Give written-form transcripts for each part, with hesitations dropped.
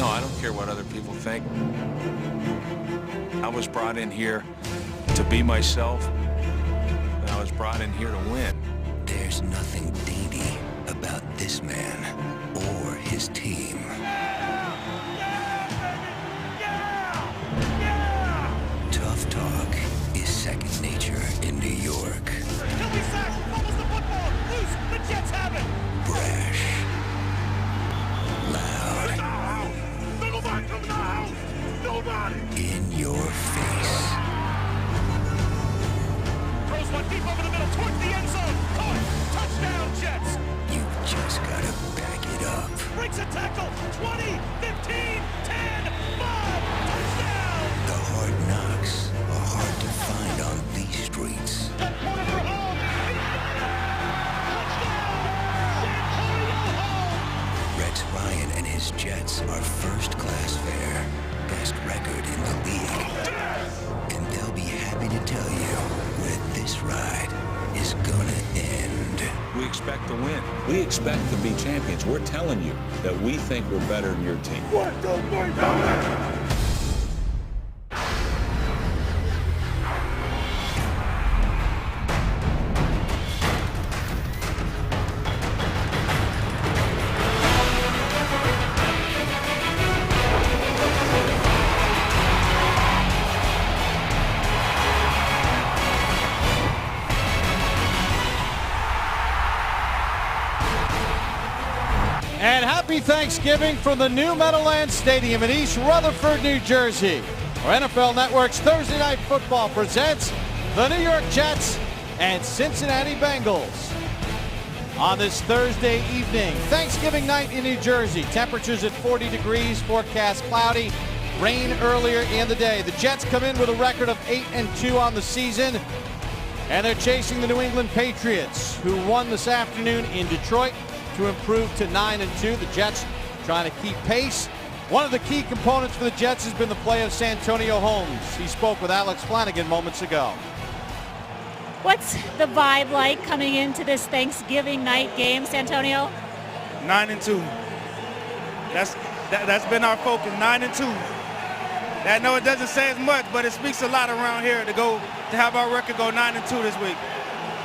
No, I don't care what other people think. I was brought in here to be myself, and I was brought in here to win. There's nothing dainty about this man or his team. Tough talk is second nature in New York. He'll be sacked, fumbles the football, loose, the Jets have it! Brash. Loud. Nobody come in the house! Nobody! In your face. Throws one deep over the middle, towards the end zone. Caught! Touchdown, Jets! You just gotta back it up. Breaks a tackle, 20, 15, 10, 5, touchdown! The hard knocks are hard to find on these streets. That corner for home! Touchdown! Rex Ryan and his Jets are first-class fare. Best record in the league. And they'll be happy to tell you that this ride is gonna end. We expect to win. We expect to be champions. We're telling you that we think we're better than your team. 1, 2, 3, go! And happy Thanksgiving from the new Meadowlands Stadium in East Rutherford, New Jersey, where NFL Network's Thursday Night Football presents the New York Jets and Cincinnati Bengals. On this Thursday evening, Thanksgiving night in New Jersey, temperatures at 40 degrees, forecast cloudy, rain earlier in the day. The Jets come in with a record of 8-2 on the season, and they're chasing the New England Patriots, who won this afternoon in Detroit to improve to 9-2. The Jets trying to keep pace. One of the key components for the Jets has been the play of Santonio Holmes. He spoke with Alex Flanagan moments ago. What's the vibe like coming into this Thanksgiving night game, Santonio? 9-2. That's been our focus, 9-2. I know it doesn't say as much, but it speaks a lot around here to have our record go 9-2 this week.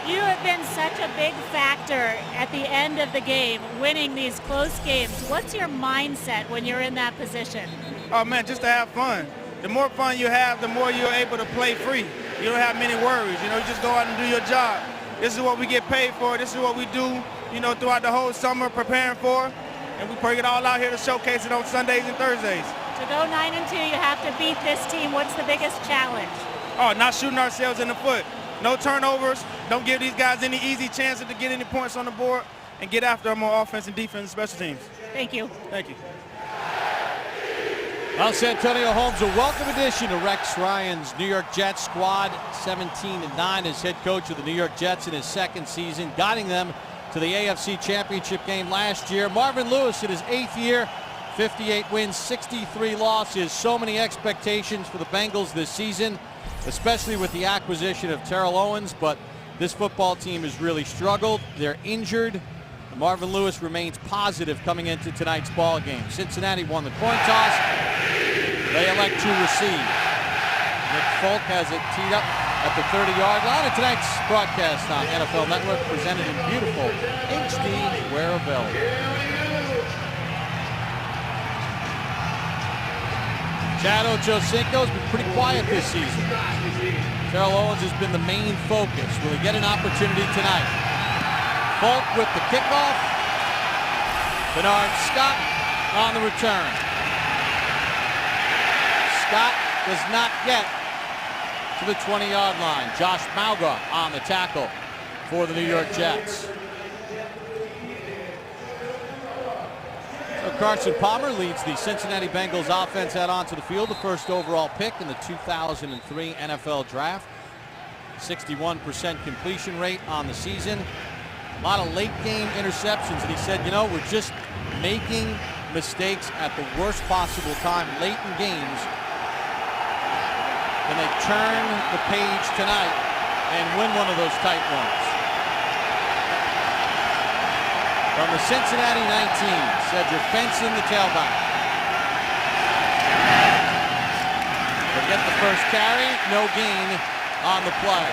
You have been such a big factor at the end of the game, winning these close games. What's your mindset when you're in that position? Oh man, just to have fun. The more fun you have, the more you're able to play free. You don't have many worries. You just go out and do your job. This is what we get paid for. This is what we do, throughout the whole summer preparing for. And we bring it all out here to showcase it on Sundays and Thursdays. To go 9-2, you have to beat this team. What's the biggest challenge? Oh, not shooting ourselves in the foot. No turnovers. Don't give these guys any easy chances to get any points on the board, and get after them on offense and defense and special teams. Thank you. Thank you. Well, Santonio Holmes, a welcome addition to Rex Ryan's New York Jets squad. 17-9 as head coach of the New York Jets in his second season, guiding them to the AFC Championship game last year. Marvin Lewis in his 8th year, 58 wins, 63 losses. So many expectations for the Bengals this season, especially with the acquisition of Terrell Owens, but this football team has really struggled. They're injured. Marvin Lewis remains positive coming into tonight's ball game. Cincinnati won the coin toss. They elect to receive. Nick Folk has it teed up at the 30-yard line. And tonight's broadcast on NFL Network presented in beautiful HD where available. Chad Ochocinco's been pretty quiet this season. Terrell Owens has been the main focus. Will he get an opportunity tonight? Folk with the kickoff. Bernard Scott on the return. Scott does not get to the 20-yard line. Josh Mauga on the tackle for the New York Jets. So Carson Palmer leads the Cincinnati Bengals offense out onto the field, the first overall pick in the 2003 NFL Draft. 61% completion rate on the season. A lot of late game interceptions, and he said, we're just making mistakes at the worst possible time late in games. And they turn the page tonight and win one of those tight ones. From the Cincinnati 19, Cedric Benson, the tailback. get the first carry, no gain on the play.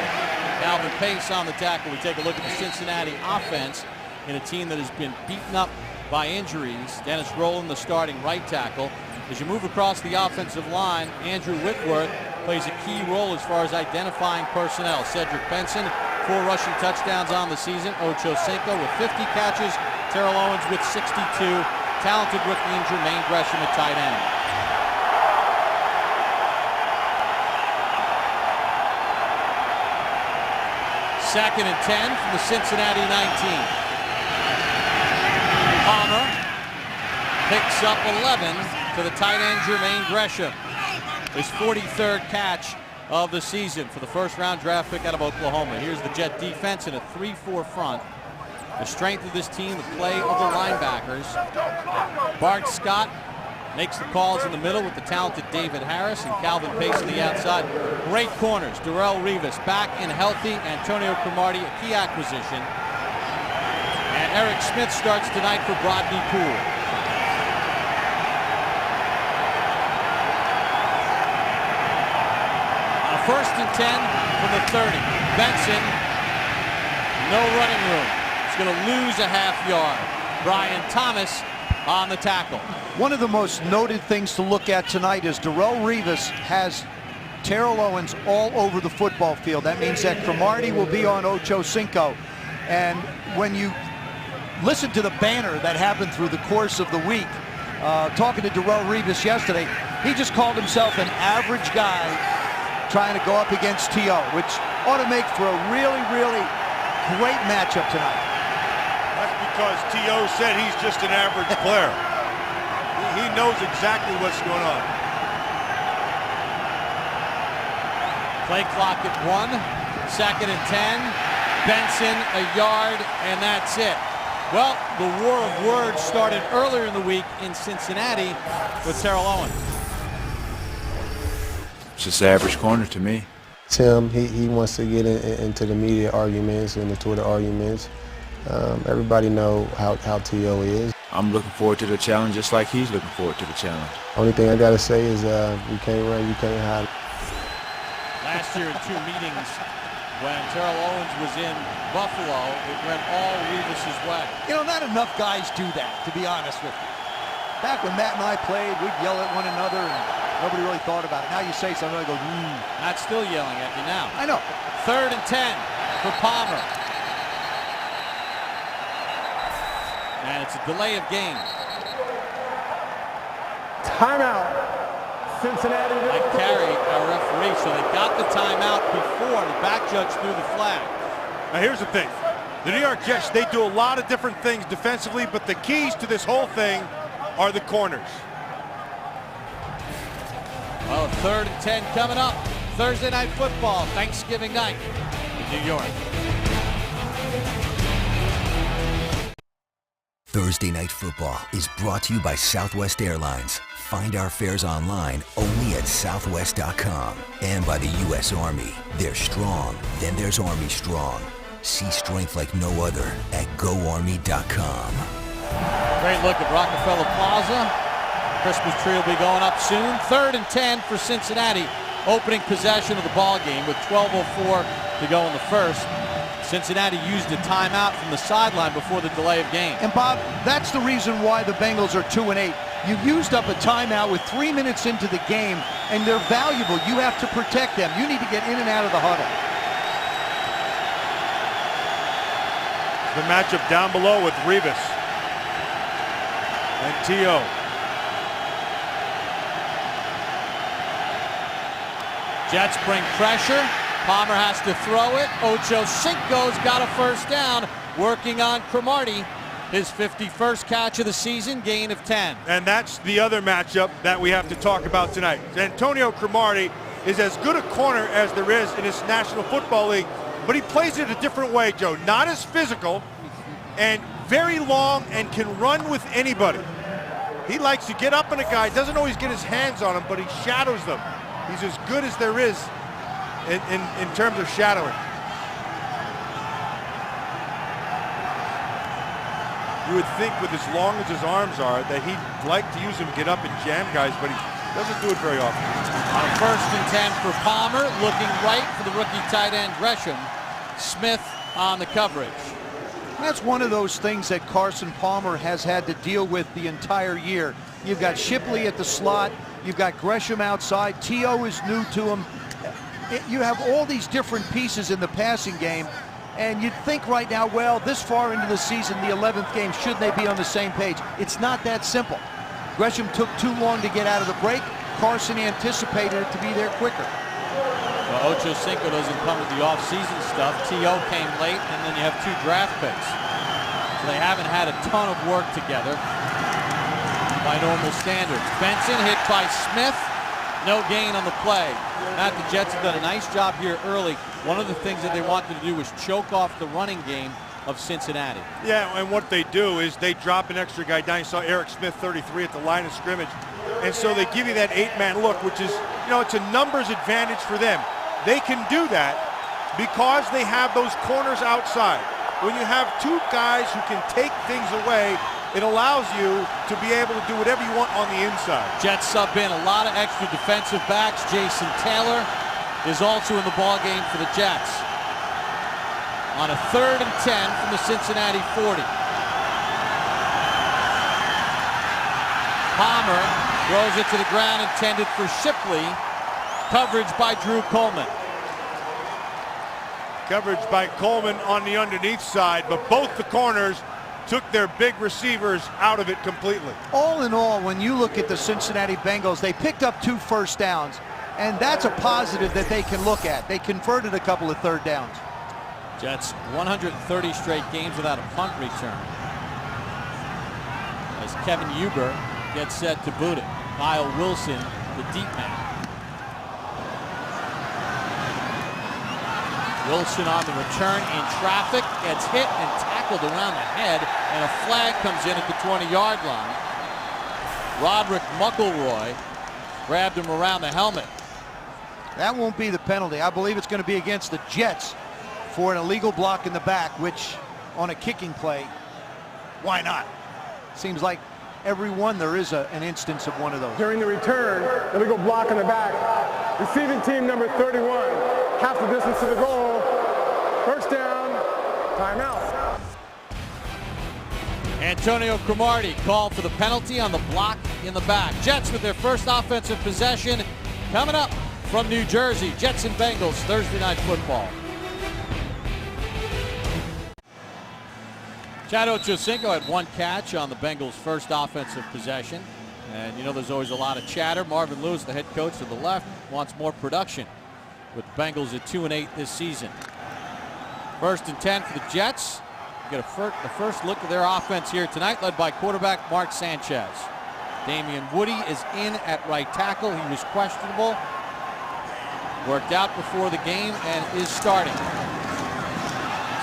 Calvin Pace on the tackle. We take a look at the Cincinnati offense in a team that has been beaten up by injuries. Dennis Rowland, the starting right tackle. As you move across the offensive line, Andrew Whitworth plays a key role as far as identifying personnel. Cedric Benson, 4 rushing touchdowns on the season. Ocho Cinco with 50 catches. Terrell Owens with 62. Talented rookie in Jermaine Gresham at tight end. Second and 10 from the Cincinnati 19. Palmer picks up 11 to the tight end Jermaine Gresham. His 43rd catch of the season for the first-round draft pick out of Oklahoma. Here's the Jet defense in a 3-4 front. The strength of this team, the play of the linebackers. Bart Scott makes the calls in the middle with the talented David Harris and Calvin Pace on the outside. Great corners. Darrelle Revis back and healthy. Antonio Cromartie, a key acquisition. And Eric Smith starts tonight for Brodney Poole. First and 10 from the 30. Benson, no running room. He's going to lose a half yard. Brian Thomas on the tackle. One of the most noted things to look at tonight is Darrelle Revis has Terrell Owens all over the football field. That means that Cromartie will be on Ocho Cinco. And when you listen to the banner that happened through the course of the week, talking to Darrelle Revis yesterday, he just called himself an average guy trying to go up against T.O., which ought to make for a really, really great matchup tonight. That's because T.O. said he's just an average player. He knows exactly what's going on. Play clock at 1, second and 10. Benson a yard, and that's it. Well, the war of words started earlier in the week in Cincinnati with Terrell Owens. It's just average corner to me. Tim, he wants to get into the media arguments and the Twitter arguments. Everybody know how T.O. is. I'm looking forward to the challenge just like he's looking forward to the challenge. Only thing I got to say is you can't run, you can't hide. Last year in 2 meetings when Terrell Owens was in Buffalo, it went all Revis's way. You know, not enough guys do that, to be honest with you. Back when Matt and I played, we'd yell at one another and nobody really thought about it. Now you say something, I go, Matt's still yelling at you now. I know. Third and 10 for Palmer. And it's a delay of game. Timeout. Cincinnati. Mike Carey, our referee, so they got the timeout before the back judge threw the flag. Now here's the thing. The New York Jets, they do a lot of different things defensively, but the keys to this whole thing are the corners. Well, third and 10 coming up. Thursday Night Football, Thanksgiving night in New York. Thursday Night Football is brought to you by Southwest Airlines. Find our fares online only at southwest.com. And by the U.S. Army. They're strong, then there's Army Strong. See strength like no other at goarmy.com. Great look at Rockefeller Plaza. Christmas tree will be going up soon. Third and 10 for Cincinnati. Opening possession of the ball game with 12:04 to go in the first. Cincinnati used a timeout from the sideline before the delay of game. And Bob, that's the reason why the Bengals are 2-8. You used up a timeout with 3 minutes into the game, and they're valuable. You have to protect them. You need to get in and out of the huddle. The matchup down below with Revis and T.O. Jets bring pressure. Palmer has to throw it. Ocho Cinco's got a first down, working on Cromartie. His 51st catch of the season, gain of 10. And that's the other matchup that we have to talk about tonight. Antonio Cromartie is as good a corner as there is in this National Football League, but he plays it a different way, Joe. Not as physical and very long and can run with anybody. He likes to get up on a guy, doesn't always get his hands on him, but he shadows them. He's as good as there is in terms of shadowing. You would think with as long as his arms are that he'd like to use him to get up and jam guys, but Doesn't do it very often. On a 1st and 10 for Palmer, looking right for the rookie tight end Gresham. Smith on the coverage. That's one of those things that Carson Palmer has had to deal with the entire year. You've got Shipley at the slot. You've got Gresham outside. T.O. is new to him. You have all these different pieces in the passing game. And you'd think right now, well, this far into the season, the 11th game, should they be on the same page? It's not that simple. Gresham took too long to get out of the break. Carson anticipated it to be there quicker. Well, Ocho Cinco doesn't come with the off-season stuff. T.O. came late, and then you have 2 draft picks. So they haven't had a ton of work together by normal standards. Benson hit by Smith. No gain on the play. Matt, the Jets have done a nice job here early. One of the things that they wanted to do was choke off the running game of Cincinnati. Yeah, and what they do is they drop an extra guy down. You saw Eric Smith, 33, at the line of scrimmage. And so they give you that 8-man look, which is, you know, it's a numbers advantage for them. They can do that because they have those corners outside. When you have 2 guys who can take things away, it allows you to be able to do whatever you want on the inside. Jets sub in a lot of extra defensive backs. Jason Taylor is also in the ball game for the Jets. On a 3rd and 10 from the Cincinnati 40. Palmer throws it to the ground, intended for Shipley. Coverage by Drew Coleman. Coverage by Coleman on the underneath side, but both the corners took their big receivers out of it completely. All in all, when you look at the Cincinnati Bengals, they picked up 2 first downs, and that's a positive that they can look at. They converted a couple of 3rd downs. Jets 130 straight games without a punt return. As Kevin Huber gets set to boot it. Kyle Wilson, the deep man. Wilson on the return in traffic, gets hit and tackled around the head, and a flag comes in at the 20-yard line. Roderick McElroy grabbed him around the helmet. That won't be the penalty. I believe it's going to be against the Jets for an illegal block in the back, which on a kicking play, why not? Seems like every one there is an instance of one of those. During the return, illegal block in the back. Receiving team number 31, half the distance to the goal. 1st down, timeout. Antonio Cromartie called for the penalty on the block in the back. Jets with their first offensive possession coming up from New Jersey. Jets and Bengals, Thursday Night Football. Chad Ochocinco had 1 catch on the Bengals' first offensive possession. And you know there's always a lot of chatter. Marvin Lewis, the head coach to the left, wants more production with the Bengals at 2-8 this season. 1st and 10 for the Jets. Get a first look at their offense here tonight, led by quarterback Mark Sanchez. Damian Woody is in at right tackle. He was questionable. Worked out before the game and is starting.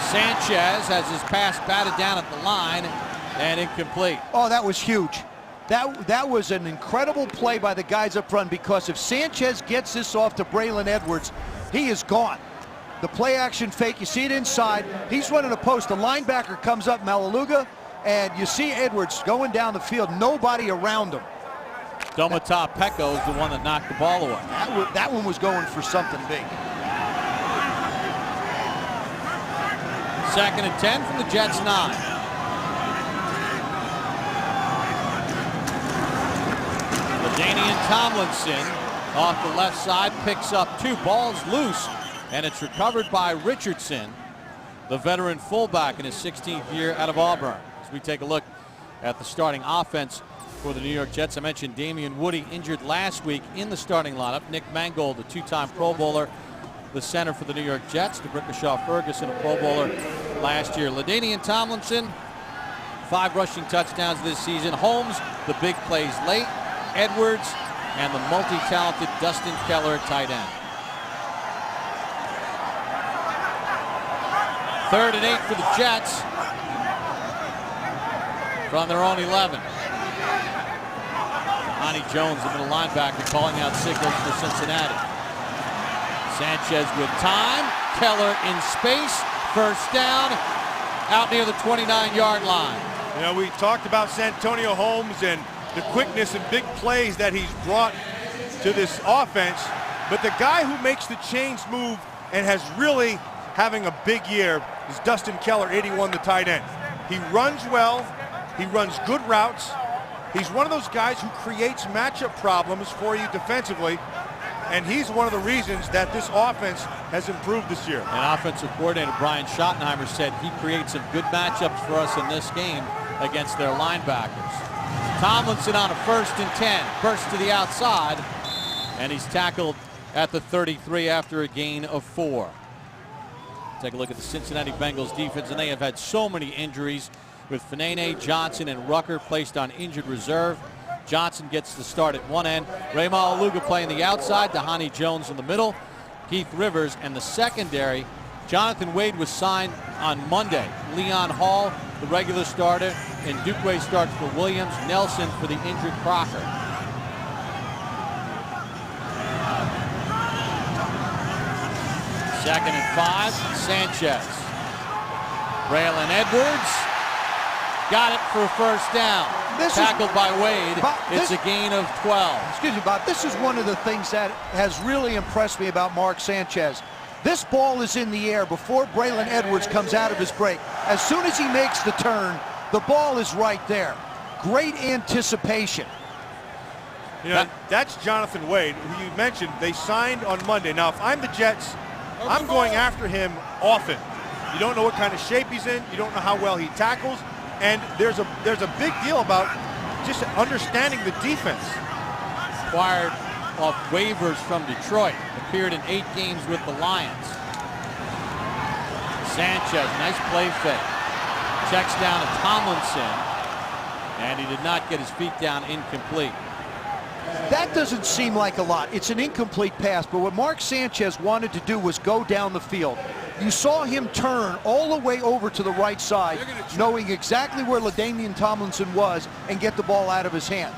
Sanchez has his pass batted down at the line and incomplete. Oh, that was huge. That was an incredible play by the guys up front, because if Sanchez gets this off to Braylon Edwards, he is gone. The play action fake, you see it inside. He's running a post. The linebacker comes up, Malaluga, and you see Edwards going down the field. Nobody around him. Domata Pecco is the one that knocked the ball away. That one was going for something big. 2nd and 10 from the Jets 9. LaDainian Tomlinson off the left side picks up 2 balls loose, and it's recovered by Richardson, the veteran fullback in his 16th year out of Auburn. As we take a look at the starting offense for the New York Jets, I mentioned Damian Woody injured last week in the starting lineup. Nick Mangold, the 2-time Pro Bowler, the center for the New York Jets. DeBrickashaw Ferguson, a Pro Bowler last year. LaDainian Tomlinson, 5 rushing touchdowns this season. Holmes, the big plays late. Edwards, and the multi-talented Dustin Keller, tight end. 3rd and 8 for the Jets from their own 11. Johnny Jones, the middle linebacker, calling out signals for Cincinnati. Sanchez with time. Keller in space. 1st down out near the 29-yard line. You know, we talked about Santonio Holmes and the quickness and big plays that he's brought to this offense. But the guy who makes the chains move and has really having a big year is Dustin Keller, 81, the tight end. He runs well. He runs good routes. He's one of those guys who creates matchup problems for you defensively. And he's one of the reasons that this offense has improved this year. And offensive coordinator Brian Schottenheimer said he creates some good matchups for us in this game against their linebackers. Tomlinson on a 1st and 10, bursts to the outside, and he's tackled at the 33 after a gain of 4. Take a look at the Cincinnati Bengals defense, and they have had so many injuries, with Fanene, Johnson, and Rucker placed on injured reserve. Johnson gets the start at one end. Ray Malaluga playing the outside. Dahani Jones in the middle. Keith Rivers and the secondary. Jonathan Wade was signed on Monday. Leon Hall, the regular starter, and Dukwe starts for Williams. Nelson for the injured Crocker. Second and 5. Sanchez. Braylon Edwards got it for a first down. Tackled by Wade. It's a gain of 12. Excuse me, Bob. This is one of the things that has really impressed me about Mark Sanchez. This ball is in the air before Braylon Edwards comes out of his break. As soon as he makes the turn, the ball is right there. Great anticipation. You know, that's Jonathan Wade, who you mentioned. They signed on Monday. Now, if I'm the Jets, I'm going after him often. You don't know what kind of shape he's in. You don't know how well he tackles. And there's a big deal about just understanding the defense. Acquired off waivers from Detroit. Appeared in 8 games with the Lions. Sanchez, nice play fake. Checks down to Tomlinson. And he did not get his feet down, incomplete. That doesn't seem like a lot. It's an incomplete pass, but what Mark Sanchez wanted to do was go down the field. You saw him turn all the way over to the right side, knowing exactly where LaDainian Tomlinson was, and get the ball out of his hand.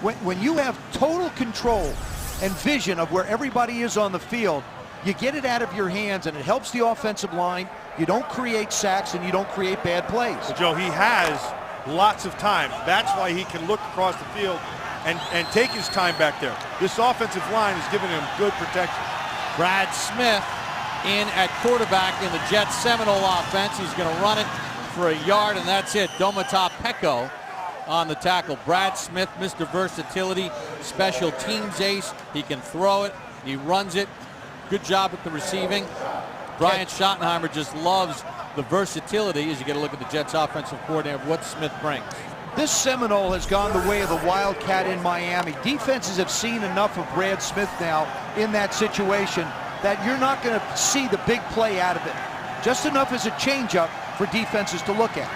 When you have total control and vision of where everybody is on the field, you get it out of your hands, and it helps the offensive line. You don't create sacks, and you don't create bad plays. Well, Joe, he has lots of time. That's why he can look across the field and take his time back there. This offensive line is giving him good protection. Brad Smith in at quarterback in the Jets Seminole offense. He's going to run it for a yard, and that's it. Domata Peko on the tackle. Brad Smith, Mr. Versatility, special teams ace. He can throw it. He runs it. Good job with the receiving. Brian Schottenheimer just loves the versatility, as you get a look at the Jets offensive coordinator, what Smith brings. This Seminole has gone the way of the Wildcat in Miami. Defenses have seen enough of Brad Smith now in that situation that you're not going to see the big play out of it. Just enough as a changeup for defenses to look at.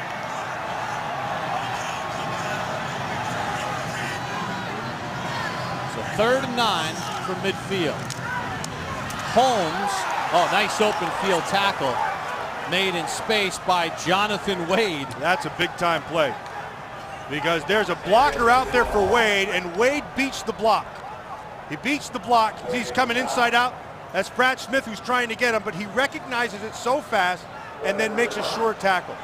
So 3rd and 9 from midfield. Holmes, nice open field tackle made in space by Jonathan Wade. That's a big time play, because there's a blocker out there for Wade, and Wade beats the block. He beats the block. He's coming inside out. That's Brad Smith who's trying to get him, but he recognizes it so fast and then makes a sure tackle.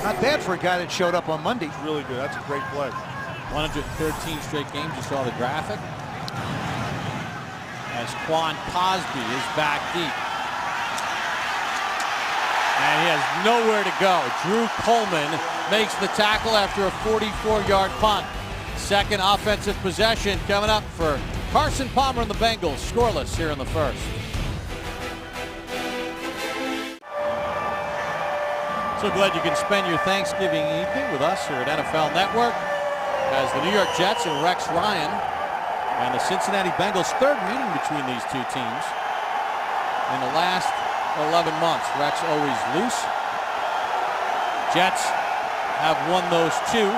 Not bad for a guy that showed up on Monday. It's really good. That's a great play. 113 straight games. You saw the graphic. As Quan Cosby is back deep. And he has nowhere to go. Drew Coleman makes the tackle after a 44-yard punt. Second offensive possession coming up for Carson Palmer and the Bengals. Scoreless here in the first. So glad you can spend your Thanksgiving evening with us here at NFL Network as the New York Jets and Rex Ryan and the Cincinnati Bengals' third meeting between these two teams in the last 11 months. Rex always loose. Jets have won those 2.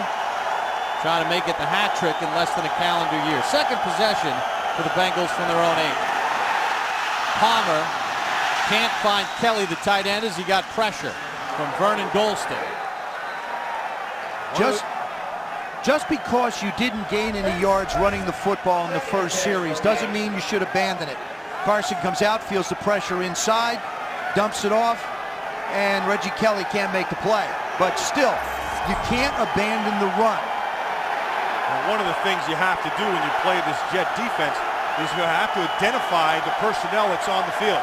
Trying to make it the hat trick in less than a calendar year. Second possession for the Bengals from their own 8. Palmer can't find Kelly, the tight end, as he got pressure from Vernon Golston. Just because you didn't gain any yards running the football in the first series doesn't mean you should abandon it. Carson comes out, feels the pressure inside, dumps it off, and Reggie Kelly can't make the play. But still, you can't abandon the run. And one of the things you have to do when you play this Jet defense is you have to identify the personnel that's on the field.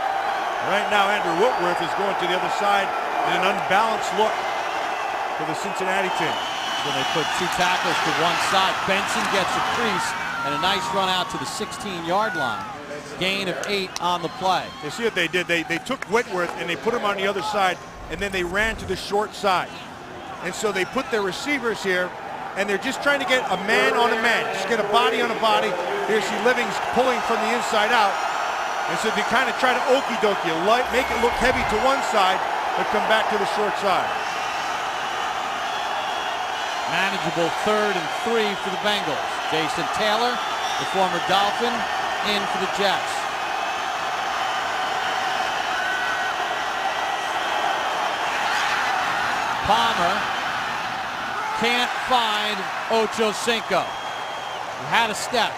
Right now, Andrew Whitworth is going to the other side in an unbalanced look for the Cincinnati team. When they put two tackles to one side, Benson gets a crease and a nice run out to the 16-yard line. Gain of 8 on the play. You see what they did? They took Whitworth and they put him on the other side, and then they ran to the short side. And so they put their receivers here, and they're just trying to get a man on a man, just get a body on a body. Here see Livings pulling from the inside out. And so they kind of try to okey-dokey, make it look heavy to one side, but come back to the short side. Manageable 3rd and 3 for the Bengals. Jason Taylor, the former Dolphin, in for the Jets. Palmer can't find Ocho Cinco. He had a step.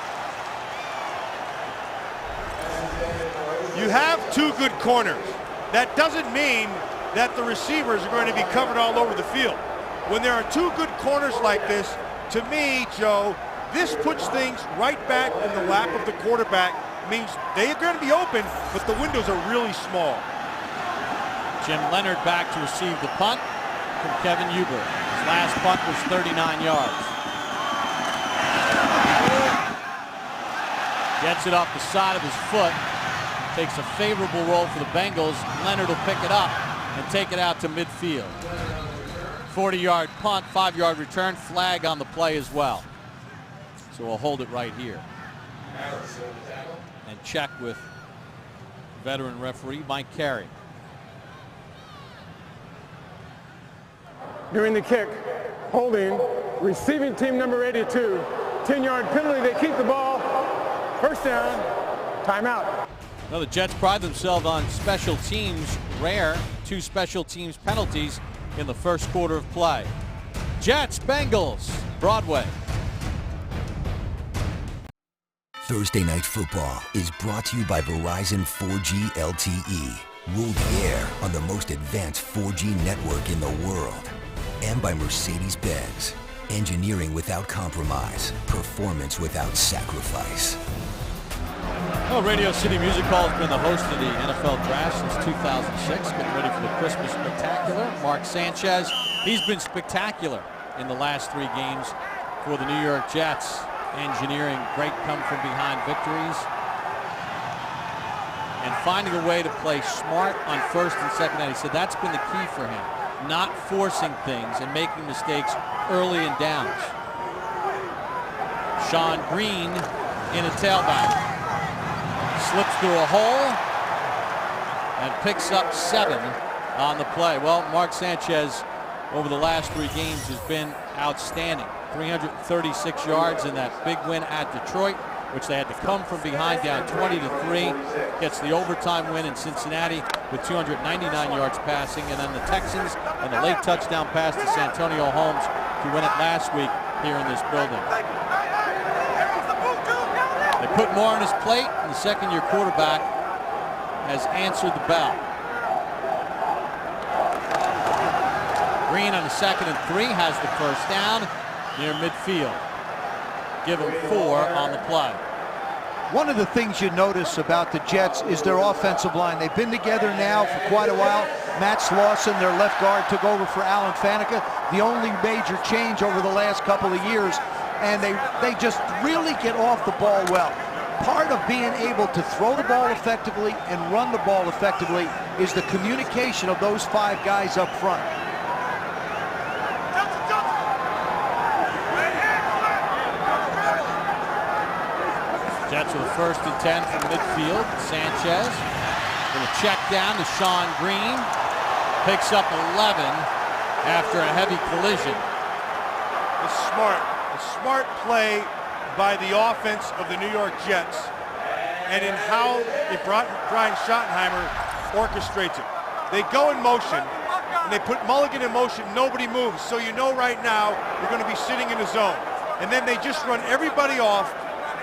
You have two good corners. That doesn't mean that the receivers are going to be covered all over the field. When there are two good corners like this, to me, Joe, this puts things right back in the lap of the quarterback. Means they're going to be open, but the windows are really small. Jim Leonard back to receive the punt from Kevin Huber. His last punt was 39 yards. Gets it off the side of his foot. Takes a favorable roll for the Bengals. Leonard will pick it up and take it out to midfield. 40-yard punt, 5-yard return, flag on the play as well. So we'll hold it right here. And check with veteran referee Mike Carey. During the kick, holding, receiving team number 82. 10-yard penalty, they keep the ball. First down, timeout. Well, the Jets pride themselves on special teams. Rare 2 special teams penalties in the first quarter of play. Jets, Bengals, Broadway. Thursday Night Football is brought to you by Verizon 4G LTE. Rule the air on the most advanced 4G network in the world. And by Mercedes-Benz. Engineering without compromise. Performance without sacrifice. Well, Radio City Music Hall has been the host of the NFL Draft since 2006. Getting ready for the Christmas Spectacular. Mark Sanchez, he's been spectacular in the last 3 games for the New York Jets. Engineering great come-from-behind victories. And finding a way to play smart on first and second down. He said that's been the key for him. Not forcing things and making mistakes early in downs. Sean Green in a tailback. Slips through a hole and picks up 7 on the play. Well, Mark Sanchez over the last 3 games has been outstanding. 336 yards in that big win at Detroit, which they had to come from behind down 20-3. Gets the overtime win in Cincinnati with 299 yards passing, and then the Texans and the late touchdown pass to Santonio Holmes to win it last week here in this building. They put more on his plate, and the second-year quarterback has answered the bell. Green on the 2nd and 3 has the first down near midfield. Give him 4 on the play. One of the things you notice about the Jets is their offensive line. They've been together now for quite a while. Matt Slauson, their left guard, took over for Alan Faneca. The only major change over the last couple of years. And they just really get off the ball well. Part of being able to throw the ball effectively and run the ball effectively is the communication of those 5 guys up front. Jets with a 1st and 10 from midfield. Sanchez with a check down to Sean Green. Picks up 11 after a heavy collision. A smart play by the offense of the New York Jets, and in how Brian Schottenheimer orchestrates it. They go in motion, and they put Mulligan in motion. Nobody moves, so you know right now you're going to be sitting in the zone. And then they just run everybody off,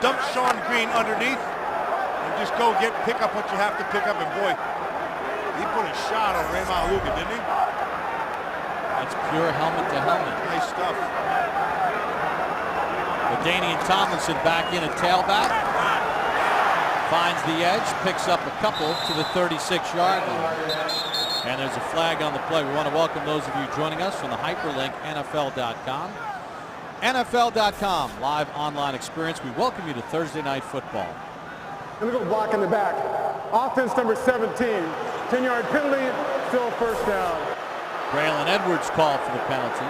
dump Sean Green underneath, and just go pick up what you have to pick up. And boy, he put a shot on Ray Maluga, didn't he? That's pure helmet to helmet. Nice stuff. The Danian Tomlinson back in at tailback. Finds the edge, picks up a couple to the 36-yard line. And there's a flag on the play. We want to welcome those of you joining us from the hyperlink NFL.com. NFL.com, live online experience. We welcome you to Thursday Night Football. Illegal block in the back. Offense number 17. 10-yard penalty, still first down. Braylon Edwards called for the penalty.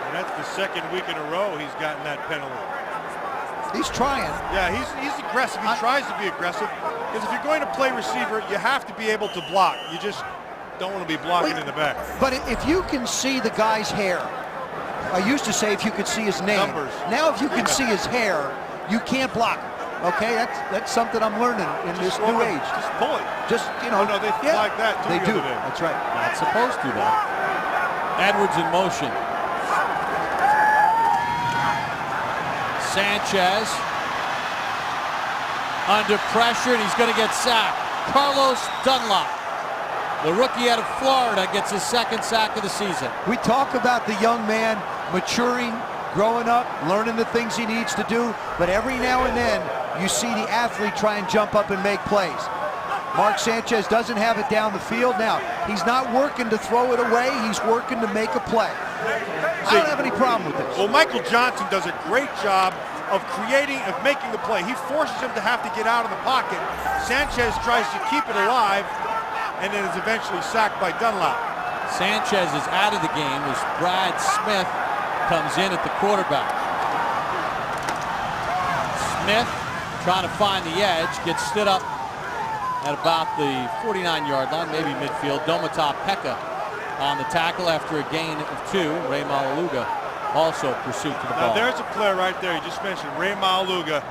And that's the second week in a row he's gotten that penalty. He's trying. Yeah, he's aggressive. He tries to be aggressive. Because if you're going to play receiver, you have to be able to block. You just don't want to be blocking in the back. But if you can see the guy's hair, I used to say if you could see his name. Numbers. Now if you can see his hair, you can't block. Okay, that's something I'm learning in this new age. Just pull it. Just, you know. Oh, no, they flag that too. They the do. other day. That's right. Not supposed to, though. Edwards in motion. Sanchez under pressure, and he's going to get sacked. Carlos Dunlop, the rookie out of Florida, gets his second sack of the season. We talk about the young man maturing, growing up, learning the things he needs to do, but every now and then you see the athlete try and jump up and make plays. Mark Sanchez doesn't have it down the field now. He's not working to throw it away, he's working to make a play. I don't have any problem with this. Well, Michael Johnson does a great job of making the play. He forces him to have to get out of the pocket. Sanchez tries to keep it alive and then is eventually sacked by Dunlop. Sanchez is out of the game as Brad Smith comes in at the quarterback. Smith trying to find the edge, gets stood up at about the 49-yard line, maybe midfield. Domata Pekka on the tackle after a gain of 2. Ray Malaluga also pursuit to the ball. Now there's a player right there. You just mentioned Ray Malaluga.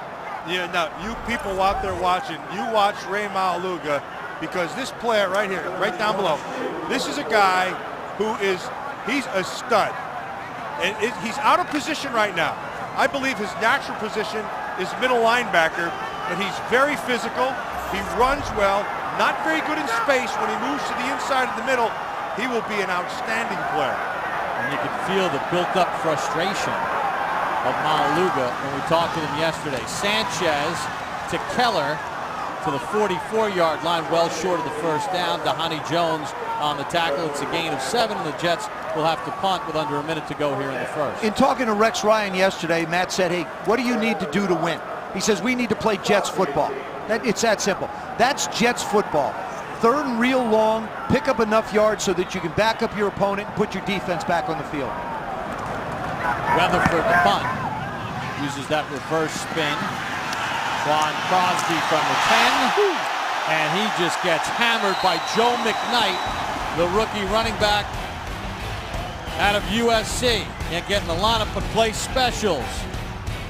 Yeah, now you people out there watching, you watch Ray Malaluga, because this player right here, right down below, this is a guy who he's a stud. And he's out of position right now. I believe his natural position is middle linebacker, but he's very physical. He runs well, not very good in space. When he moves to the inside of the middle, he will be an outstanding player. And you can feel the built-up frustration of Malaluga when we talked to him yesterday. Sanchez to Keller to the 44-yard line, well short of the first down. Dhani Jones on the tackle. It's a gain of 7, and the Jets will have to punt with under a minute to go here in the first. In talking to Rex Ryan yesterday, Matt said, hey, what do you need to do to win? He says, we need to play Jets football. It's that simple. That's Jets football. Third and real long, pick up enough yards so that you can back up your opponent and put your defense back on the field. Rutherford the punt. Uses that reverse spin. Quan Crosby from the 10. And he just gets hammered by Joe McKnight, the rookie running back out of USC. Can't get in the lineup but play specials.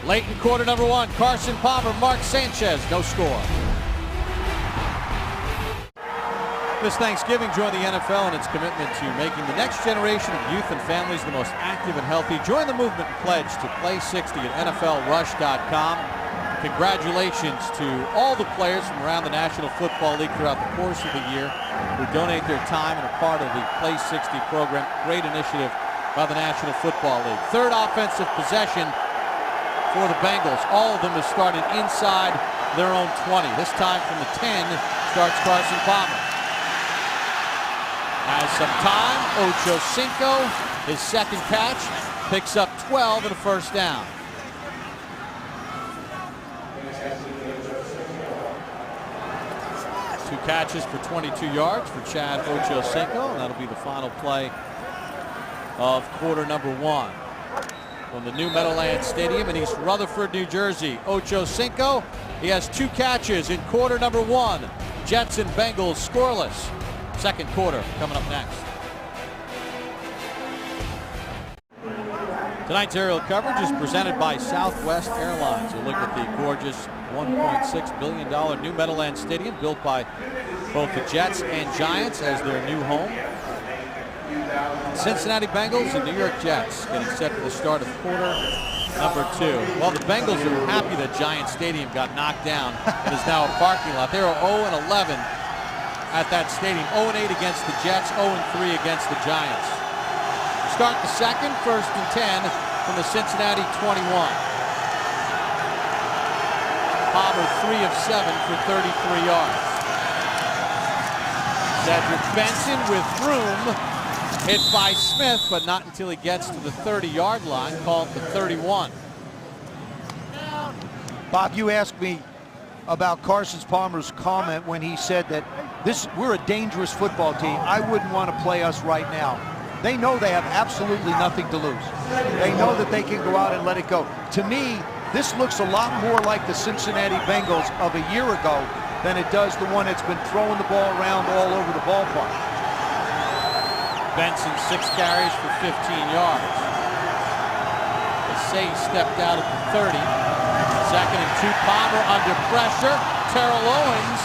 Late in quarter number 1, Carson Palmer, Mark Sanchez, no score. This Thanksgiving, join the NFL in its commitment to making the next generation of youth and families the most active and healthy. Join the movement and pledge to Play 60 at NFLRush.com. Congratulations to all the players from around the National Football League throughout the course of the year who donate their time and are part of the Play 60 program. Great initiative by the National Football League. Third offensive possession for the Bengals. All of them have started inside their own 20. This time from the 10 starts Carson Palmer. Has some time. Ocho Cinco, his second catch, picks up 12 and a first down. Two catches for 22 yards for Chad Ocho Cinco, and that'll be the final play of quarter number 1. From the new Meadowlands Stadium in East Rutherford, New Jersey. Ocho Cinco, he has 2 catches in quarter number 1. Jets and Bengals scoreless. Second quarter coming up next. Tonight's aerial coverage is presented by Southwest Airlines. You look at the gorgeous $1.6 billion new Meadowlands Stadium built by both the Jets and Giants as their new home. Cincinnati Bengals and New York Jets getting set for the start of quarter number 2. Well, the Bengals are happy that Giant Stadium got knocked down and is now a parking lot. They are 0-11 at that stadium. 0-8 against the Jets, 0-3 against the Giants. Start the second, 1st and 10 from the Cincinnati 21. Palmer 3 of 7 for 33 yards. Cedric Benson with room, hit by Smith, but not until he gets to the 30-yard line, called the 31. Bob, you asked me about Carson Palmer's comment when he said that we're a dangerous football team. I wouldn't want to play us right now. They know they have absolutely nothing to lose. They know that they can go out and let it go. To me, this looks a lot more like the Cincinnati Bengals of a year ago than it does the one that's been throwing the ball around all over the ballpark. Benson 6 carries for 15 yards. Say stepped out at the 30. 2nd and 2. Palmer under pressure. Terrell Owens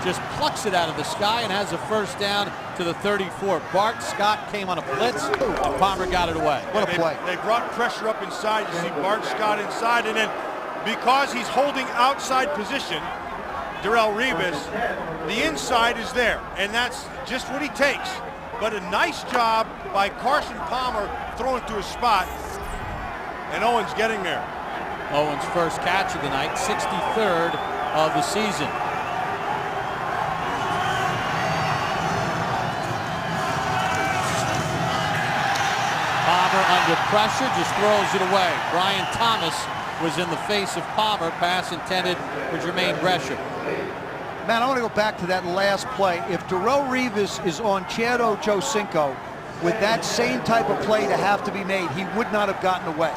just plucks it out of the sky and has a first down to the 34. Bart Scott came on a blitz, and Palmer got it away. What a play. They brought pressure up inside. You see Bart Scott inside, and then because he's holding outside position, Darrelle Revis, the inside is there, and that's just what he takes. But a nice job by Carson Palmer throwing to a spot, and Owens getting there. Owens' first catch of the night, 63rd of the season. Palmer under pressure, just throws it away. Brian Thomas was in the face of Palmer. Pass intended for Jermaine Gresham. Man, I want to go back to that last play. If Darrelle Revis is on Chad Ochocinco with that same type of play to have to be made, he would not have gotten away.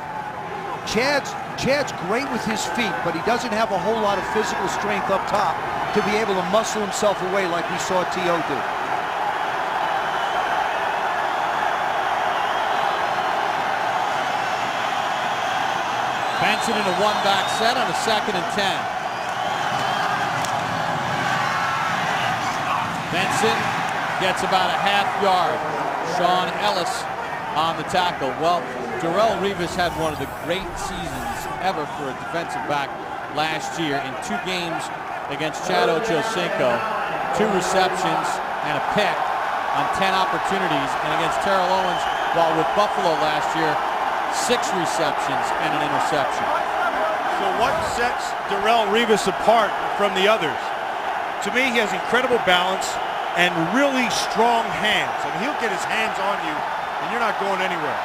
Chad's great with his feet, but he doesn't have a whole lot of physical strength up top to be able to muscle himself away like we saw T.O. do. Benson in a one-back set on a 2nd and 10. Benson gets about a half yard. Sean Ellis on the tackle. Well, Darrelle Revis had one of the great seasons ever for a defensive back last year in 2 games against Chad Ochocinco. 2 receptions and a pick on 10 opportunities. And against Terrell Owens, while with Buffalo last year, 6 receptions and an interception. So what sets Darrelle Revis apart from the others? To me, he has incredible balance and really strong hands. I mean, he'll get his hands on you, and you're not going anywhere.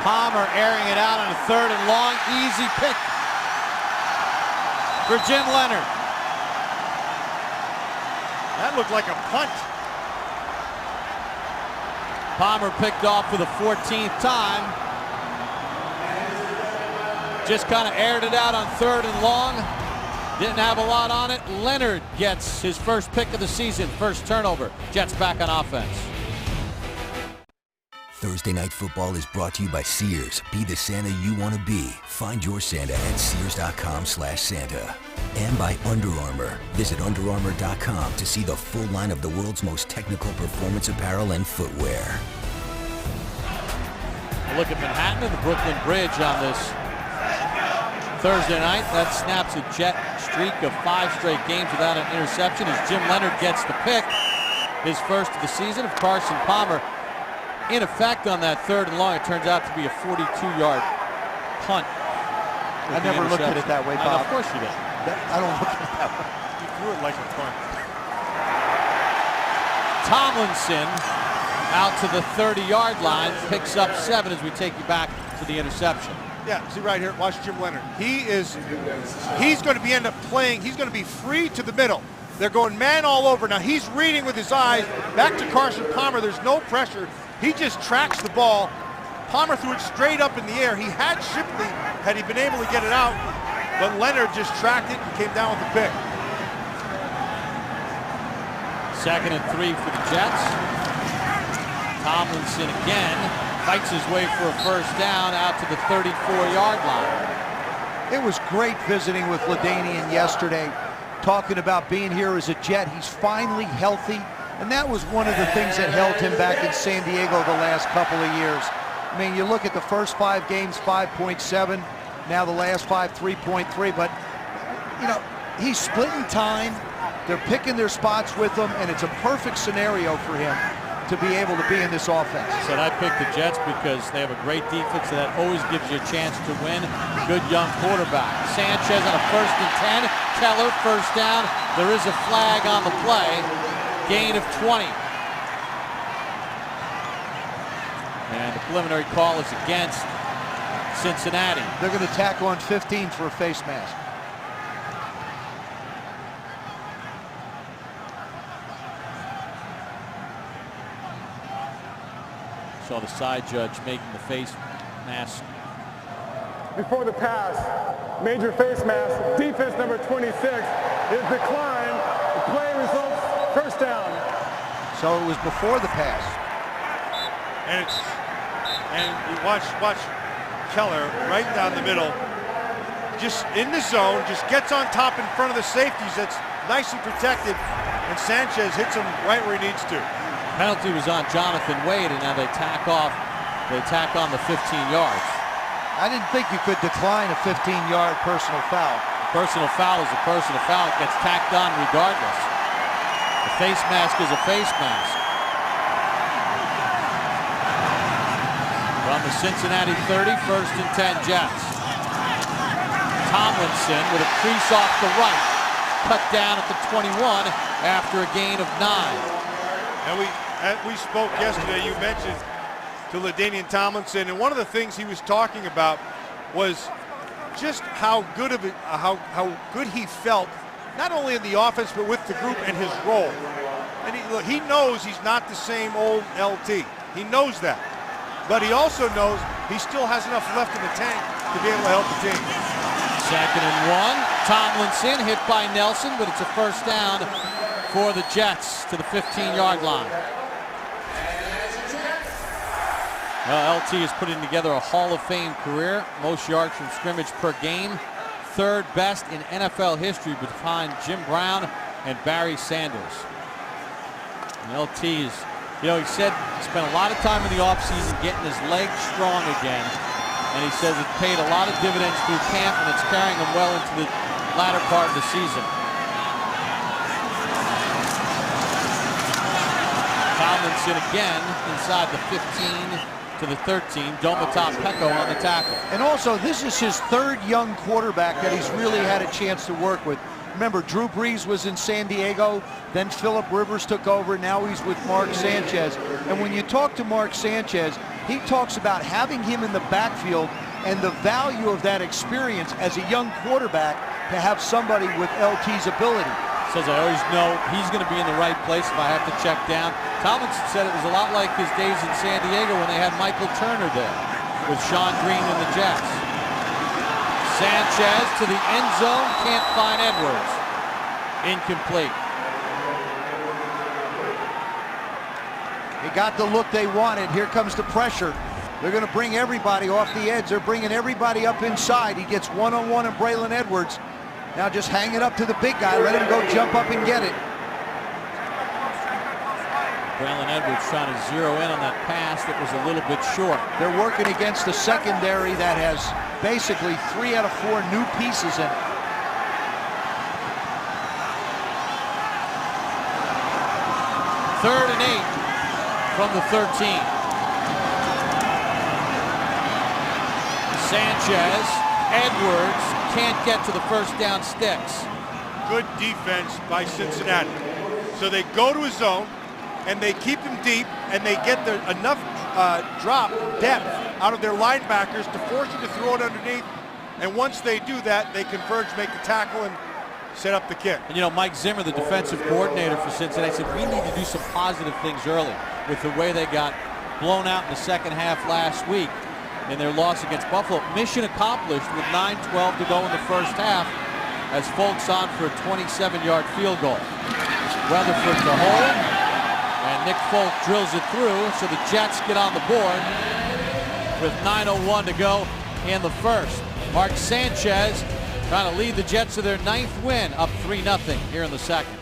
Palmer airing it out on a 3rd and long. Easy pick for Jim Leonard. That looked like a punt. Palmer picked off for the 14th time. Just kind of aired it out on 3rd and long. Didn't have a lot on it. Leonard gets his first pick of the season, first turnover. Jets back on offense. Thursday Night Football is brought to you by Sears. Be the Santa you want to be. Find your Santa at Sears.com/Santa. And by Under Armour. Visit UnderArmour.com to see the full line of the world's most technical performance apparel and footwear. A look at Manhattan and the Brooklyn Bridge on this Thursday night. That snaps a Jet streak of 5 straight games without an interception as Jim Leonard gets the pick. His first of the season of Carson Palmer. In effect on that 3rd and long, it turns out to be a 42-yard punt. I never looked at it that way, Bob. Of course you did. I don't look at it that way. He threw it like a punt. Tomlinson out to the 30-yard line, picks up 7 as we take you back to the interception. Yeah, see right here, watch Jim Leonard. He's going to end up playing, he's going to be free to the middle. They're going man all over. Now he's reading with his eyes. Back to Carson Palmer, there's no pressure. He just tracks the ball. Palmer threw it straight up in the air. He had Shipley, had he been able to get it out, but Leonard just tracked it and came down with the pick. 2nd and 3 for the Jets. Tomlinson again fights his way for a first down out to the 34-yard line. It was great visiting with LaDainian yesterday, talking about being here as a Jet. He's finally healthy, and that was one of the things that held him back in San Diego the last couple of years. I mean, you look at the first 5 games, 5.7, now the last 5, 3.3, but, you know, he's splitting time. They're picking their spots with him, and it's a perfect scenario for him to be able to be in this offense. Said I picked the Jets because they have a great defense, and that always gives you a chance to win. Good young quarterback. Sanchez on a 1st and 10. Keller first down. There is a flag on the play. Gain of 20. And the preliminary call is against Cincinnati. They're going to tack on 15 for a face mask. Saw the side judge making the face mask. Before the pass, major face mask, defense number 26 is declined. The play results first down. So it was before the pass. And you watch Keller right down the middle, just in the zone, just gets on top in front of the safeties. That's nicely protected, and Sanchez hits him right where he needs to. Penalty was on Jonathan Wade, and now they tack on the 15 yards. I didn't think you could decline a 15-yard personal foul. Personal foul is a personal foul. It gets tacked on regardless. A face mask is a face mask. From the Cincinnati 30, 1st and 10 Jets. Tomlinson with a crease off the right. Cut down at the 21 after a gain of 9. And we spoke yesterday, you mentioned to LaDainian Tomlinson, and one of the things he was talking about was just how good he felt, not only in the offense but with the group and his role. And he knows he's not the same old LT. He knows that. But he also knows he still has enough left in the tank to be able to help the team. 2nd and 1. Tomlinson hit by Nelson, but it's a first down for the Jets to the 15-yard line. LT is putting together a Hall of Fame career. Most yards from scrimmage per game. 3rd best in NFL history behind Jim Brown and Barry Sanders. And LT is, he said he spent a lot of time in the offseason getting his legs strong again. And he says it's paid a lot of dividends through camp, and it's carrying him well into the latter part of the season. Tomlinson again inside the 15 to the 13. Domata Peko on the tackle. And also, this is his 3rd young quarterback that he's really had a chance to work with. Remember, Drew Brees was in San Diego, then Phillip Rivers took over, now he's with Mark Sanchez. And when you talk to Mark Sanchez, he talks about having him in the backfield and the value of that experience as a young quarterback to have somebody with LT's ability. Says, I always know he's going to be in the right place if I have to check down. Tomlinson said it was a lot like his days in San Diego when they had Michael Turner there with Sean Green and the Jets. Sanchez to the end zone, can't find Edwards. Incomplete. He got the look they wanted. Here comes the pressure. They're going to bring everybody off the edge. They're bringing everybody up inside. He gets one-on-one of Braylon Edwards. Now just hang it up to the big guy. Let him go jump up and get it. Braylon Edwards trying to zero in on that pass that was a little bit short. They're working against a secondary that has basically 3 out of 4 new pieces in it. Third and 8 from the 13. Sanchez, Edwards can't get to the first down sticks. Good defense by Cincinnati. So they go to his zone, and they keep him deep, and they get enough drop depth out of their linebackers to force him to throw it underneath. And once they do that, they converge, make the tackle, and set up the kick. And Mike Zimmer, the defensive coordinator for Cincinnati, said we need to do some positive things early with the way they got blown out in the second half last week in their loss against Buffalo. Mission accomplished with 9:12 to go in the first half as Folks on for a 27-yard field goal. Weatherford to hold, and Nick Folk drills it through, so the Jets get on the board with 9:01 to go in the first. Mark Sanchez trying to lead the Jets to their 9th win, up 3-0 here in the second.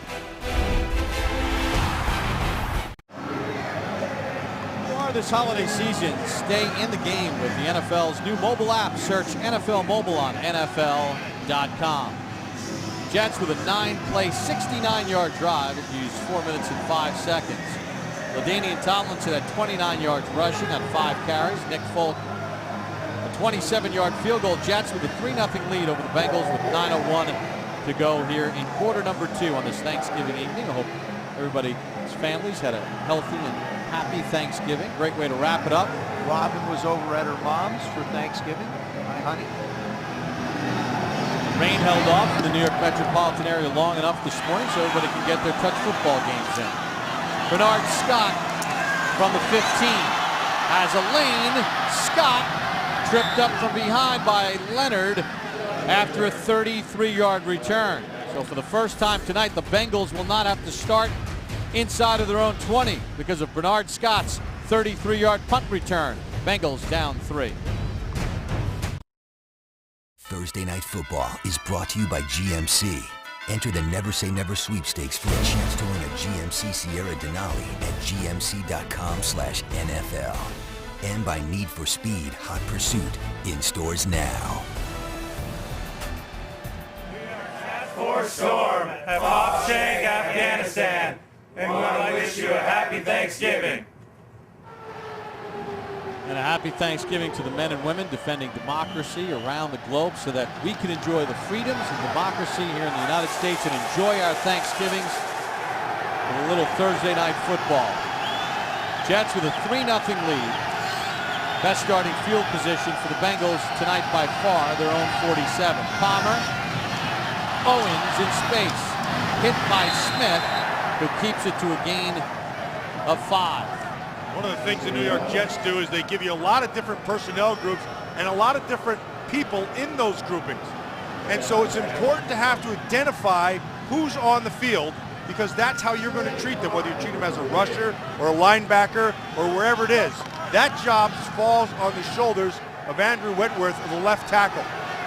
This holiday season, stay in the game with the NFL's new mobile app. Search NFL Mobile on NFL.com. Jets with a 9-play, 69-yard drive. It used 4 minutes and 5 seconds. LaDainian Tomlinson had 29 yards rushing on 5 carries. Nick Folk, a 27-yard field goal. Jets with a 3-0 lead over the Bengals with 9:01 to go here in quarter number 2 on this Thanksgiving evening. I hope everybody's families had a healthy and happy Thanksgiving. Great way to wrap it up. Robin was over at her mom's for Thanksgiving. Hi, honey. Rain held off in the New York metropolitan area long enough this morning so everybody can get their touch football games in. Bernard Scott from the 15 has a lane. Scott tripped up from behind by Leonard after a 33-yard return. So for the first time tonight, the Bengals will not have to start inside of their own 20 because of Bernard Scott's 33-yard punt return. Bengals down 3. Thursday Night Football is brought to you by GMC. Enter the Never Say Never sweepstakes for a chance to win a GMC Sierra Denali at gmc.com/NFL. And by Need for Speed Hot Pursuit in stores now. For Storm of Offshank, Afghanistan, and we want to wish you a happy Thanksgiving. And a happy Thanksgiving to the men and women defending democracy around the globe so that we can enjoy the freedoms and democracy here in the United States and enjoy our Thanksgivings with a little Thursday Night Football. Jets with a 3-0 lead. Best starting field position for the Bengals tonight by far, their own 47. Palmer, Owens in space, hit by Smith, who keeps it to a gain of 5. One of the things the New York Jets do is they give you a lot of different personnel groups and a lot of different people in those groupings. And so it's important to have to identify who's on the field because that's how you're going to treat them, whether you treat them as a rusher or a linebacker or wherever it is. That job falls on the shoulders of Andrew Whitworth, the left tackle.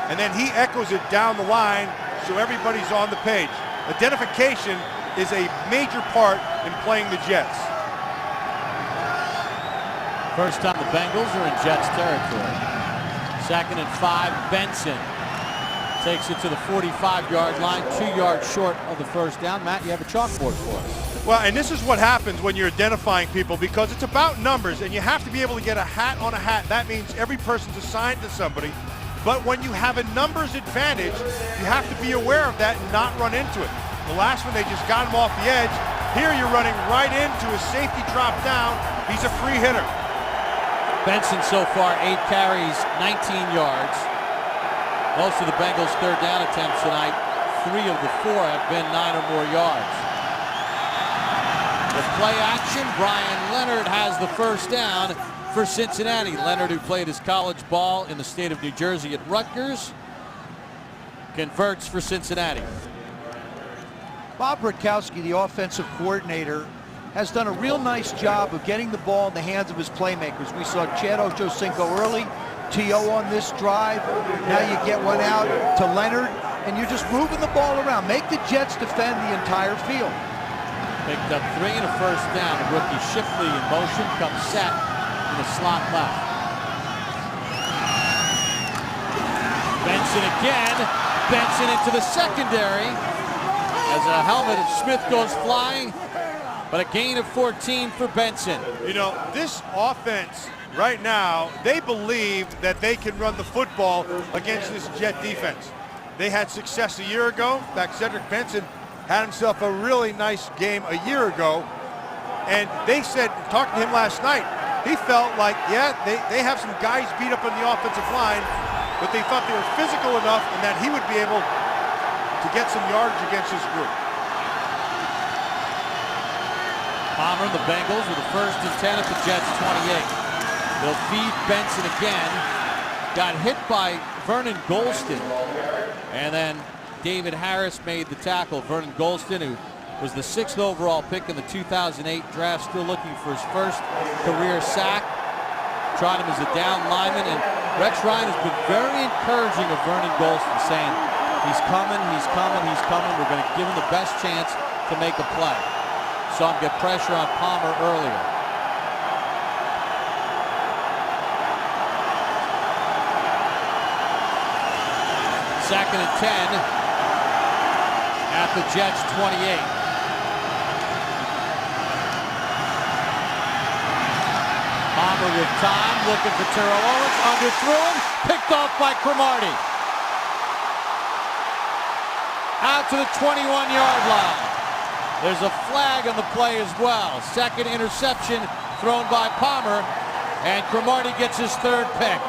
And then he echoes it down the line so everybody's on the page. Identification is a major part in playing the Jets. First time the Bengals are in Jets territory. 2nd and 5, Benson takes it to the 45-yard line, 2 yards short of the first down. Matt, you have a chalkboard for us. Well, and this is what happens when you're identifying people because it's about numbers and you have to be able to get a hat on a hat. That means every person's assigned to somebody. But when you have a numbers advantage, you have to be aware of that and not run into it. The last one, they just got him off the edge. Here you're running right into a safety drop down. He's a free hitter. Benson so far 8 carries, 19 yards. Most of the Bengals' third down attempts tonight, 3 of the 4 have been 9 or more yards. With play action, Brian Leonard has the first down for Cincinnati. Leonard, who played his college ball in the state of New Jersey at Rutgers, converts for Cincinnati. Bob Rutkowski, the offensive coordinator, has done a real nice job of getting the ball in the hands of his playmakers. We saw Chad Ochocinco early, T.O. on this drive. Now you get one out to Leonard, and you're just moving the ball around. Make the Jets defend the entire field. Picked up 3 and a first down. The rookie Shipley in motion comes set in the slot left. Benson again. Benson into the secondary as a helmet of Smith goes flying. But a gain of 14 for Benson. You know, this offense right now, they believe that they can run the football against this Jet defense. They had success a year ago. In fact, Cedric Benson had himself a really nice game a year ago. And they said, talking to him last night, he felt like, yeah, they have some guys beat up on the offensive line, but they thought they were physical enough and that he would be able to get some yardage against this group. Palmer, the Bengals with the 1st and 10 at the Jets 28. They'll feed Benson again. Got hit by Vernon Golston. And then David Harris made the tackle. Vernon Golston, who was the 6th overall pick in the 2008 draft, still looking for his first career sack. Tried him as a down lineman. And Rex Ryan has been very encouraging of Vernon Golston, saying, he's coming, he's coming, he's coming. We're going to give him the best chance to make a play. Saw him get pressure on Palmer earlier. Second and 10 at the Jets 28. Palmer with time, looking for Terrell Owens, underthrew him, picked off by Cromartie. Out to the 21-yard line. There's a flag on the play as well. Second interception thrown by Palmer, and Cromartie gets his third pick.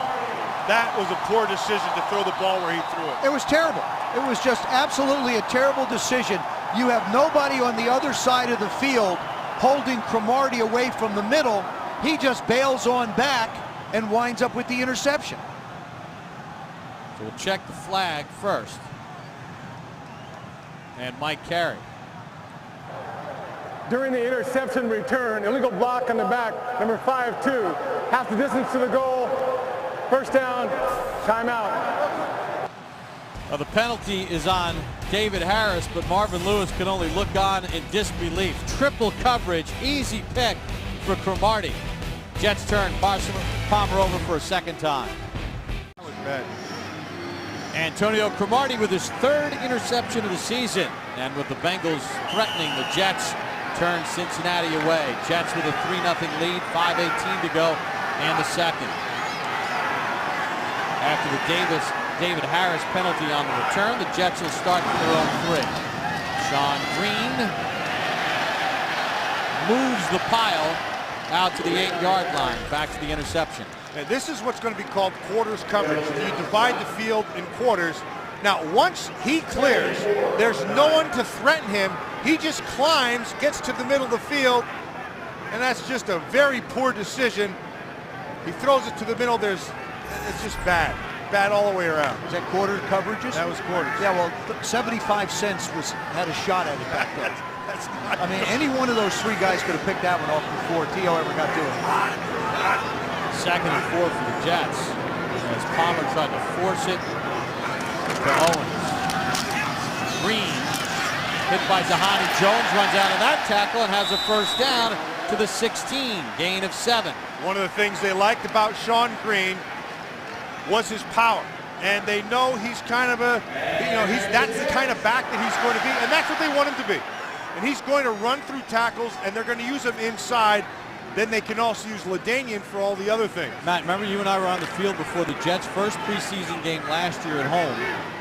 That was a poor decision to throw the ball where he threw it. It was terrible. It was just absolutely a terrible decision. You have nobody on the other side of the field holding Cromartie away from the middle. He just bails on back and winds up with the interception. So we'll check the flag first. And Mike Carey. During the interception return, illegal block on the back, number 5-2. Half the distance to the goal. First down, timeout. Well, the penalty is on David Harris, but Marvin Lewis can only look on in disbelief. Triple coverage, easy pick for Cromartie. Jets turn Palmer over for a second time. That was bad. Antonio Cromartie with his third interception of the season. And with the Bengals threatening, the Jets turn Cincinnati away. Jets with a 3-0 lead, 5:18 to go and the second. After the David Harris penalty on the return, the Jets will start from their own 3. Sean Green moves the pile out to the 8-yard line, back to the interception. And this is what's going to be called quarters coverage. You divide the field in quarters. Now, once he clears, there's no one to threaten him. He just climbs, gets to the middle of the field, and that's just a very poor decision. He throws it to the middle. It's just bad. Bad all the way around. Is that quarter coverages? That was quarters. Yeah, well, 75 cents had a shot at it back then. That's not I mean, any one of those 3 guys could have picked that one off before T.O. ever got to it. Second and 4 for the Jets, as Palmer tried to force it to Owens. Green, hit by Zahani. Jones runs out of that tackle and has a first down to the 16, gain of 7. One of the things they liked about Sean Green was his power. And they know he's kind of that's the kind of back that he's going to be, and that's what they want him to be. And he's going to run through tackles, and they're going to use him inside. Then they can also use LaDainian for all the other things. Matt, remember you and I were on the field before the Jets' first preseason game last year at home,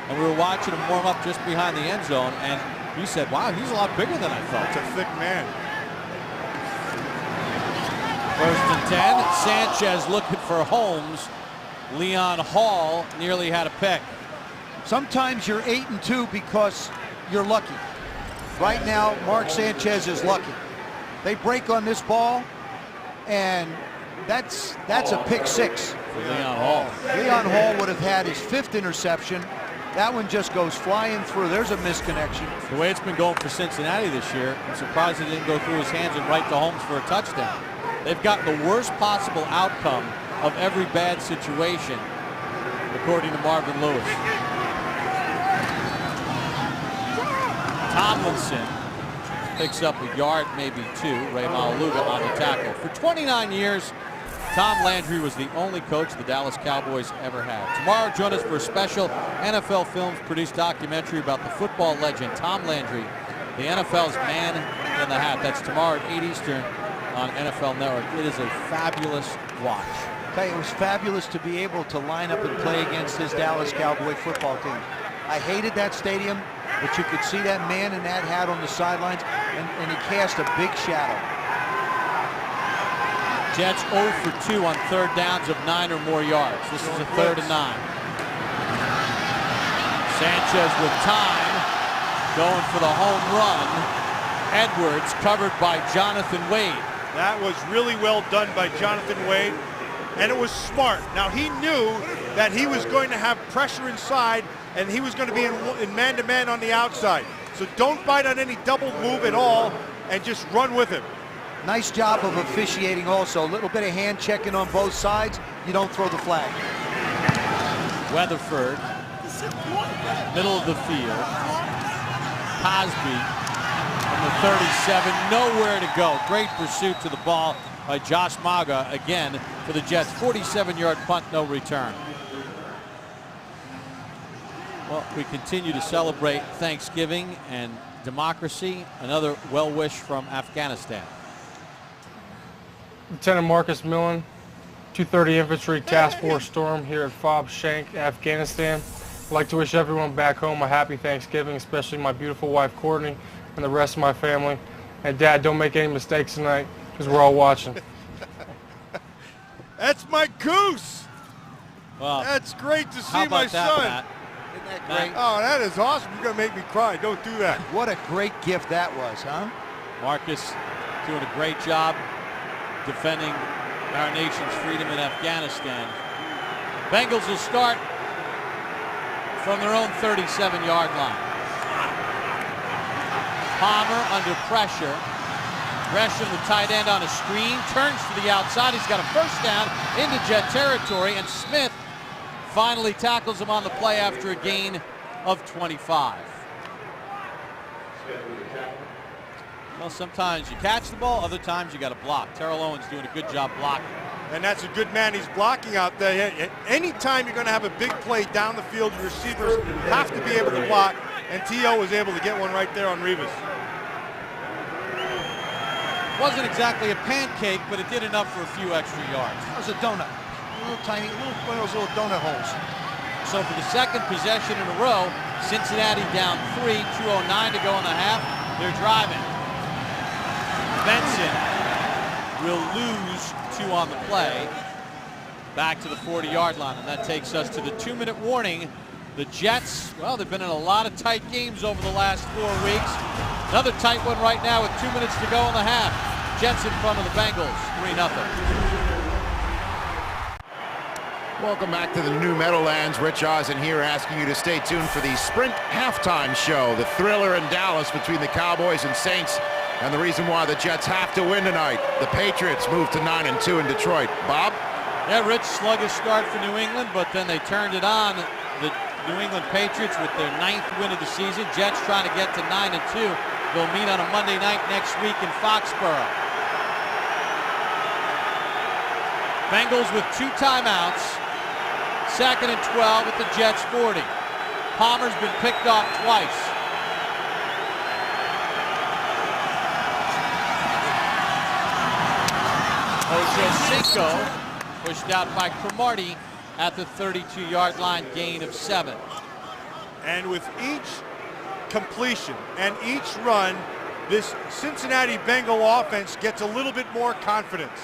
and we were watching him warm up just behind the end zone, and you said, wow, he's a lot bigger than I thought. It's a thick man. First and 10, Sanchez looking for Holmes. Leon Hall nearly had a pick. Sometimes you're 8-2 because you're lucky. Right now, Mark Sanchez is lucky. They break on this ball, and that's a pick 6 for Leon Hall. Leon Hall would have had his 5th interception. That one just goes flying through. There's a misconnection. The way it's been going for Cincinnati this year, I'm surprised it didn't go through his hands and right to Holmes for a touchdown. They've gotten the worst possible outcome of every bad situation, according to Marvin Lewis. Tomlinson picks up a yard, maybe 2. Ray Maluga on the tackle. For 29 years, Tom Landry was the only coach the Dallas Cowboys ever had. Tomorrow, join us for a special NFL Films produced documentary about the football legend Tom Landry, the NFL's man in the hat. That's tomorrow at 8 Eastern on NFL Network. It is a fabulous watch. Okay, it was fabulous to be able to line up and play against this Dallas Cowboy football team. I hated that stadium, but you could see that man in that hat on the sidelines, and he cast a big shadow. Jets 0 for 2 on third downs of 9 or more yards. This is a 3rd and 9. Sanchez with time, going for the home run. Edwards covered by Jonathan Wade. That was really well done by Jonathan Wade, and it was smart. Now, he knew that he was going to have pressure inside, and he was going to be in man-to-man on the outside. So don't bite on any double move at all, and just run with him. Nice job of officiating also. A little bit of hand checking on both sides. You don't throw the flag. Weatherford, middle of the field. Cosby from the 37, nowhere to go. Great pursuit to the ball by Josh Maga again for the Jets. 47-yard punt, no return. Well, we continue to celebrate Thanksgiving and democracy. Another well wish from Afghanistan. Lieutenant Marcus Millen, 230 Infantry Task Force Storm here at Fob Shank, Afghanistan. I'd like to wish everyone back home a happy Thanksgiving, especially my beautiful wife Courtney and the rest of my family. And Dad, don't make any mistakes tonight because we're all watching. That's my goose. Well, that's great to see how about my that, son. Matt? Isn't that great? Oh, that is awesome. You're going to make me cry. Don't do that. What a great gift that was, huh? Marcus doing a great job defending our nation's freedom in Afghanistan. Bengals will start from their own 37-yard line. Palmer under pressure. Gresham, the tight end, on a screen, turns to the outside. He's got a first down into Jet territory, and Smith finally tackles him on the play after a gain of 25. Well, sometimes you catch the ball, other times you got to block. Terrell Owens doing a good job blocking. And that's a good man he's blocking out there. Anytime you're going to have a big play down the field, your receivers have to be able to block, and T.O. was able to get one right there on Rivas. Wasn't exactly a pancake, but it did enough for a few extra yards. It was a donut. A little tiny, one of those little donut holes. So for the second possession in a row, Cincinnati down 3, 2:09 to go in the half. They're driving. Benson will lose 2 on the play. Back to the 40-yard line, and that takes us to the 2-minute warning. The Jets, well, they've been in a lot of tight games over the last 4 weeks. Another tight one right now with 2 minutes to go in the half. Jets in front of the Bengals, 3-0. Welcome back to the New Meadowlands. Rich Eisen here asking you to stay tuned for the Sprint halftime show, the thriller in Dallas between the Cowboys and Saints, and the reason why the Jets have to win tonight. The Patriots move to 9-2 in Detroit. Bob? Yeah, Rich, sluggish start for New England, but then they turned it on. The New England Patriots with their 9th win of the season. Jets trying to get to 9-2. They'll meet on a Monday night next week in Foxborough. Bengals with 2 timeouts. 2nd and 12 at the Jets 40. Palmer's been picked off twice. Ochocinco pushed out by Cromartie at the 32-yard line, gain of 7. And with each completion and each run, this Cincinnati Bengal offense gets a little bit more confidence.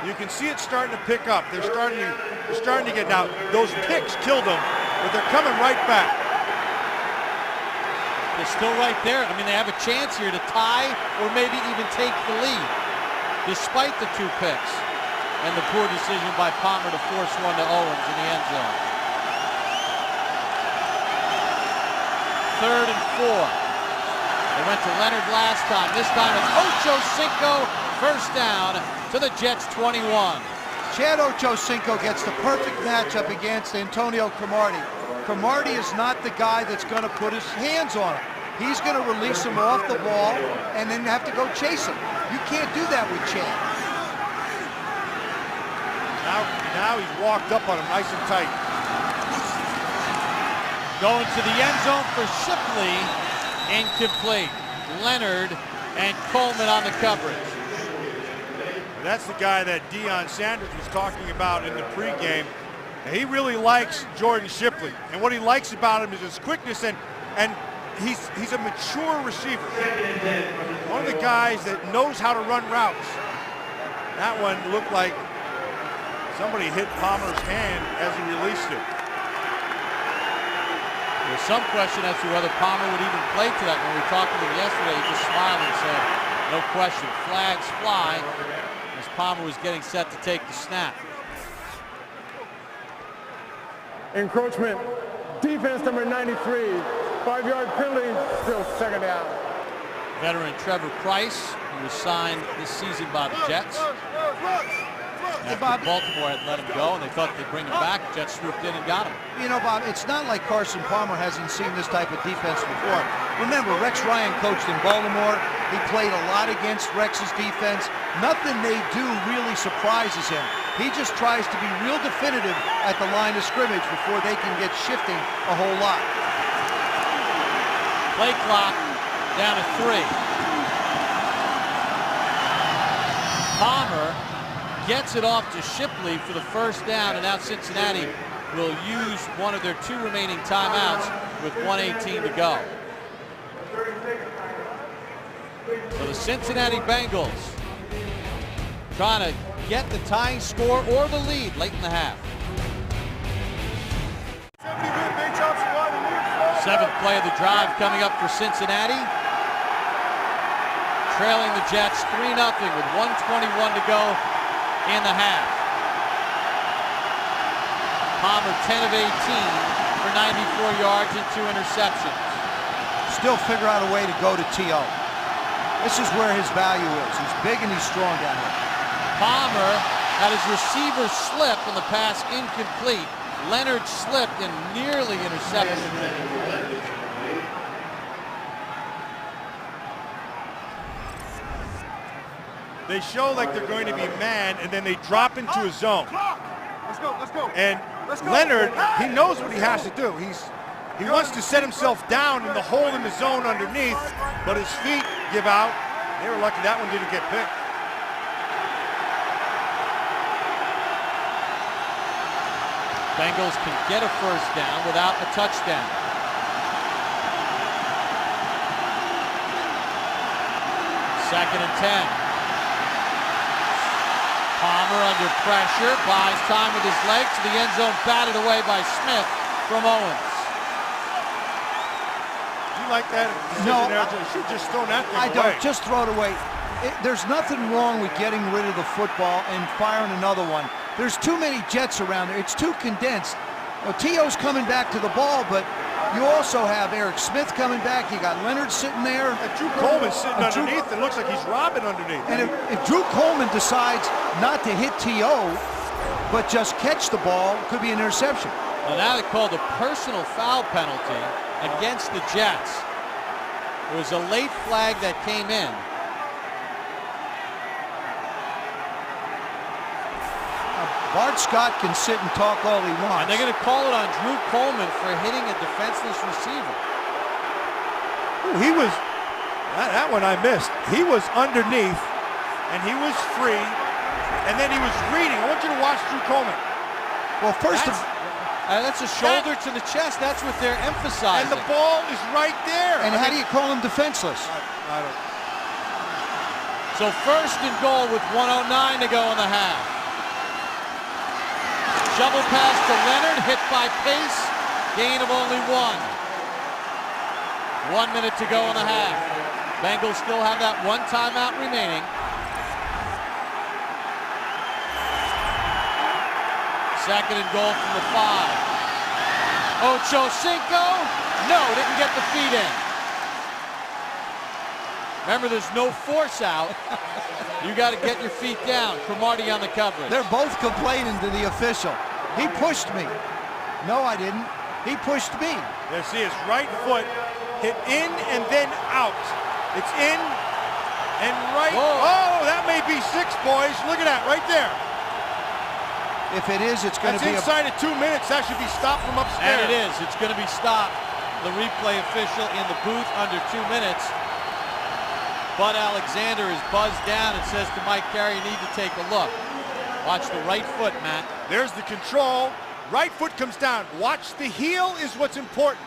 You can see it starting to pick up. They're starting to get now. Those picks killed them, but they're coming right back. They're still right there. I mean, they have a chance here to tie or maybe even take the lead, despite the 2 picks and the poor decision by Palmer to force one to Owens in the end zone. 3rd and 4. They went to Leonard last time. This time it's Ochocinco, first down to the Jets 21. Chad Ochocinco gets the perfect matchup against Antonio Cromartie. Cromartie is not the guy that's going to put his hands on him. He's going to release him off the ball and then have to go chase him. You can't do that with Chad. Now he's walked up on him nice and tight. Going to the end zone for Shipley. Incomplete. Leonard and Coleman on the coverage. That's the guy that Deion Sanders was talking about in the pregame. He really likes Jordan Shipley, and what he likes about him is his quickness, and he's a mature receiver. One of the guys that knows how to run routes. That one looked like somebody hit Palmer's hand as he released it. There's some question as to whether Palmer would even play to that. When we talked to him yesterday, he just smiled and said, no question, flags fly, as Palmer was getting set to take the snap. Encroachment, defense number 93, 5-yard penalty, still 2nd down. Veteran Trevor Price, who was signed this season by the Jets. After Baltimore had let him go and they thought they'd bring him back, Jets swooped in and got him. You know, Bob, it's not like Carson Palmer hasn't seen this type of defense before. Remember, Rex Ryan coached in Baltimore. He played a lot against Rex's defense. Nothing they do really surprises him. He just tries to be real definitive at the line of scrimmage before they can get shifting a whole lot. Play clock down to 3. Palmer gets it off to Shipley for the first down, and now Cincinnati will use one of their 2 remaining timeouts with 1:18 to go. So the Cincinnati Bengals trying to get the tying score or the lead late in the half. 7th play of the drive coming up for Cincinnati. Trailing the Jets 3-0 with 1:21 to go in the half. Palmer 10 of 18 for 94 yards and 2 interceptions. Still figure out a way to go to T.O. This is where his value is. He's big and he's strong down here. Palmer had his receiver slip and the pass incomplete. Leonard slipped and nearly intercepted. They show like they're going to be man, and then they drop into a zone. Let's go, let's go. And Leonard, he knows what he has to do. He wants to set himself down in the hole in the zone underneath, but his feet give out. They were lucky that one didn't get picked. Bengals can get a first down without a touchdown. Second and 10. Palmer under pressure, buys time with his legs to the end zone, batted away by Smith from Owens. You like that? No, you should just throw that thing I away. don't. Just throw it away. There's nothing wrong with getting rid of the football and firing another one. There's too many Jets around there. It's too condensed. T.O.'s coming back to the ball, but you also have Eric Smith coming back. You got Leonard sitting there. Drew Coleman's sitting underneath. It looks like he's robbing underneath. And if Drew Coleman decides not to hit T.O., but just catch the ball, it could be an interception. Well, now they called a personal foul penalty against the Jets. It was a late flag that came in. Bart Scott can sit and talk all he wants. And they're going to call it on Drew Coleman for hitting a defenseless receiver. Ooh, he was, that one I missed. He was underneath, and he was free, and then he was reading. I want you to watch Drew Coleman. Well, first that's a shoulder to the chest. That's what they're emphasizing. And the ball is right there. And how do you call him defenseless? I don't. So first and goal with 1:09 to go in the half. Shovel pass to Leonard, hit by Pace, gain of only 1. 1 minute to go in the half. Bengals still have that 1 timeout remaining. Second and goal from the 5. Ocho Cinco, no, didn't get the feet in. Remember, there's no force out. You got to get your feet down. Cromartie on the coverage. They're both complaining to the official. He pushed me. No, I didn't. He pushed me. There, see his right foot hit in and then out. It's in and right. Whoa. Oh, that may be 6, boys. Look at that right there. If it is, it's going to be inside of 2 minutes. That should be stopped from upstairs. And it is. It's going to be stopped. The replay official in the booth under 2 minutes. Bud Alexander is buzzed down and says to Mike Carey, you need to take a look. Watch the right foot, Matt. There's the control. Right foot comes down. Watch the heel is what's important.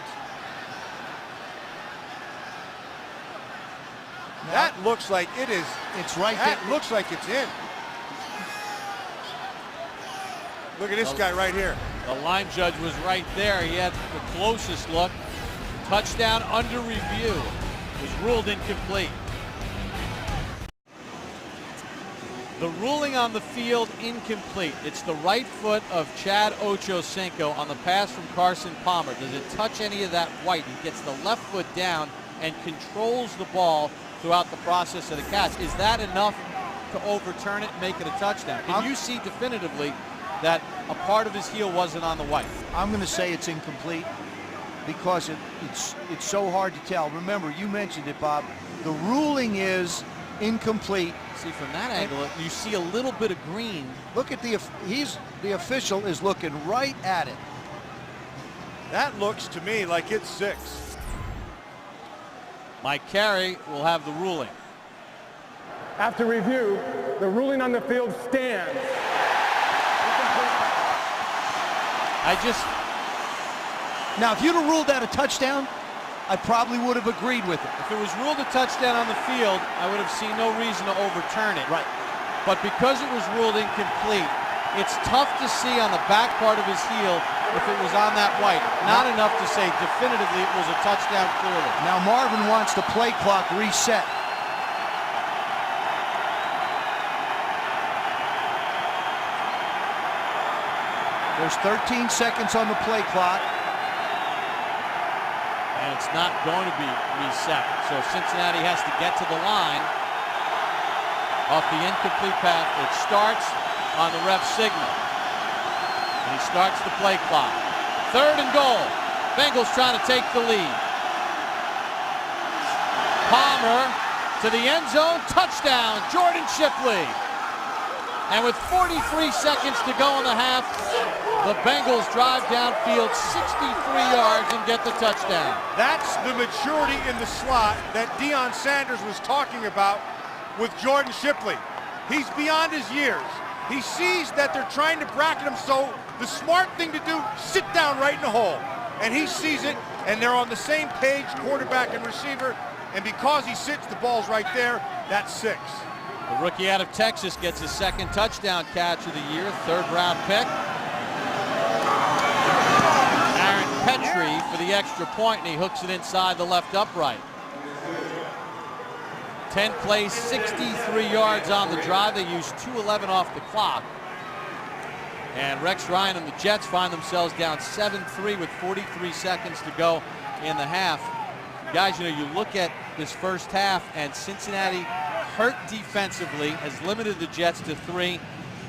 That looks like it is. It's right there. That there. looks like it's in. Look at this guy right here. The line judge was right there. He had the closest look. Touchdown under review. Was ruled incomplete. The ruling on the field incomplete. It's the right foot of Chad Ochocinco on the pass from Carson Palmer. Does it touch any of that white? He gets the left foot down and controls the ball throughout the process of the catch. Is that enough to overturn it and make it a touchdown? Can you see definitively that a part of his heel wasn't on the white? I'm going to say it's incomplete because it's so hard to tell. Remember, you mentioned it, Bob. The ruling is incomplete. See, from that angle, you see a little bit of green. Look at the official is looking right at it. That looks to me like it's 6. Mike Carey will have the ruling. After review, The ruling on the field stands. Now, if you'd have ruled that a touchdown, I probably would have agreed with it. If it was ruled a touchdown on the field, I would have seen no reason to overturn it. Right. But because it was ruled incomplete, it's tough to see on the back part of his heel if it was on that white. Not enough to say definitively it was a touchdown clearly. Now Marvin wants the play clock reset. There's 13 seconds on the play clock. And it's not going to be reset. So Cincinnati has to get to the line off the incomplete path. It starts on the ref signal. And he starts the play clock. 3rd and goal. Bengals trying to take the lead. Palmer to the end zone. Touchdown, Jordan Shipley. And with 43 seconds to go in the half, the Bengals drive downfield 63 yards and get the touchdown. That's the maturity in the slot that Deion Sanders was talking about with Jordan Shipley. He's beyond his years. He sees that they're trying to bracket him, so the smart thing to do, sit down right in the hole. And he sees it, and they're on the same page, quarterback and receiver, and because he sits, the ball's right there. That's 6. The rookie out of Texas gets his 2nd touchdown catch of the year, 3rd round pick. Aaron Petrie for the extra point, and he hooks it inside the left upright. 10 plays, 63 yards on the drive. They use 2:11 off the clock. And Rex Ryan and the Jets find themselves down 7-3 with 43 seconds to go in the half. Guys, you know, you look at this first half, and Cincinnati hurt defensively, has limited the Jets to 3.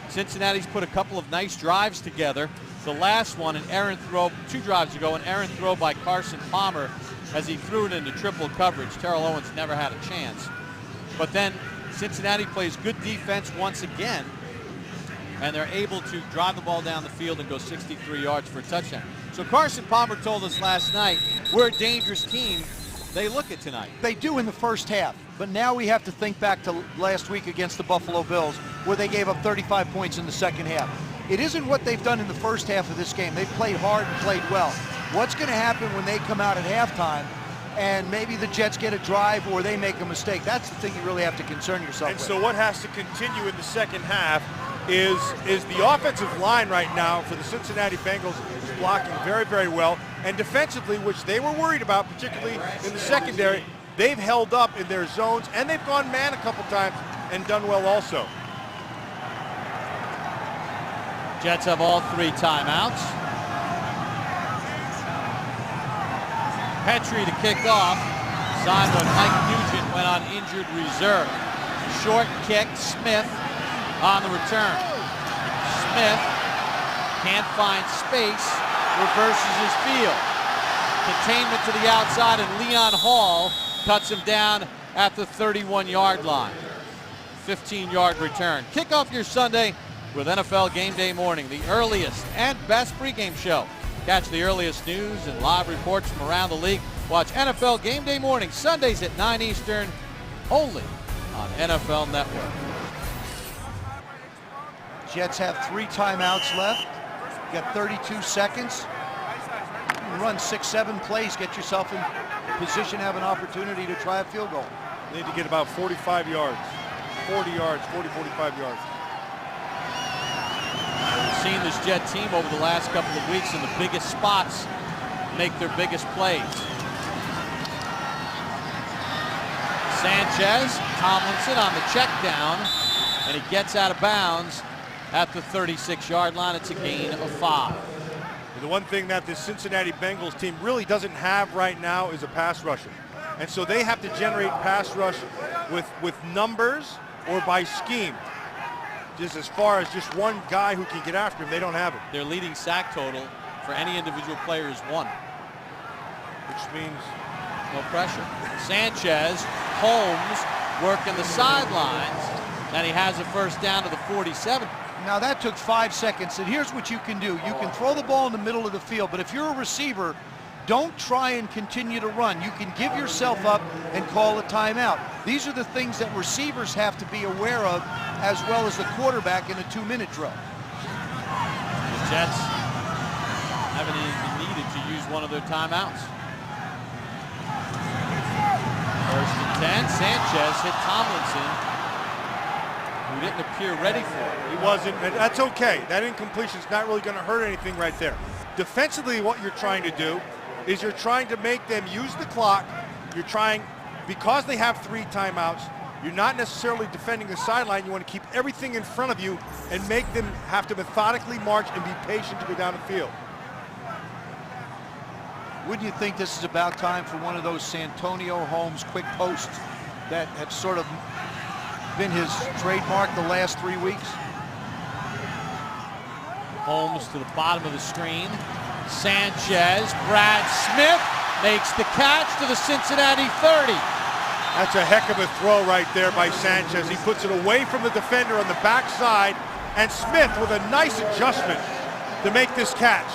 Cincinnati's put a couple of nice drives together. The last one, an errant throw, 2 drives ago, an errant throw by Carson Palmer as he threw it into triple coverage. Terrell Owens never had a chance. But then Cincinnati plays good defense once again, and they're able to drive the ball down the field and go 63 yards for a touchdown. So Carson Palmer told us last night, we're a dangerous team. They look at tonight. They do in the first half, but now we have to think back to last week against the Buffalo Bills, where they gave up 35 points in the second half. It isn't what they've done in the first half of this game. They've played hard and played well. What's going to happen when they come out at halftime and maybe the Jets get a drive or they make a mistake? That's the thing you really have to concern yourself with. And so what has to continue in the second half is the offensive line right now for the Cincinnati Bengals is blocking very, very well. And defensively, which they were worried about, particularly in the secondary, they've held up in their zones, and they've gone man a couple times and done well also. Jets have all 3 timeouts. Petrie to kick off. Simon Mike Nugent went on injured reserve. Short kick, Smith on the return. Smith can't find space, reverses his field. Containment to the outside, and Leon Hall cuts him down at the 31-yard line. 15-yard return. Kick off your Sunday with NFL Game Day Morning, the earliest and best pregame show. Catch the earliest news and live reports from around the league. Watch NFL Game Day Morning Sundays at 9 Eastern, only on NFL Network. Jets have 3 timeouts left. You got 32 seconds. You run 6-7 plays, get yourself in position, have an opportunity to try a field goal. They need to get about 45 yards, 40 yards, 40, 45 yards. We've seen this Jet team over the last couple of weeks in the biggest spots make their biggest plays. Sanchez, Tomlinson on the check down, and he gets out of bounds at the 36-yard line. It's a gain of 5. The one thing that the Cincinnati Bengals team really doesn't have right now is a pass rusher. And so they have to generate pass rush with numbers or by scheme. Just as far as just one guy who can get after him, they don't have it. Their leading sack total for any individual player is 1. Which means no pressure. Sanchez, Holmes working the sidelines, and he has a first down to the 47. Now that took 5 seconds, and here's what you can do. You can throw the ball in the middle of the field, but if you're a receiver, don't try and continue to run. You can give yourself up and call a timeout. These are the things that receivers have to be aware of as well as the quarterback in a 2-minute drill. The Jets haven't even needed to use one of their timeouts. 1st and 10. Sanchez hit Tomlinson, who didn't appear ready for it. He wasn't, and that's okay. That incompletion is not really going to hurt anything right there. Defensively, what you're trying to do is you're trying to make them use the clock. You're trying, because they have 3 timeouts, you're not necessarily defending the sideline. You want to keep everything in front of you and make them have to methodically march and be patient to go down the field. Wouldn't you think this is about time for one of those Santonio Holmes quick posts that have sort of been his trademark the last 3 weeks? Holmes to the bottom of the screen. Sanchez, Brad Smith makes the catch to the Cincinnati 30. That's a heck of a throw right there by Sanchez. He puts it away from the defender on the backside, and Smith with a nice adjustment to make this catch.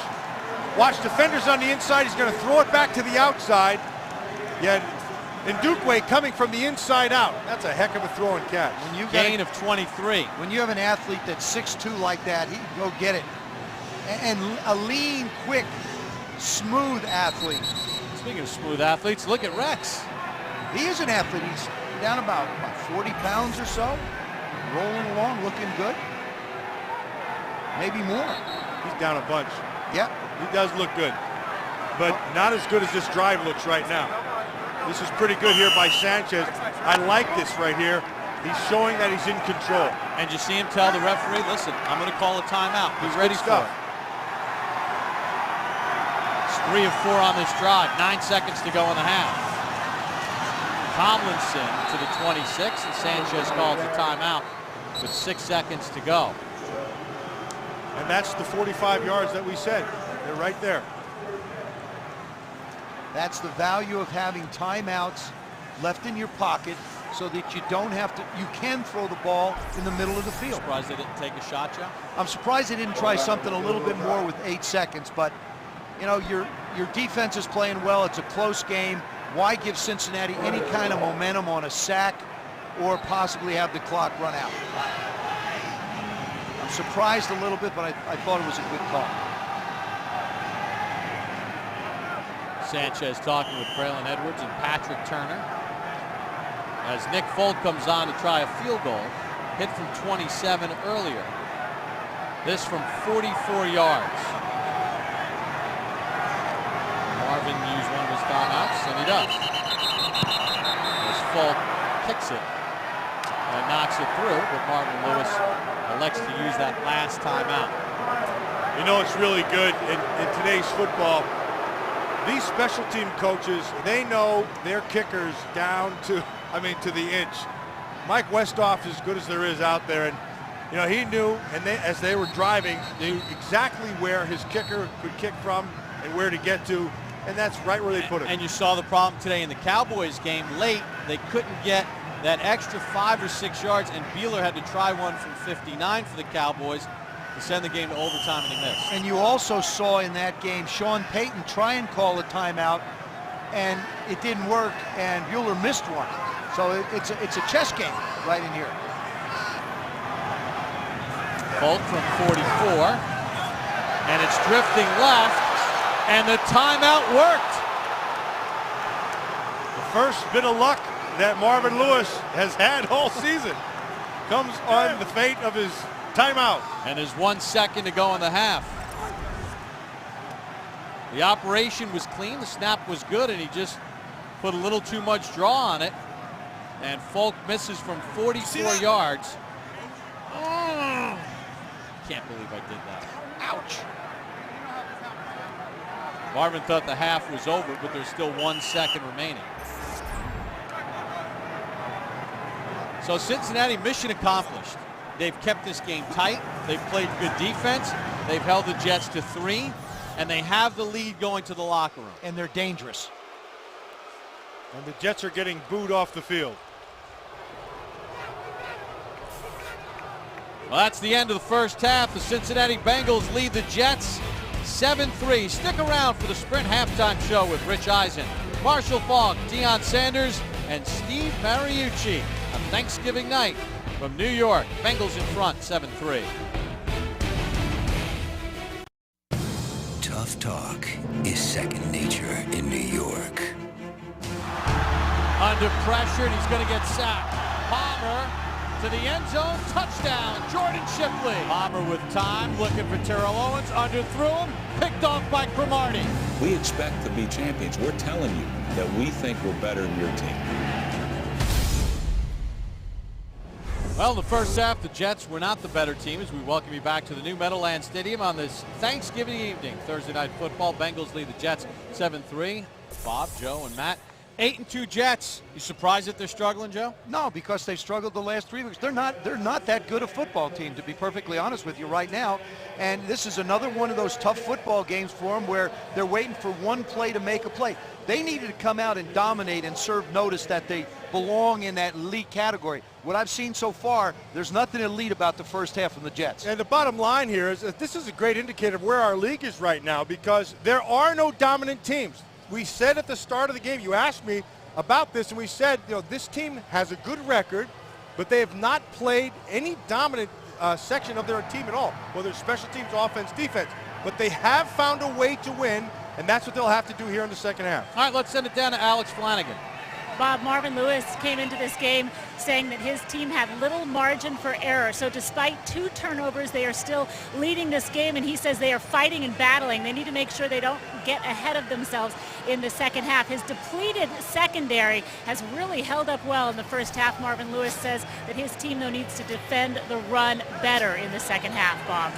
Watch, defenders on the inside. He's going to throw it back to the outside. Yet Ndukwe coming from the inside out. That's a heck of a throw and catch. Gain of 23. When you have an athlete that's 6'2" like that, he can go get it. And a lean, quick, smooth athlete. Speaking of smooth athletes, look at Rex. He is an athlete. He's down about 40 pounds or so. Rolling along, looking good. Maybe more. He's down a bunch. Yeah. He does look good, but not as good as this drive looks right now. This is pretty good here by Sanchez. I like this right here. He's showing that he's in control. And you see him tell the referee, listen, I'm going to call a timeout. Be ready for it. It's 3 of 4 on this drive. 9 seconds to go in the half. Tomlinson to the 26, and Sanchez calls a timeout with 6 seconds to go. And that's the 45 yards that we said. They're right there. That's the value of having timeouts left in your pocket so that you don't have to, you can throw the ball in the middle of the field. Surprised they didn't take a shot, Joe? I'm surprised they didn't try something a little bit more with 8 seconds, but you know, your defense is playing well. It's a close game. Why give Cincinnati any kind of momentum on a sack or possibly have the clock run out? I'm surprised a little bit, but I thought it was a good call. Sanchez talking with Braylon Edwards and Patrick Turner. As Nick Folk comes on to try a field goal, hit from 27 earlier. This from 44 yards. Marvin used one of his timeouts, and he does. As Folk kicks it and knocks it through, but Marvin Lewis elects to use that last timeout. You know, it's really good in today's football. These special team coaches, they know their kickers down to, to the inch. Mike Westhoff is as good as there is out there, and you know, he knew, and as they were driving, knew exactly where his kicker could kick from and where to get to, and that's right where they put it. And you saw the problem today in the Cowboys game. Late, they couldn't get that extra 5 or 6 yards, and Beeler had to try one from 59 for the Cowboys to send the game to overtime, and he missed. And you also saw in that game Sean Payton try and call a timeout, and it didn't work, and Bueller missed one. So it's a chess game right in here. Bolt from 44, and it's drifting left, and the timeout worked. The first bit of luck that Marvin Lewis has had all season comes on the fate of his timeout. And there's 1 second to go in the half. The operation was clean, the snap was good, and he just put a little too much draw on it. And Folk misses from 44 yards. Can't believe I did that. Ouch. Marvin thought the half was over, but there's still 1 second remaining. So Cincinnati, mission accomplished. They've kept this game tight. They've played good defense. They've held the Jets to 3, and they have the lead going to the locker room. And they're dangerous. And the Jets are getting booed off the field. Well, that's the end of the first half. The Cincinnati Bengals lead the Jets 7-3. Stick around for the Sprint halftime show with Rich Eisen, Marshall Falk, Deion Sanders, and Steve Mariucci on Thanksgiving night From New York, Bengals in front, 7-3. Tough talk is second nature in New York. Under pressure, and he's going to get sacked. Palmer to the end zone, touchdown, Jordan Shipley. Palmer with time, looking for Terrell Owens, underthrew him, picked off by Cromartie. We expect to be champions. We're telling you that we think we're better than your team. Well, in the first half, the Jets were not the better team as we welcome you back to the new Meadowlands Stadium on this Thanksgiving evening. Thursday Night Football, Bengals lead the Jets 7-3. Bob, Joe, and Matt. 8-2 Jets. You surprised that they're struggling, Joe? No, because they've struggled the last 3 weeks. They're not that good a football team, to be perfectly honest with you right now. And this is another one of those tough football games for them where they're waiting for one play to make a play. They needed to come out and dominate and serve notice that they belong in that elite category. What I've seen so far, there's nothing elite about the first half from the Jets. And the bottom line here is that this is a great indicator of where our league is right now, because there are no dominant teams. We said at the start of the game, you asked me about this, and we said, this team has a good record, but they have not played any dominant section of their team at all, whether it's special teams, offense, defense. But they have found a way to win, and that's what they'll have to do here in the second half. All right, let's send it down to Alex Flanagan. Bob, Marvin Lewis came into this game saying that his team had little margin for error. So despite 2 turnovers, they are still leading this game, and he says they are fighting and battling. They need to make sure they don't get ahead of themselves in the second half. His depleted secondary has really held up well in the first half. Marvin Lewis says that his team, though, needs to defend the run better in the second half, Bob.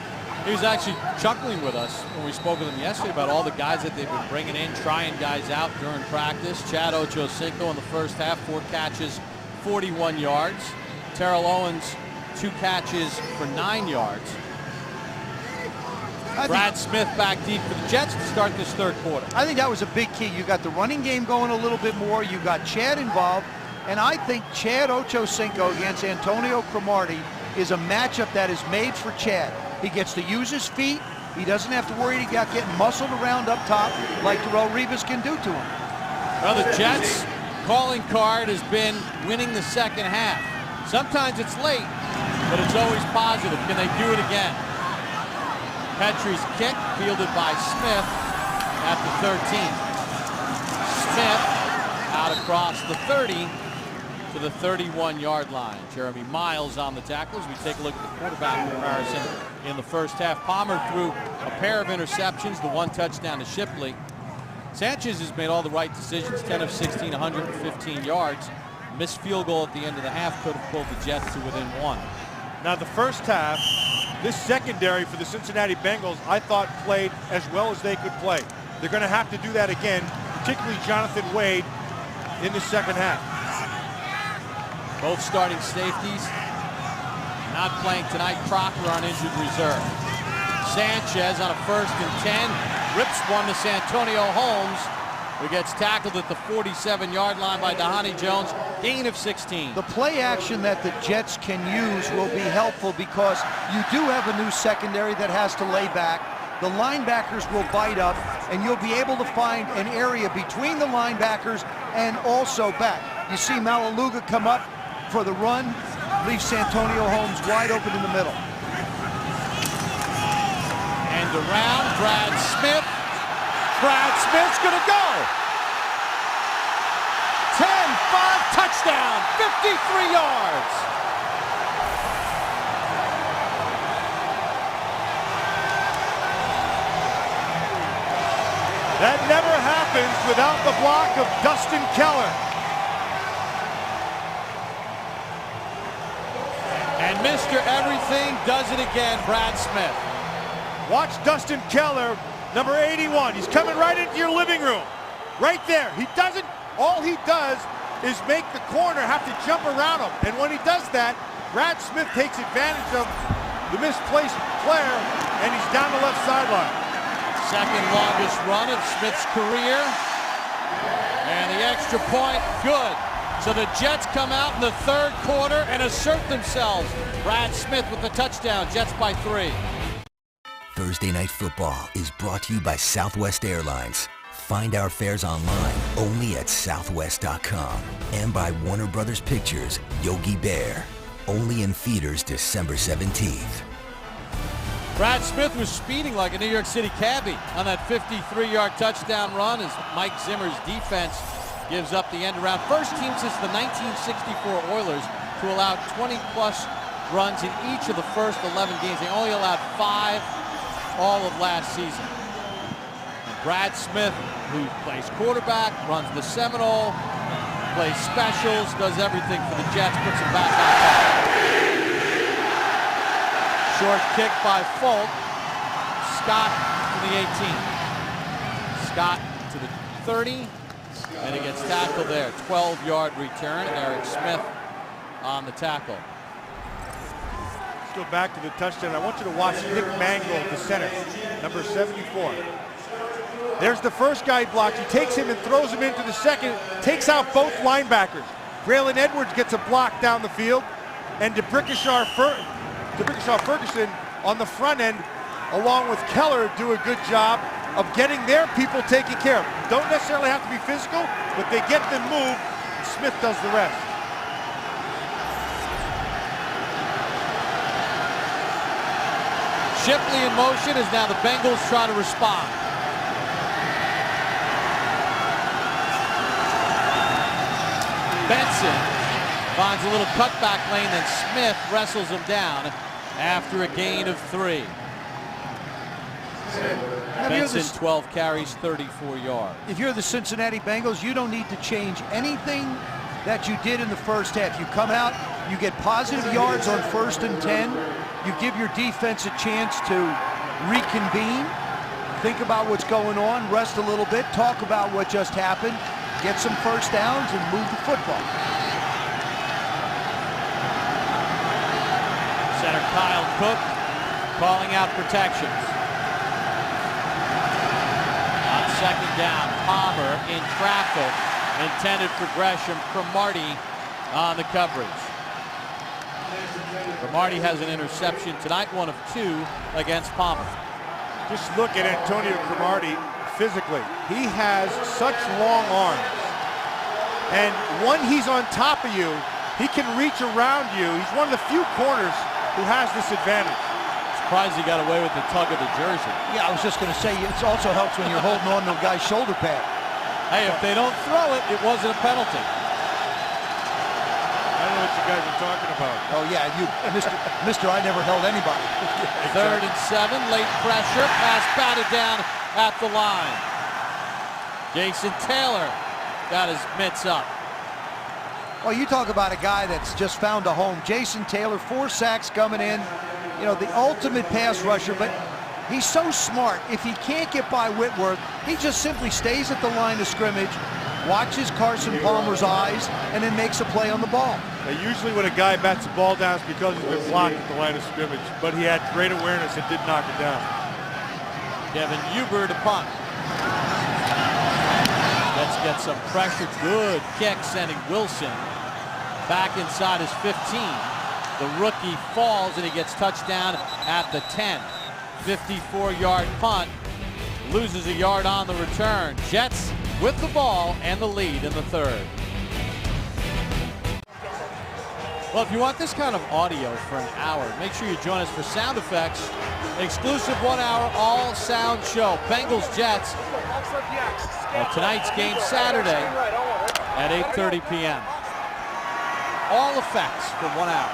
He was actually chuckling with us when we spoke with him yesterday about all the guys that they've been bringing in, trying guys out during practice. Chad Ochocinco in the first half, 4 catches, 41 yards. Terrell Owens, 2 catches for 9 yards. Brad Smith back deep for the Jets to start this third quarter. I think that was a big key. You got the running game going a little bit more. You got Chad involved. And I think Chad Ochocinco against Antonio Cromartie is a matchup that is made for Chad. He gets to use his feet. He doesn't have to worry about getting muscled around up top like Darrelle Revis can do to him. Well, the Jets' calling card has been winning the second half. Sometimes it's late, but it's always positive. Can they do it again? Petrie's kick fielded by Smith at the 13. Smith out across the 30 to the 31-yard line. Jeremy Miles on the tackles. We take a look at the quarterback comparison in the first half. Palmer threw a pair of interceptions, the 1 touchdown to Shipley. Sanchez has made all the right decisions, 10 of 16, 115 yards. Missed field goal at the end of the half could have pulled the Jets to within 1. Now the first half, this secondary for the Cincinnati Bengals, I thought played as well as they could play. They're going to have to do that again, particularly Jonathan Wade in the second half. Both starting safeties not playing tonight. Crocker on injured reserve. Sanchez on a 1st and 10. Rips one to Santonio Holmes, who gets tackled at the 47-yard line by Dhani Jones. Gain of 16. The play action that the Jets can use will be helpful because you do have a new secondary that has to lay back. The linebackers will bite up, and you'll be able to find an area between the linebackers and also back. You see Malaluga come up for the run, leaves Santonio Holmes wide open in the middle. And around, Brad Smith. Brad Smith's gonna go. 10-5 touchdown, 53 yards. That never happens without the block of Dustin Keller. And Mr. Everything does it again, Brad Smith. Watch Dustin Keller, number 81. He's coming right into your living room. Right there. All he does is make the corner have to jump around him. And when he does that, Brad Smith takes advantage of the misplaced player, and he's down the left sideline. Second longest run of Smith's career. And the extra point, good. So the Jets come out in the third quarter and assert themselves. Brad Smith with the touchdown. Jets by 3. Thursday Night Football is brought to you by Southwest Airlines. Find our fares online only at southwest.com. And by Warner Brothers Pictures, Yogi Bear. only in theaters December 17th. Brad Smith was speeding like a New York City cabbie on that 53-yard touchdown run as Mike Zimmer's defense gives up the end around. First team since the 1964 Oilers to allow 20-plus runs in each of the first 11 games. They only allowed 5 all of last season. And Brad Smith, who plays quarterback, runs the Seminole, plays specials, does everything for the Jets, puts them back on top. Short kick by Folk. Scott to the 18. Scott to the 30. And he gets tackled there. 12-yard return. Eric Smith on the tackle. Let's go back to the touchdown. I want you to watch Nick Mangold, the center, number 74. There's the first guy he blocks. He takes him and throws him into the second. Takes out both linebackers. Braylon Edwards gets a block down the field. And DeBrickashaw Ferguson on the front end, along with Keller, do a good job of getting their people taken care of. Don't necessarily have to be physical, but they get them moved, and Smith does the rest. Shipley in motion as now the Bengals try to respond. Benson finds a little cutback lane, then Smith wrestles him down after a gain of 3. Benson, 12 carries, 34 yards. If you're the Cincinnati Bengals, you don't need to change anything that you did in the first half. You come out, you get positive yards on 1st and 10. You give your defense a chance to reconvene, think about what's going on, rest a little bit, talk about what just happened, get some first downs, and move the football. Center Kyle Cook calling out protections. On 2nd down, Palmer in traffic, intended for Gresham. Cromartie on the coverage. Cromartie has an interception tonight, 1 of 2 against Palmer. Just look at Antonio Cromartie physically. He has such long arms. And when he's on top of you, he can reach around you. He's one of the few corners who has this advantage. Surprised he got away with the tug of the jersey. Yeah, I was just going to say, it also helps when you're holding on to a guy's shoulder pad. Hey, if they don't throw it, it wasn't a penalty. I don't know what you guys are talking about. Oh, yeah, you, Mr. I never held anybody. 3rd and 7, late pressure, pass batted down at the line. Jason Taylor got his mitts up. Well, you talk about a guy that's just found a home. Jason Taylor, 4 sacks coming in. You know, the ultimate pass rusher, but he's so smart. If he can't get by Whitworth, he just simply stays at the line of scrimmage, watches Carson Palmer's eyes, and then makes a play on the ball. Now, usually when a guy bats the ball down, it's because he's been blocked at the line of scrimmage, but he had great awareness and did knock it down. Kevin Huber to punt. Let's get some pressure. Good kick, sending Wilson back inside his 15. The rookie falls and he gets touchdown at the 10. 54-yard punt. Loses a yard on the return. Jets with the ball and the lead in the 3rd. Well, if you want this kind of audio for an hour, make sure you join us for Sound Effects. Exclusive 1-hour all sound show. Bengals Jets. Tonight's game Saturday at 8:30 p.m. All effects for 1 hour.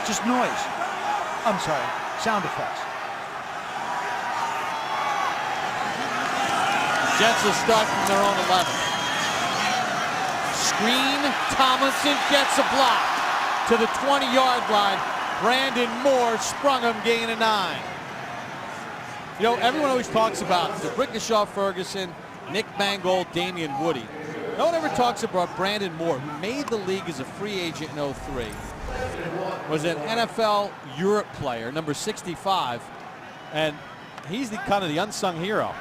Just noise. I'm sorry, sound effects. Jets will start from their own 11. Screen, Tomlinson gets a block to the 20-yard line. Brandon Moore sprung him, gain of 9. You know, everyone always talks about DeBrickashaw Ferguson, Nick Mangold, Damian Woody. No one ever talks about Brandon Moore, who made the league as a free agent in 03. Was an NFL Europe player, number 65, and he's kind of the unsung hero.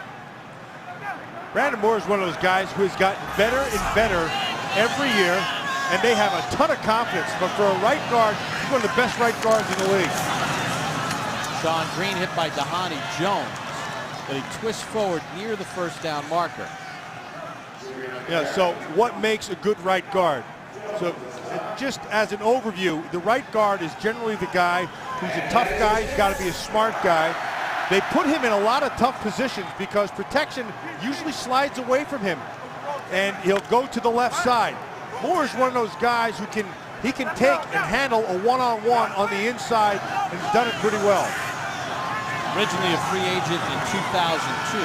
Brandon Moore is one of those guys who has gotten better and better every year, and they have a ton of confidence. But for a right guard, he's one of the best right guards in the league. Sean Green hit by Dhani Jones, but he twists forward near the 1st down marker. Yeah, so what makes a good right guard? So just as an overview, the right guard is generally the guy who's a tough guy. He's got to be a smart guy. They put him in a lot of tough positions because protection usually slides away from him, and he'll go to the left side. Moore is one of those guys who can take and handle a one-on-one on the inside, and he's done it pretty well. Originally a free agent in 2002,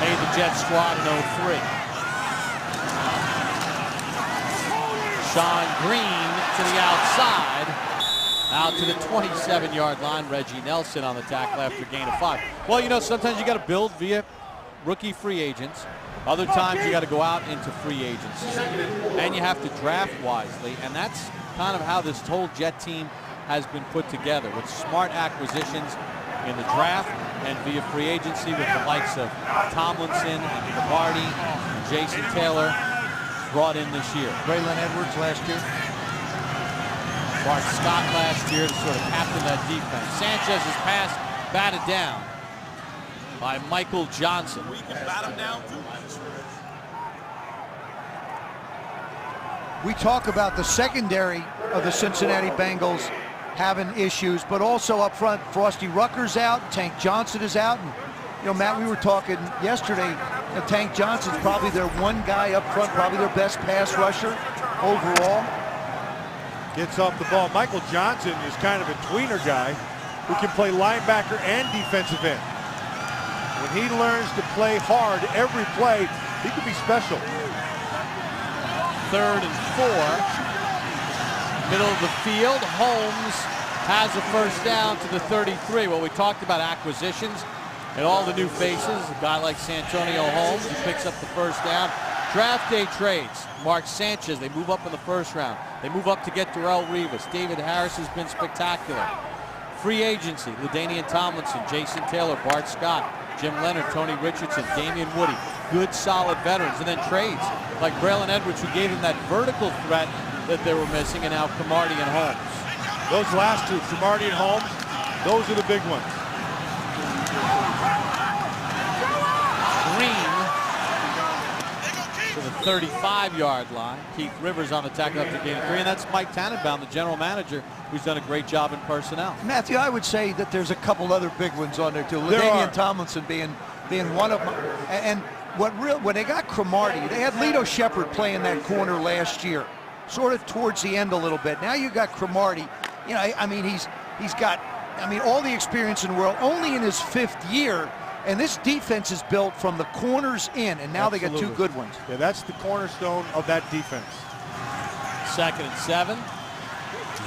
made the Jet squad in 03. Sean Green to the outside, out to the 27-yard line. Reggie Nelson on the tackle after a gain of 5. Well, you know, sometimes you got to build via rookie free agents. Other times you got to go out into free agency, and you have to draft wisely, and that's kind of how this whole Jet team has been put together, with smart acquisitions in the draft and via free agency, with the likes of Tomlinson and Cromartie and Jason Taylor brought in this year. Braylon Edwards last year. Bart Scott last year to sort of captain that defense. Sanchez's pass batted down by Michael Johnson. We talk about the secondary of the Cincinnati Bengals having issues, but also up front, Frosty Rucker's out, Tank Johnson is out. And, you know, Matt, we were talking yesterday, Tank Johnson's probably their one guy up front, probably their best pass rusher overall. Gets off the ball. Michael Johnson is kind of a tweener guy who can play linebacker and defensive end. When he learns to play hard every play, he could be special. 3rd and 4. Middle of the field. Holmes has a first down to the 33. Well, we talked about acquisitions and all the new faces. A guy like Santonio Holmes, who picks up the first down. Draft day trades. Mark Sanchez, they move up in the first round. They move up to get Darrelle Revis. David Harris has been spectacular. Free agency, LaDainian Tomlinson, Jason Taylor, Bart Scott, Jim Leonard, Tony Richardson, Damian Woody. Good, solid veterans. And then trades like Braylon Edwards, who gave him that vertical threat that they were missing, and now Cromartie and Holmes. Those last two, Cromartie and Holmes, those are the big ones. Green to the 35-yard line. Keith Rivers on the tackle after gain of 3, and that's Mike Tannenbaum, the general manager, who's done a great job in personnel. Matthew, I would say that there's a couple other big ones on there too. LaDainian Tomlinson being one of them. And when they got Cromartie, they had Lito Shepherd playing that corner last year, sort of towards the end a little bit. Now you got Cromartie. You know, I mean, he's got, I mean, all the experience in the world. Only in his 5th year. And this defense is built from the corners in, and now Absolutely. They got 2 good ones. Yeah, that's the cornerstone of that defense. 2nd and 7.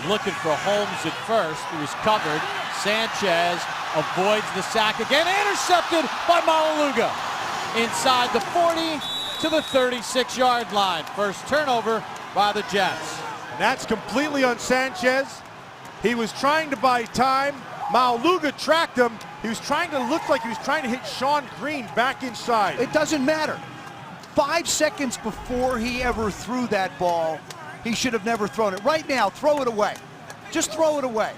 Looking for Holmes at first, who was covered. Sanchez avoids the sack again, intercepted by Malaluga. Inside the 40 to the 36-yard line. First turnover by the Jets. And that's completely on Sanchez. He was trying to buy time. Malaluga tracked him. He was trying to look like he was trying to hit Sean Green back inside. It doesn't matter. 5 seconds before he ever threw that ball, he should have never thrown it. Right now, throw it away. Just throw it away.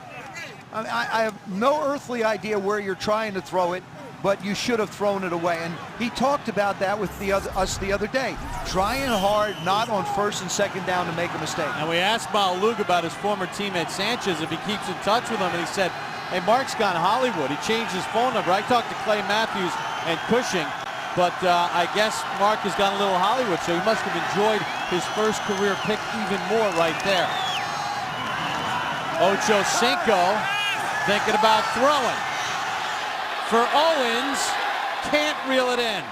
I have no earthly idea where you're trying to throw it, but you should have thrown it away. And he talked about that with us the other day. Trying hard, not on 1st and 2nd down to make a mistake. And we asked Malaluga about his former teammate Sanchez if he keeps in touch with him, and he said, hey, Mark's gone Hollywood. He changed his phone number. I talked to Clay Matthews and Cushing, but I guess Mark has gone a little Hollywood, so he must have enjoyed his first career pick even more right there. Ocho Cinco thinking about throwing. For Owens, can't reel it in.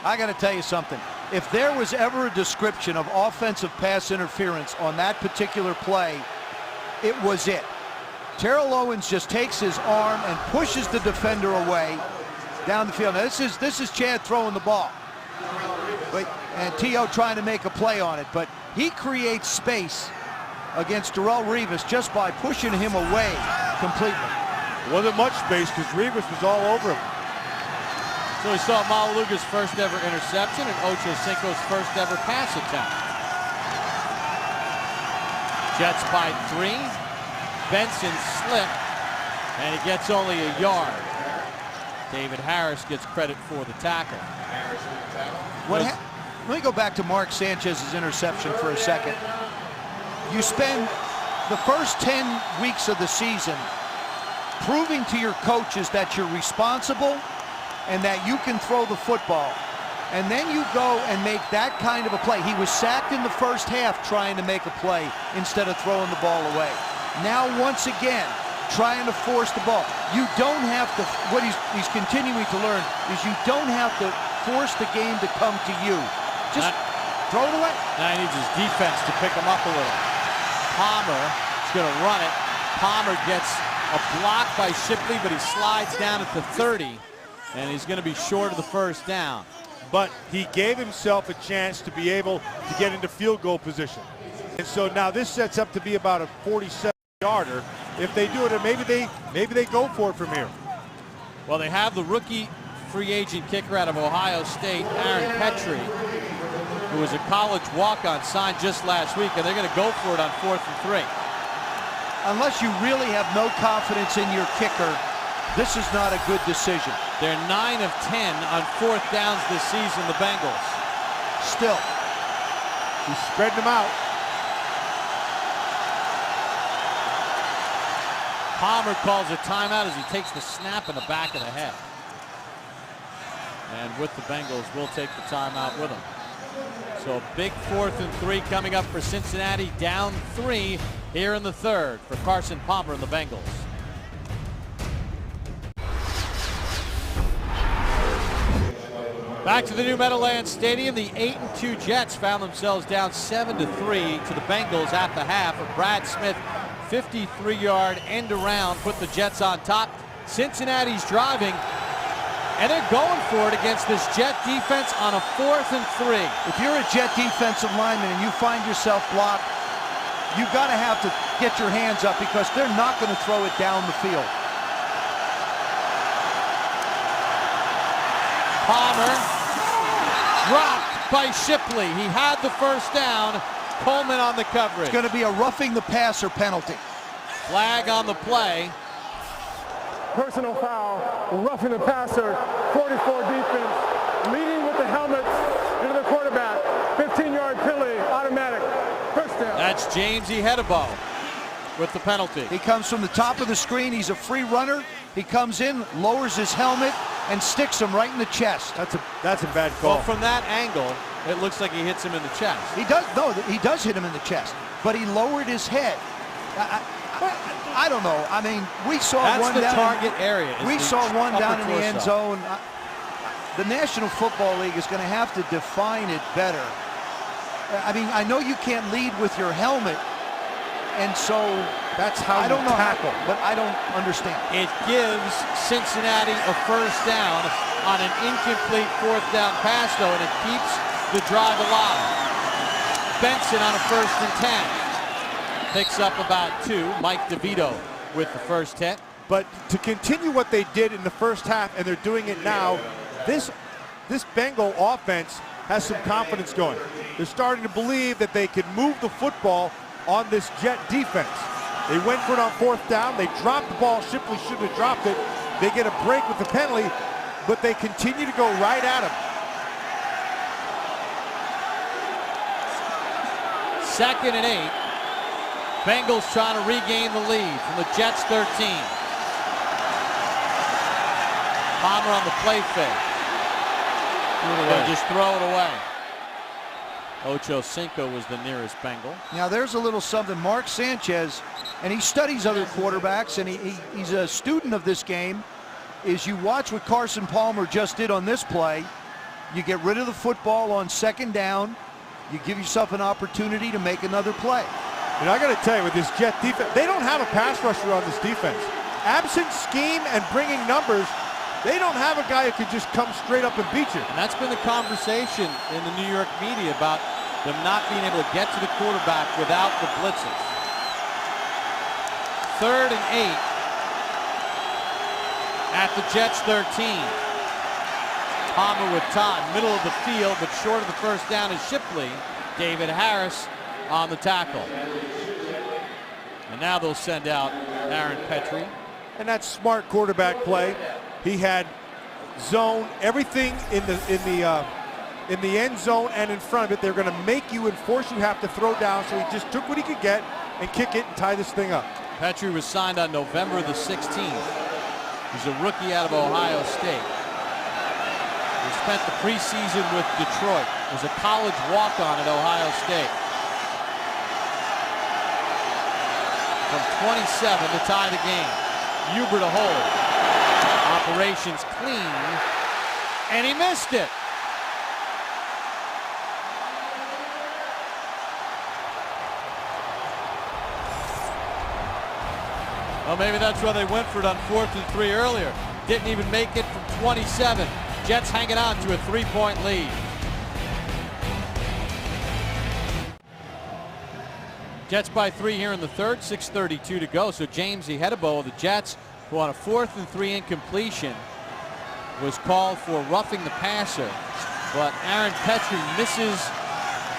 I got to tell you something. If there was ever a description of offensive pass interference on that particular play, it was it. Terrell Owens just takes his arm and pushes the defender away down the field. Now this is Chad throwing the ball. And T.O. trying to make a play on it, but he creates space against Darrelle Revis just by pushing him away completely. Wasn't much space because Revis was all over him. So we saw Malaluga's first ever interception and Ocho Cinco's first ever pass attempt. Jets by 3. Benson slipped, and he gets only a yard. David Harris gets credit for the tackle. Let me go back to Mark Sanchez's interception for a second. You spend the first 10 weeks of the season proving to your coaches that you're responsible and that you can throw the football. And then you go and make that kind of a play. He was sacked in the first half trying to make a play instead of throwing the ball away. Now, once again, trying to force the ball. You don't have to, what he's continuing to learn is you don't have to force the game to come to you. Just throw it away. Now he needs his defense to pick him up a little. Palmer is going to run it. Palmer gets a block by Shipley, but he slides down at the 30, and he's going to be short of the first down. But he gave himself a chance to be able to get into field goal position. And so now this sets up to be about a 47-yarder. If they do it, maybe they go for it from here. Well, they have the rookie free agent kicker out of Ohio State, Aaron Petrie, who was a college walk-on, signed just last week, and they're going to go for it on 4th and 3. Unless you really have no confidence in your kicker, this is not a good decision. They're 9 of 10 on 4th downs this season, the Bengals. Still. He's spreading them out. Palmer calls a timeout as he takes the snap in the back of the head. And with the Bengals, we'll take the timeout with them. So a big 4th and 3 coming up for Cincinnati, down 3 here in the 3rd for Carson Palmer and the Bengals. Back to the new Meadowlands Stadium, the 8-2 Jets found themselves down 7-3 to the Bengals at the half. A Brad Smith 53-yard end around put the Jets on top. Cincinnati's driving, and they're going for it against this Jet defense on a 4th and 3. If you're a Jet defensive lineman and you find yourself blocked, you've got to have to get your hands up because they're not going to throw it down the field. Palmer dropped by Shipley. He had the first down. Coleman on the coverage. It's going to be a roughing the passer penalty. Flag on the play. Personal foul, roughing the passer, 44 defense, leading with the helmet into the quarterback. 15-yard penalty, automatic, first down. That's James Ihedebo with the penalty. He comes from the top of the screen. He's a free runner. He comes in, lowers his helmet, and sticks him right in the chest. That's a bad call. Well, from that angle, it looks like he hits him in the chest. He does hit him in the chest, but he lowered his head. I don't know. I mean, we saw That's one the down target area. We saw one down in the end zone. The National Football League is going to have to define it better. I mean, I know you can't lead with your helmet, and so that's how I don't know tackle. but I don't understand. It gives Cincinnati a first down on an incomplete 4th down pass, though, and it keeps the drive alive. Benson on a 1st and 10. Picks up about 2. Mike DeVito with the first hit. But to continue what they did in the first half, and they're doing it now, this Bengal offense has some confidence going. They're starting to believe that they can move the football on this Jet defense. They went for it on 4th down. They dropped the ball. Shipley shouldn't have dropped it. They get a break with the penalty, but they continue to go right at him. 2nd and 8. Bengals trying to regain the lead from the Jets 13. Palmer on the play fake. They'll just throw it away. Ocho Cinco was the nearest Bengal. Now there's a little something. Mark Sanchez, and he studies other quarterbacks, and he's a student of this game, is you watch what Carson Palmer just did on this play. You get rid of the football on 2nd down. You give yourself an opportunity to make another play. And I got to tell you, with this Jet defense, they don't have a pass rusher on this defense. Absent scheme and bringing numbers, they don't have a guy who could just come straight up and beat you. And that's been the conversation in the New York media about them not being able to get to the quarterback without the blitzes. 3rd and 8 at the Jets 13. Palmer with Todd, middle of the field, but short of the first down is Shipley. David Harris on the tackle. And now they'll send out Aaron Petrie. And that's smart quarterback play. He had zone everything in in the end zone and in front of it. They're going to make you and force you have to throw down, so he just took what he could get and kick it and tie this thing up. Petrie was signed on November the 16th. He's a rookie out of Ohio State. He spent the preseason with Detroit. Was a college walk-on at Ohio State. From 27 to tie the game. Huber to hold. Operations clean. And he missed it. Well, maybe that's why they went for it on 4th and 3 earlier. Didn't even make it from 27. Jets hanging on to a 3-point lead. Jets by 3 here in the third, 6:32 to go. So James Ihedebo of the Jets, who on a 4th and 3 incompletion was called for roughing the passer. But Aaron Petrie misses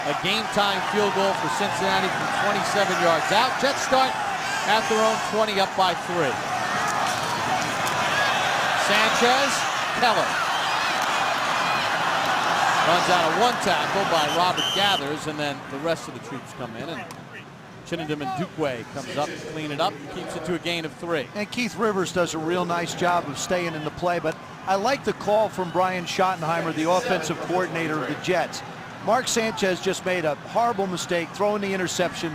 a game-time field goal for Cincinnati from 27 yards out. Jets start at their own 20, up by 3. Sanchez, Keller. Runs out of one tackle by Robert Gathers, and then the rest of the troops come in, and Chinedum Ndukwe comes up to clean it up and keeps it to a gain of 3. And Keith Rivers does a real nice job of staying in the play, but I like the call from Brian Schottenheimer, the offensive coordinator of the Jets. Mark Sanchez just made a horrible mistake throwing the interception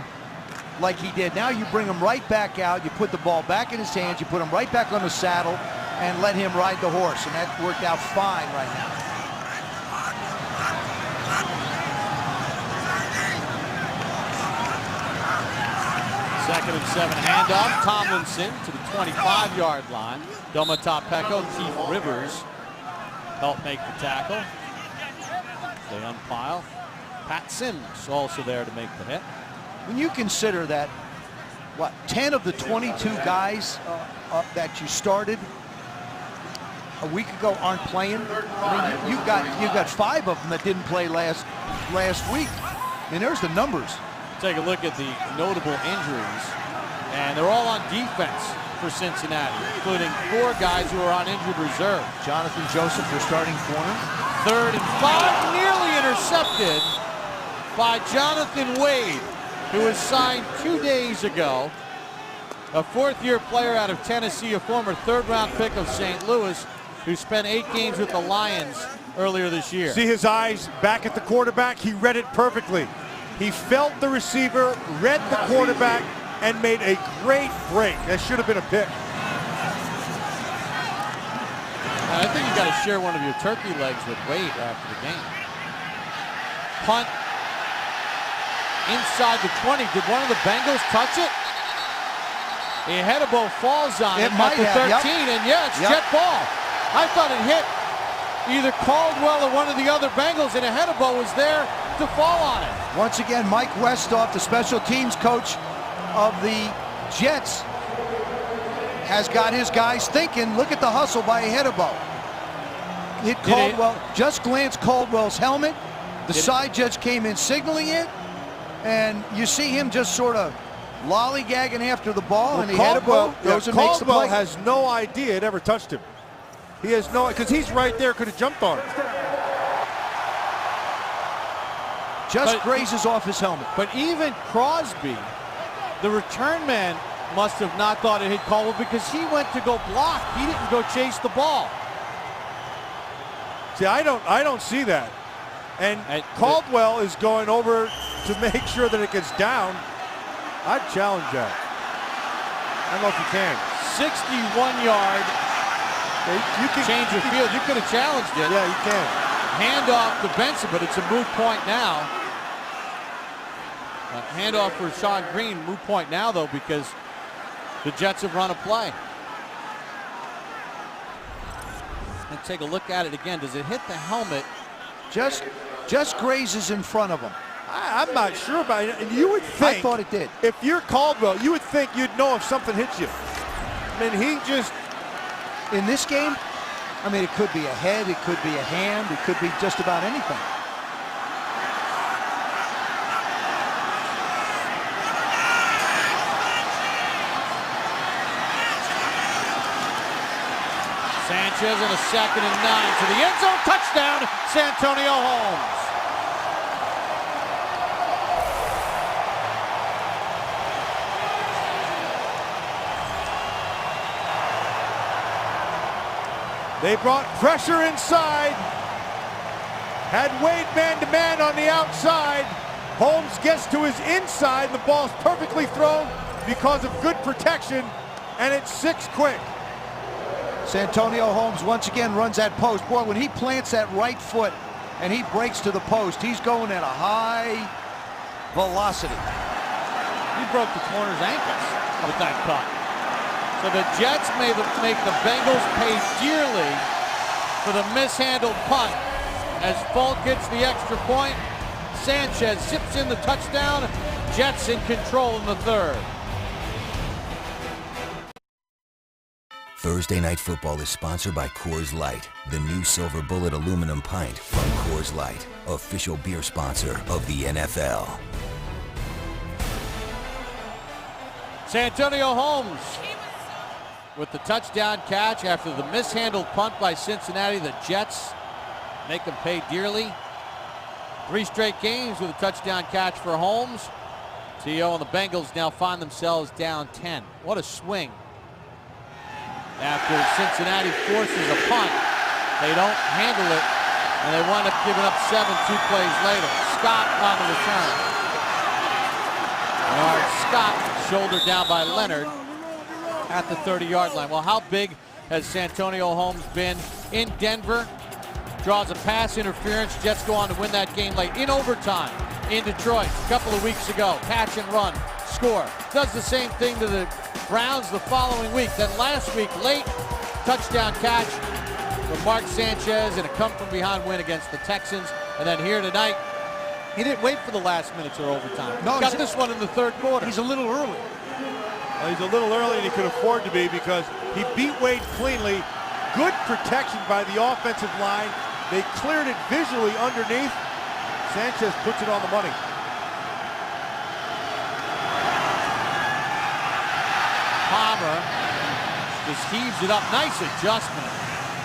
like he did. Now you bring him right back out, you put the ball back in his hands, you put him right back on the saddle, and let him ride the horse, and that worked out fine right now. Second and 7 handoff. Tomlinson to the 25-yard line. Domata-Peko, Keith Rivers helped make the tackle. They unpile. Pat Sims also there to make the hit. When you consider that, what, 10 of the 22 guys that you started a week ago aren't playing? I mean, you've got 5 of them that didn't play last week. I mean, there's the numbers. Take a look at the notable injuries, and they're all on defense for Cincinnati, including 4 guys who are on injured reserve. Jonathan Joseph, their starting corner. 3rd and 5, nearly intercepted by Jonathan Wade, who was signed 2 days ago. A 4th-year player out of Tennessee, a former 3rd-round pick of St. Louis, who spent 8 games with the Lions earlier this year. See his eyes back at the quarterback? He read it perfectly. He felt the receiver, read the quarterback, and made a great break. That should have been a pick. I think you got to share one of your turkey legs with Wade after the game. Punt inside the 20. Did one of the Bengals touch it? Ihedebo falls on it at the 13, and yeah, it's jet ball. I thought it hit either Caldwell or one of the other Bengals, and Ihedebo was there to fall on it. Once again, Mike Westhoff, the special teams coach of the Jets, has got his guys thinking. Look at the hustle by Ihedebo. Hit Caldwell, just glanced Caldwell's helmet. The side judge came in signaling it, and you see him just sort of lollygagging after the ball, and Ihedebo goes and makes the play. Caldwell has no idea it ever touched him. He has no, because he's right there, could have jumped on it. Just grazes off his helmet. But even Crosby, the return man, must have not thought it hit Caldwell because he went to go block. He didn't go chase the ball. See, I don't see that. And Caldwell is going over to make sure that it gets down. I'd challenge that. I don't know if you can. 61-yard. You can change the field. You could have challenged it. Yeah, you can. Hand off to Benson, but it's a moot point now. Hand off for Sean Green. Moot point now, though, because the Jets have run a play. And take a look at it again. Does it hit the helmet? Just grazes in front of him. I'm not sure about it. And you would think, I thought it did. If you're Caldwell, you would think you'd know if something hits you. I mean, he just... In this game, I mean, it could be a head, it could be a hand, it could be just about anything. Sanchez and a 2nd and 9 to the end zone. Touchdown, Santonio Holmes. They brought pressure inside. Had Wade man-to-man on the outside. Holmes gets to his inside. The ball's perfectly thrown because of good protection, and it's 6 quick. Santonio Holmes once again runs that post. Boy, when he plants that right foot and he breaks to the post, he's going at a high velocity. He broke the corner's ankles with that cut. So the Jets may make the Bengals pay dearly for the mishandled punt. As Falk gets the extra point, Sanchez zips in the touchdown. Jets in control in the 3rd. Thursday Night Football is sponsored by Coors Light, the new Silver Bullet aluminum pint from Coors Light, official beer sponsor of the NFL. Santonio Holmes with the touchdown catch after the mishandled punt by Cincinnati. The Jets make them pay dearly. 3 straight games with a touchdown catch for Holmes. T.O. and the Bengals now find themselves down 10. What a swing. After Cincinnati forces a punt, they don't handle it, and they wind up giving up 7 2 plays later. Scott on the return. Scott shouldered down by Leonard at the 30-yard line. Well, how big has Santonio Holmes been in Denver? Draws a pass interference. Jets go on to win that game late in overtime in Detroit a couple of weeks ago. Catch and run, score. Does the same thing to the Browns the following week. Then last week, late touchdown catch from Mark Sanchez and a come-from-behind win against the Texans. And then here tonight, he didn't wait for the last minutes or overtime. No, got this one in the 3rd quarter. He's a little early. Well, he's a little early, and he could afford to be because he beat Wade cleanly. Good protection by the offensive line. They cleared it visually underneath. Sanchez puts it on the money. Palmer just heaves it up. Nice adjustment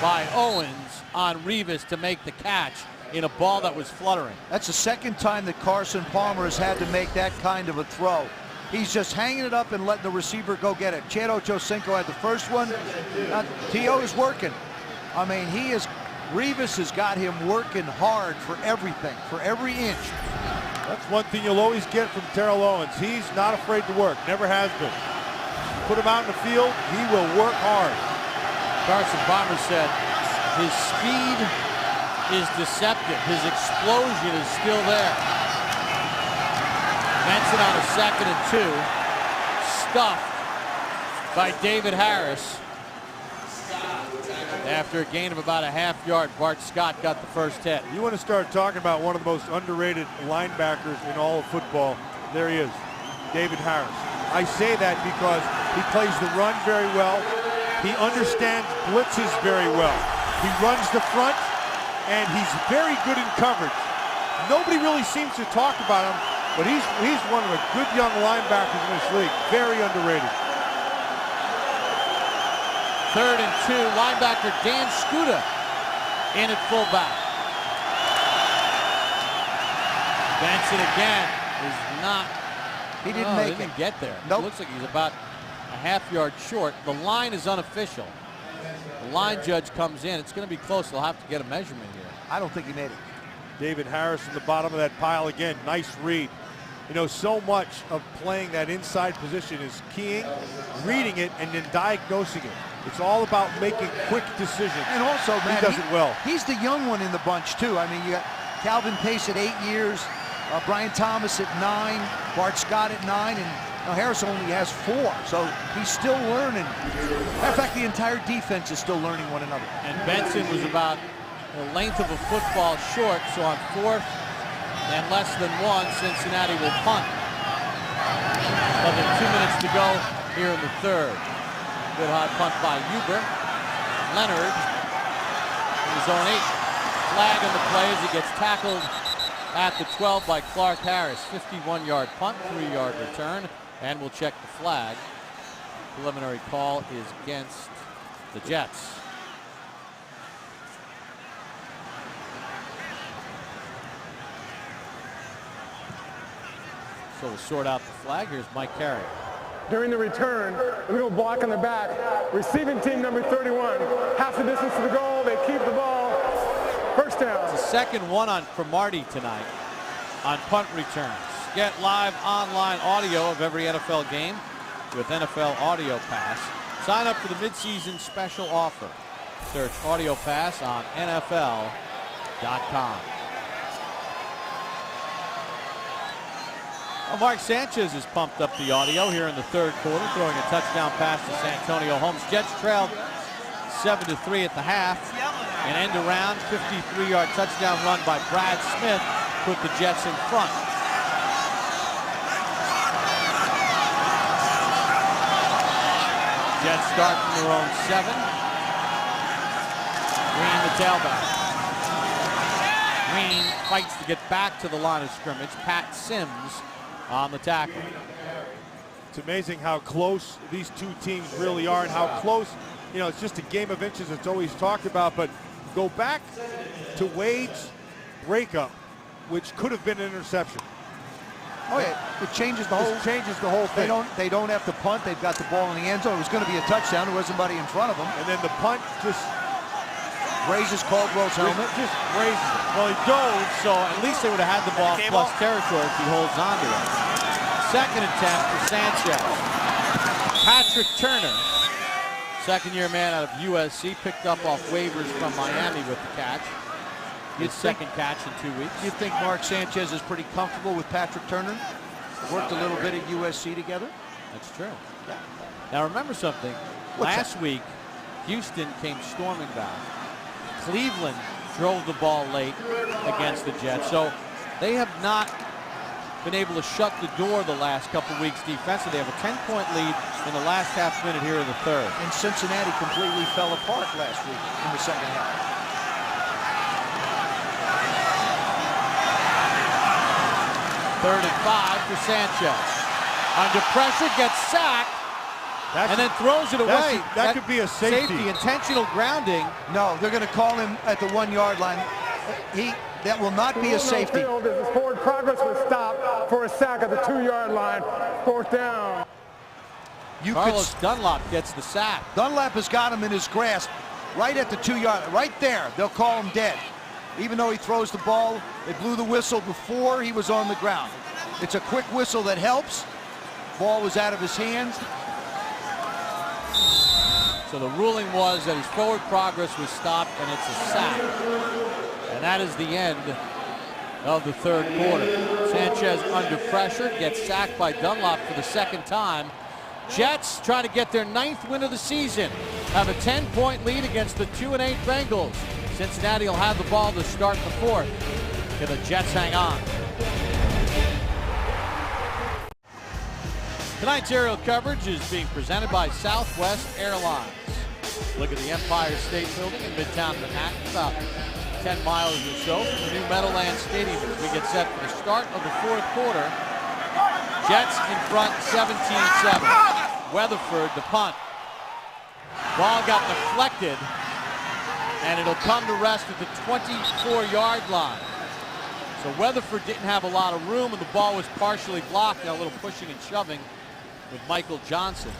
by Owens on Revis to make the catch in a ball that was fluttering. That's the 2nd time that Carson Palmer has had to make that kind of a throw. He's just hanging it up and letting the receiver go get it. Chad Ochocinco had the first one. T.O. is working. I mean, Revis has got him working hard for everything, for every inch. That's one thing you'll always get from Terrell Owens. He's not afraid to work, never has been. Put him out in the field, he will work hard. Carson Palmer said his speed is deceptive. His explosion is still there. Benson on a 2nd and 2. Stuffed by David Harris. After a gain of about a half-yard, Bart Scott got the first hit. You want to start talking about one of the most underrated linebackers in all of football. There he is, David Harris. I say that because he plays the run very well. He understands blitzes very well. He runs the front, and he's very good in coverage. Nobody really seems to talk about him, but he's one of the good young linebackers in this league. Very underrated. 3rd and 2, linebacker Dan Skuta in at fullback. Benson again is not. He didn't make didn't it. Get there. Nope. It looks like he's about a half-yard short. The line is unofficial. The line judge comes in. It's going to be close. They'll have to get a measurement here. I don't think he made it. David Harris in the bottom of that pile again. Nice read. You know, so much of playing that inside position is keying, reading it, and then diagnosing it. It's all about making quick decisions. And also, man, he does it well. He's the young one in the bunch, too. I mean, you got Calvin Pace at 8 years, Brian Thomas at 9, Bart Scott at 9, and Harris only has 4. So he's still learning. Matter of fact, the entire defense is still learning one another. And Benson was about the length of a football short, so on 4th and less than 1, Cincinnati will punt. Less than 2 minutes to go here in the 3rd. Good high punt by Huber. Leonard in his own 8. Flag on the play as he gets tackled at the 12 by Clark Harris. 51-yard punt, 3-yard return, and we'll check the flag. Preliminary call is against the Jets. So we'll sort out the flag. Here's Mike Carey. During the return, illegal block on the back. Receiving team number 31. Half the distance to the goal. They keep the ball. First down. It's the second one on Cromartie tonight on punt returns. Get live online audio of every NFL game with NFL Audio Pass. Sign up for the midseason special offer. Search Audio Pass on NFL.com. Well, Mark Sanchez has pumped up the audio here in the third quarter, throwing a touchdown pass to Santonio Holmes. Jets trailed 7-3 at the half. An end around 53-yard touchdown run by Brad Smith put the Jets in front. Jets start from their own 7. Green, the tailback. Green fights to get back to the line of scrimmage. Pat Sims on the tackle. It's amazing how close these two teams really are and how close, you know, it's just a game of inches. It's always talked about, but go back to Wade's breakup, which could have been an interception. Oh yeah, it changes the whole. It changes the whole thing. They don't have to punt. They've got the ball in the end zone. It was going to be a touchdown. There wasn't anybody in front of them. And then the punt just raises Caldwell's helmet. Just raises it. Well, he dove, so at least they would have had the ball plus territory if he holds on to it. Second attempt for Sanchez. Patrick Turner, second-year man out of USC, picked up off waivers from Miami with the catch. His second catch in 2 weeks. You think Mark Sanchez is pretty comfortable with Patrick Turner? Worked a little bit at USC together? That's true. Yeah. Now remember something. Last week, Houston came storming back. Cleveland drove the ball late against the Jets. So they have not been able to shut the door the last couple weeks defensively. They have a 10-point lead in the last half minute here in the third. And Cincinnati completely fell apart last week in the second half. Third and 5 for Sanchez. Under pressure, gets sacked, and then throws it away. That could be a safety. Intentional grounding. No, they're going to call him at the 1-yard line. That will not be a safety. Field as his forward progress was stopped for a sack at the 2-yard line. Fourth down. Carlos Dunlap gets the sack. Dunlap has got him in his grasp right at the 2-yard, right there. They'll call him dead. Even though he throws the ball, they blew the whistle before he was on the ground. It's a quick whistle that helps. Ball was out of his hands. So the ruling was that his forward progress was stopped, and it's a sack. And that is the end of the third quarter. Sanchez under pressure, gets sacked by Dunlap for the second time. Jets try to get their 9th win of the season. Have a 10-point lead against the 2-8 Bengals. Cincinnati will have the ball to start the fourth. Can the Jets hang on? Tonight's aerial coverage is being presented by Southwest Airlines. Look at the Empire State Building in Midtown Manhattan, about 10 miles or so from the new Meadowlands Stadium as we get set for the start of the fourth quarter. Jets in front 17-7. Weatherford, the punt. Ball got deflected, and it'll come to rest at the 24-yard line. So Weatherford didn't have a lot of room, and the ball was partially blocked. Now a little pushing and shoving with Michael Johnson.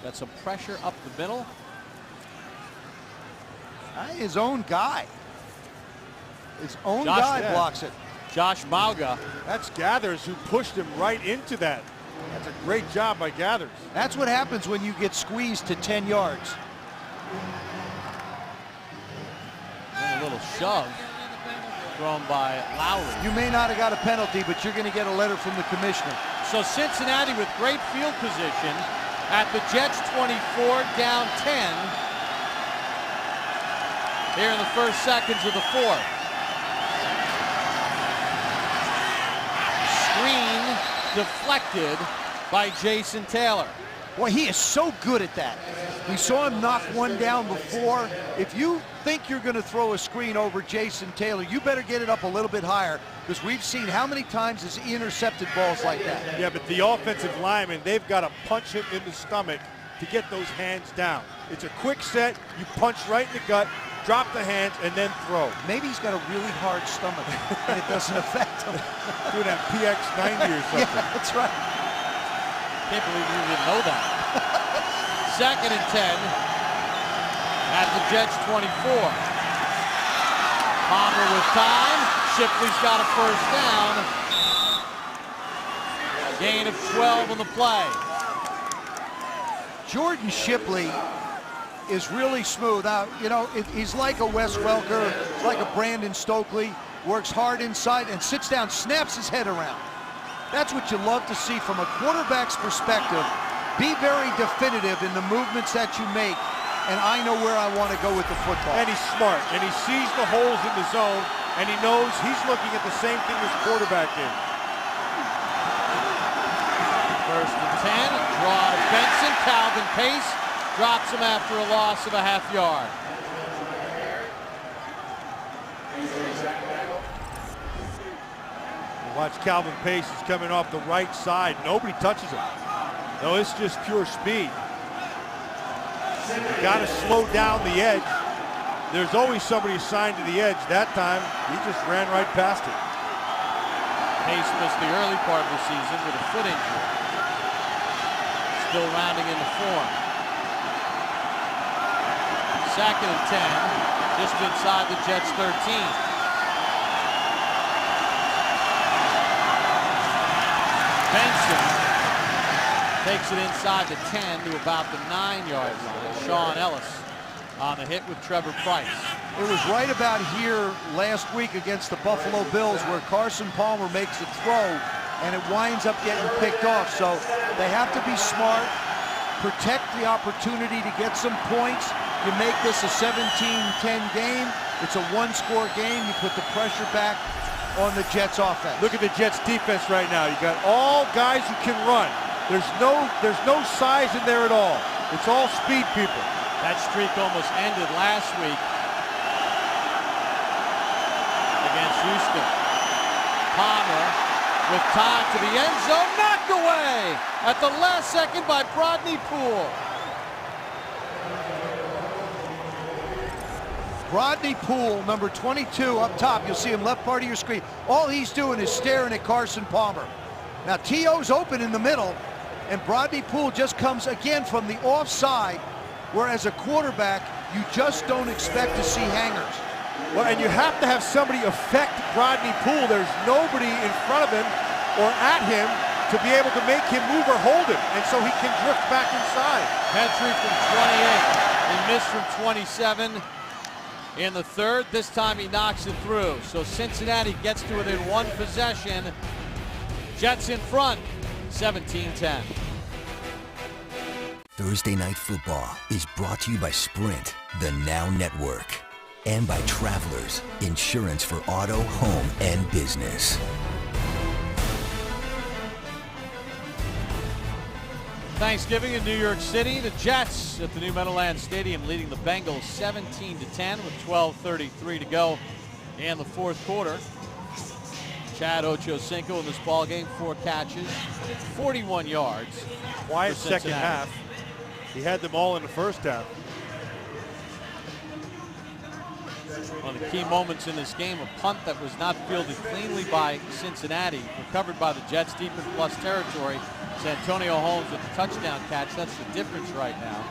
Got some pressure up the middle. His own guy. His own guy blocks it. Josh Mauga. That's Gathers who pushed him right into that. That's a great job by Gathers. That's what happens when you get squeezed to 10 yards. And a little shove thrown by Lowry. You may not have got a penalty, but you're going to get a letter from the commissioner. So Cincinnati with great field position at the Jets 24, down 10 here in the first seconds of the fourth. Screen deflected by Jason Taylor. Boy, he is so good at that. We saw him knock one down before. If you think you're going to throw a screen over Jason Taylor, you better get it up a little bit higher, because we've seen how many times has he intercepted balls like that. Yeah, but the offensive linemen, they've got to punch him in the stomach to get those hands down. It's a quick set. You punch right in the gut. drop the hands, and then throw. Maybe he's got a really hard stomach, and it doesn't affect him. Doing that PX90 or something. Yeah, that's right. Can't believe you didn't know that. 2nd and 10 at the Jets 24. Palmer with time. Shipley's got a first down. Gain of 12 on the play. Jordan Shipley is really smooth. Now, you know, he's like a Wes Welker, like a Brandon Stokely, works hard inside and sits down, snaps his head around. That's what you love to see from a quarterback's perspective. Be very definitive in the movements that you make, and I know where I want to go with the football. And he's smart, and he sees the holes in the zone, and he knows he's looking at the same thing this quarterback is. 1st and 10, draw to Benson. Calvin Pace drops him after a loss of a half yard. Watch Calvin Pace is coming off the right side. Nobody touches him. No, it's just pure speed. You got to slow down the edge. There's always somebody assigned to the edge. That time, he just ran right past it. Pace missed the early part of the season with a foot injury. Still rounding into form. 2nd and 10, just inside the Jets 13. Benson takes it inside the 10 to about the 9-yard line. Sean Ellis on the hit with Trevor Price. It was right about here last week against the Buffalo Bills where Carson Palmer makes a throw and it winds up getting picked off. So they have to be smart, protect the opportunity to get some points. You make this a 17-10 game. It's a one-score game. You put the pressure back on the Jets offense. Look at the Jets defense right now. You got all guys who can run. There's no size in there at all. It's all speed people. That streak almost ended last week against Houston. Palmer with time to the end zone, knocked away at the last second by Brodney Poole. Brodney Poole, number 22 up top. You'll see him left part of your screen. All he's doing is staring at Carson Palmer. Now T.O.'s open in the middle, and Brodney Poole just comes again from the offside, where as a quarterback, you just don't expect to see hangers. Well, and you have to have somebody affect Brodney Poole. There's nobody in front of him or at him to be able to make him move or hold him, and so he can drift back inside. Petrie from 28, he missed from 27. In the 3rd, this time he knocks it through. So Cincinnati gets to within one possession. Jets in front, 17-10. Thursday Night Football is brought to you by Sprint, the Now Network, and by Travelers, insurance for auto, home, and business. Thanksgiving in New York City. The Jets at the new Meadowlands Stadium leading the Bengals 17-10 with 12:33 to go in the 4th quarter. Chad Ochocinco in this ball game, 4 catches, 41 yards. Quiet second half. He had them all in the first half. One of the key moments in this game, a punt that was not fielded cleanly by Cincinnati, recovered by the Jets deep in plus territory. Santonio Holmes with the touchdown catch. That's the difference right now.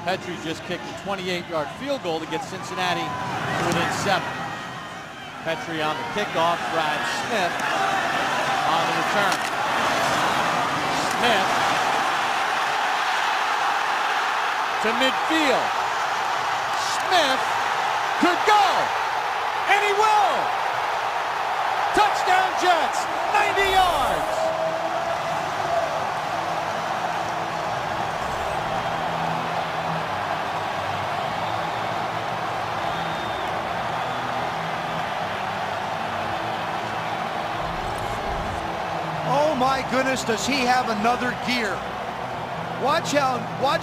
Petrie just kicked a 28-yard field goal to get Cincinnati to within 7. Petrie on the kickoff. Brad Smith on the return. Smith to midfield. Smith could go, and he will. Touchdown Jets, 90 yards. Oh my goodness, does he have another gear. Watch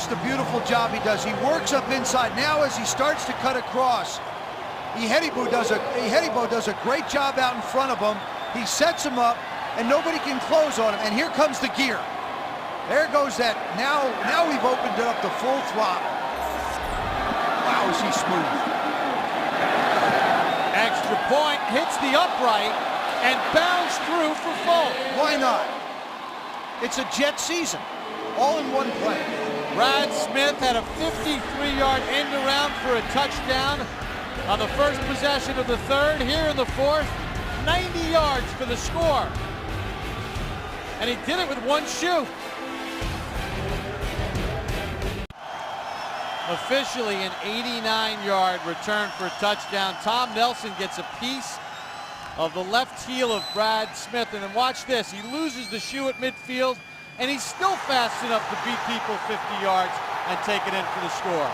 the beautiful job he does. He works up inside. Now as he starts to cut across, Ihedibo does a great job out in front of him. He sets him up, and nobody can close on him. And here comes the gear. There goes that. Now we've opened it up to full throttle. Wow, is he smooth. extra point, hits the upright, and bounds through for Fulton. Why not? It's a Jet season, all in one play. Brad Smith had a 53-yard end around for a touchdown on the first possession of the third. Here in the fourth, 90 yards for the score. And he did it with one shoe. Officially an 89-yard return for a touchdown. Tom Nelson gets a piece of the left heel of Brad Smith. And then watch this. He loses the shoe at midfield, and he's still fast enough to beat people 50 yards and take it in for the score.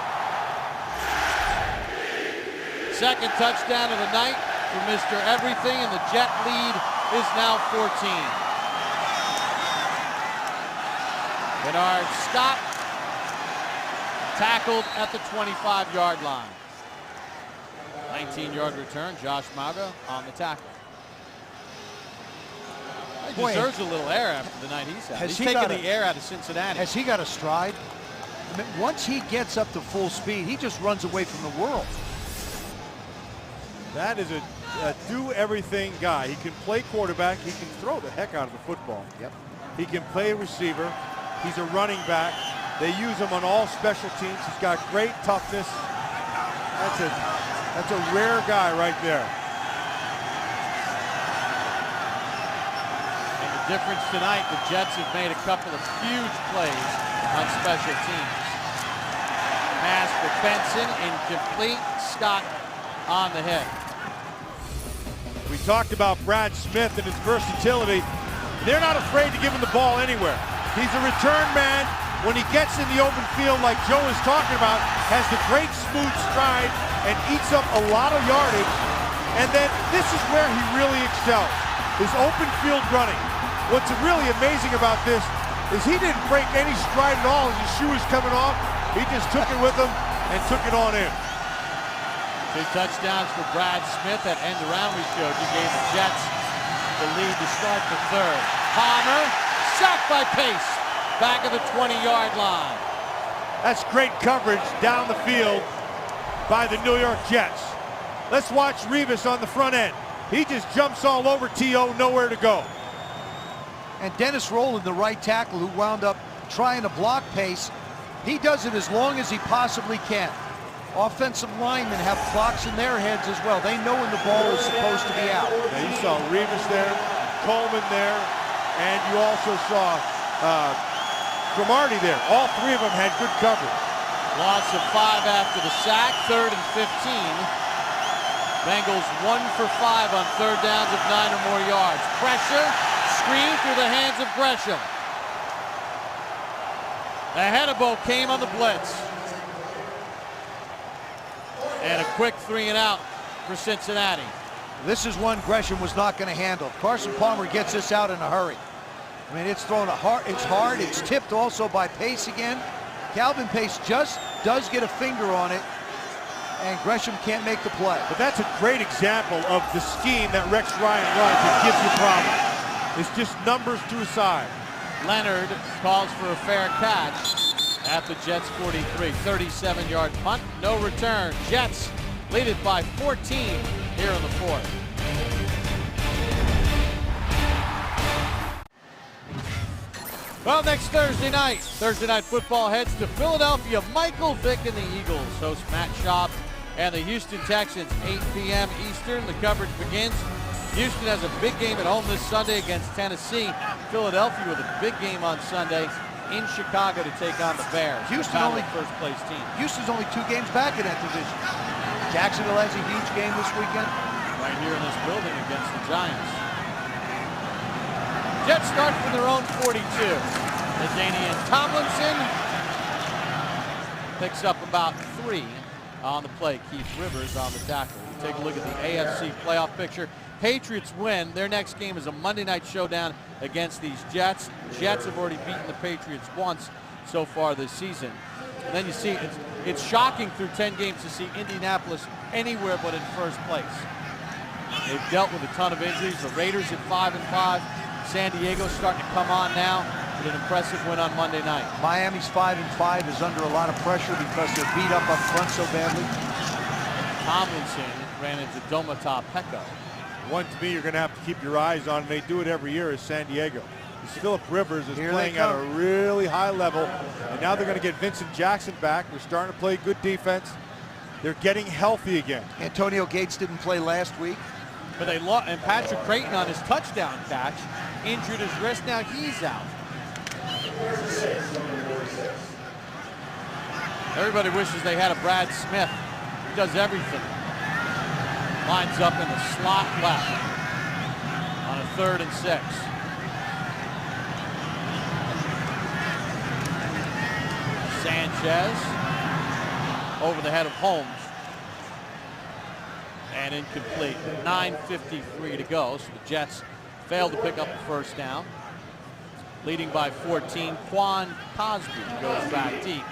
Second touchdown of the night for Mr. Everything, and the Jet lead is now 14. Bernard Scott tackled at the 25-yard line. 19-yard return, Josh Mauga on the tackle. He deserves a little air after the night he's had. He's taking the air out of Cincinnati. Has he got a stride? I mean, once he gets up to full speed, he just runs away from the world. That is a do-everything guy. He can play quarterback. He can throw the heck out of the football. Yep. He can play receiver. He's a running back. They use him on all special teams. He's got great toughness. That's a rare guy right there. And the difference tonight, the Jets have made a couple of huge plays on special teams. Pass for Benson, incomplete. Scott on the hit. We talked about Brad Smith and his versatility. They're not afraid to give him the ball anywhere. He's a return man. When he gets in the open field like Joe is talking about, has the great smooth stride and eats up a lot of yardage. And then this is where he really excels, his open field running. What's really amazing about this is he didn't break any stride at all as his shoe was coming off. He just took it with him and took it on in. 2 touchdowns for Brad Smith. That end around we showed you gave the Jets the lead to start the third. Palmer, sacked by Pace, back of the 20-yard line. That's great coverage down the field by the New York Jets. Let's watch Revis on the front end. He just jumps all over T.O., nowhere to go. And Dennis Rowland, the right tackle, who wound up trying to block Pace, he does it as long as he possibly can. Offensive linemen have clocks in their heads as well. They know when the ball is supposed to be out. Now you saw Revis there, Coleman there, and you also saw Cromartie there. All three of them had good coverage. Loss of 5 after the sack, 3rd and 15. Bengals 1 for 5 on 3rd downs of 9 or more yards. Pressure, screen through the hands of Gresham. Ahenabo came on the blitz. And a quick 3 and out for Cincinnati. This is one Gresham was not going to handle. Carson Palmer gets this out in a hurry. I mean, it's thrown it's hard. It's tipped also by Pace again. Calvin Pace just does get a finger on it, and Gresham can't make the play. But that's a great example of the scheme that Rex Ryan runs that gives you problems. It's just numbers to a side. Leonard calls for a fair catch at the Jets 43. 37-yard punt, no return. Jets lead it by 14 here in the fourth. Well, next Thursday night football heads to Philadelphia. Michael Vick and the Eagles host Matt Schaub and the Houston Texans, 8 p.m. Eastern. The coverage begins. Houston has a big game at home this Sunday against Tennessee. Philadelphia with a big game on Sunday in Chicago to take on the Bears. Houston only first place team. Houston's only 2 games back in that division. Jacksonville has a huge game this weekend. Right here in this building against the Giants. Jets start from their own 42. LaDainian Tomlinson picks up about 3 on the play. Keith Rivers on the tackle. We take a look at the AFC playoff picture. Patriots win. Their next game is a Monday night showdown against these Jets. Jets have already beaten the Patriots once so far this season. And then you see it's shocking through 10 games to see Indianapolis anywhere but in first place. They've dealt with a ton of injuries. The Raiders at 5-5. San Diego starting to come on now with an impressive win on Monday night. Miami's 5-5 is under a lot of pressure because they're beat up front so badly. Tomlinson ran into Domata Peko. One to me you're going to have to keep your eyes on, and they do it every year, is San Diego. Phillip Rivers is playing at a really high level, and now they're going to get Vincent Jackson back. They're starting to play good defense. They're getting healthy again. Antonio Gates didn't play last week. But they and Patrick Creighton on his touchdown catch injured his wrist. Now he's out. Everybody wishes they had a Brad Smith. He does everything. Lines up in the slot left on a 3rd and 6. Sanchez over the head of Holmes. And incomplete. 9:53 to go, so the Jets failed to pick up the first down. Leading by 14, Quan Cosby goes back deep.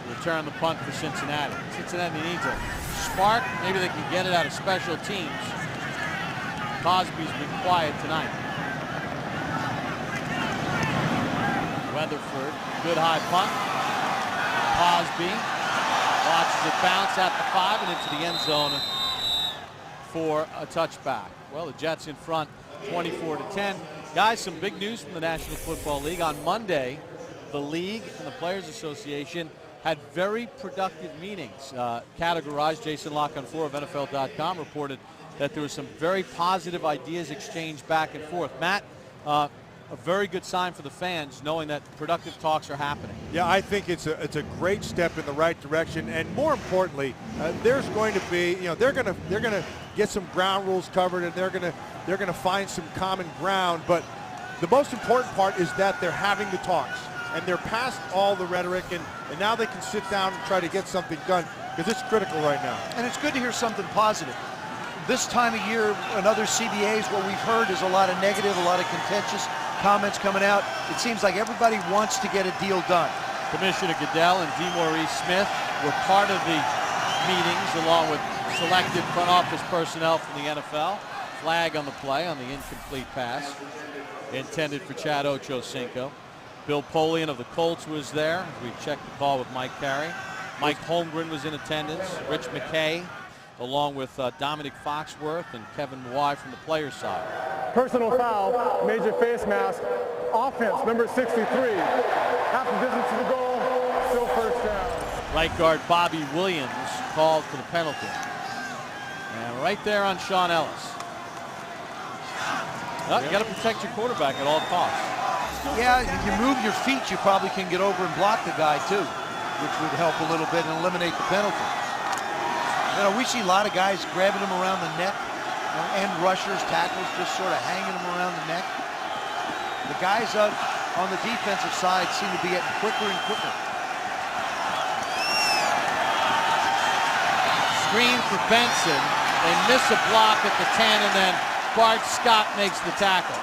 Return the punt for Cincinnati. Cincinnati needs a spark. Maybe they can get it out of special teams. Cosby's been quiet tonight. Weatherford, good high punt. Cosby watches it bounce at the 5 and into the end zone for a touchback. Well, the Jets in front 24-10. Guys, some big news from the National Football League. On Monday, the league and the Players Association had very productive meetings. Categorized, Jason Locke on 4 of NFL.com reported that there was some very positive ideas exchanged back and forth. Matt, a very good sign for the fans, knowing that productive talks are happening. Yeah, I think it's a great step in the right direction, and more importantly, there's going to be, they're going to get some ground rules covered, and they're going to find some common ground. But the most important part is that they're having the talks, and they're past all the rhetoric, and now they can sit down and try to get something done, because it's critical right now. And it's good to hear something positive. This time of year, in other CBAs, what we've heard is a lot of negative, a lot of contentious comments coming out. It seems like everybody wants to get a deal done. Commissioner Goodell and DeMaurice Smith were part of the meetings, along with selected front office personnel from the NFL. Flag on the play on the incomplete pass intended for Chad Ochocinco. Bill Polian of the Colts was there. We checked the call with Mike Carey. Mike Holmgren was in attendance. Rich McKay, along with Dominic Foxworth and Kevin Mawai from the players' side. Personal foul, major face mask, offense, number 63. Half the distance to the goal, still first down. Right guard Bobby Williams called for the penalty. And right there on Sean Ellis. Well, you got to protect your quarterback at all costs. Yeah, if you move your feet, you probably can get over and block the guy too, which would help a little bit and eliminate the penalty. We see a lot of guys grabbing them around the neck, end rushers, tackles, just sort of hanging them around the neck. The guys up on the defensive side seem to be getting quicker and quicker. Screen for Benson. They miss a block at the 10, and then Bart Scott makes the tackle.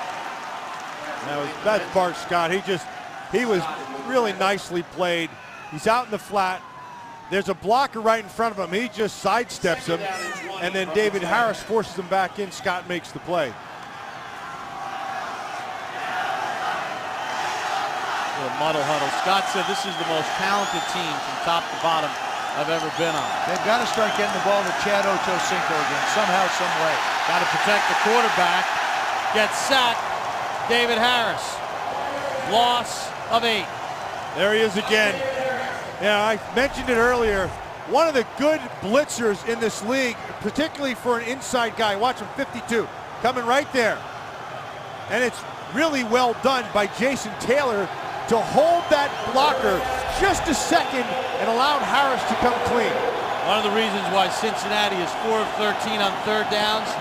That's Bart Scott. He was really nicely played. He's out in the flat. There's a blocker right in front of him. He just sidesteps him, and then David Harris forces him back in. Scott makes the play. The muddle huddle. Scott said this is the most talented team from top to bottom I've ever been on. They've got to start getting the ball to Chad Ochocinco again, somehow, some way. Got to protect the quarterback. Gets sacked. David Harris. Loss of 8. There he is again. Yeah, I mentioned it earlier. One of the good blitzers in this league, particularly for an inside guy. Watch him, 52, coming right there. And it's really well done by Jason Taylor to hold that blocker just a second and allowed Harris to come clean. One of the reasons why Cincinnati is 4 of 13 on third downs,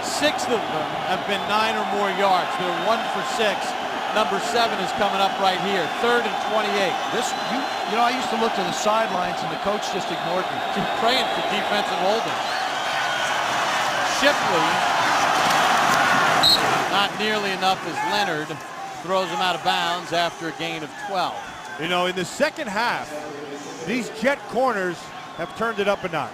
6 of them have been 9 or more yards. They're 1 for 6. Number 7 is coming up right here, 3rd and 28. I used to look to the sidelines and the coach just ignored me. Keep praying for defensive holding. Shipley, not nearly enough as Leonard throws him out of bounds after a gain of 12. In the second half, these Jet corners have turned it up a notch.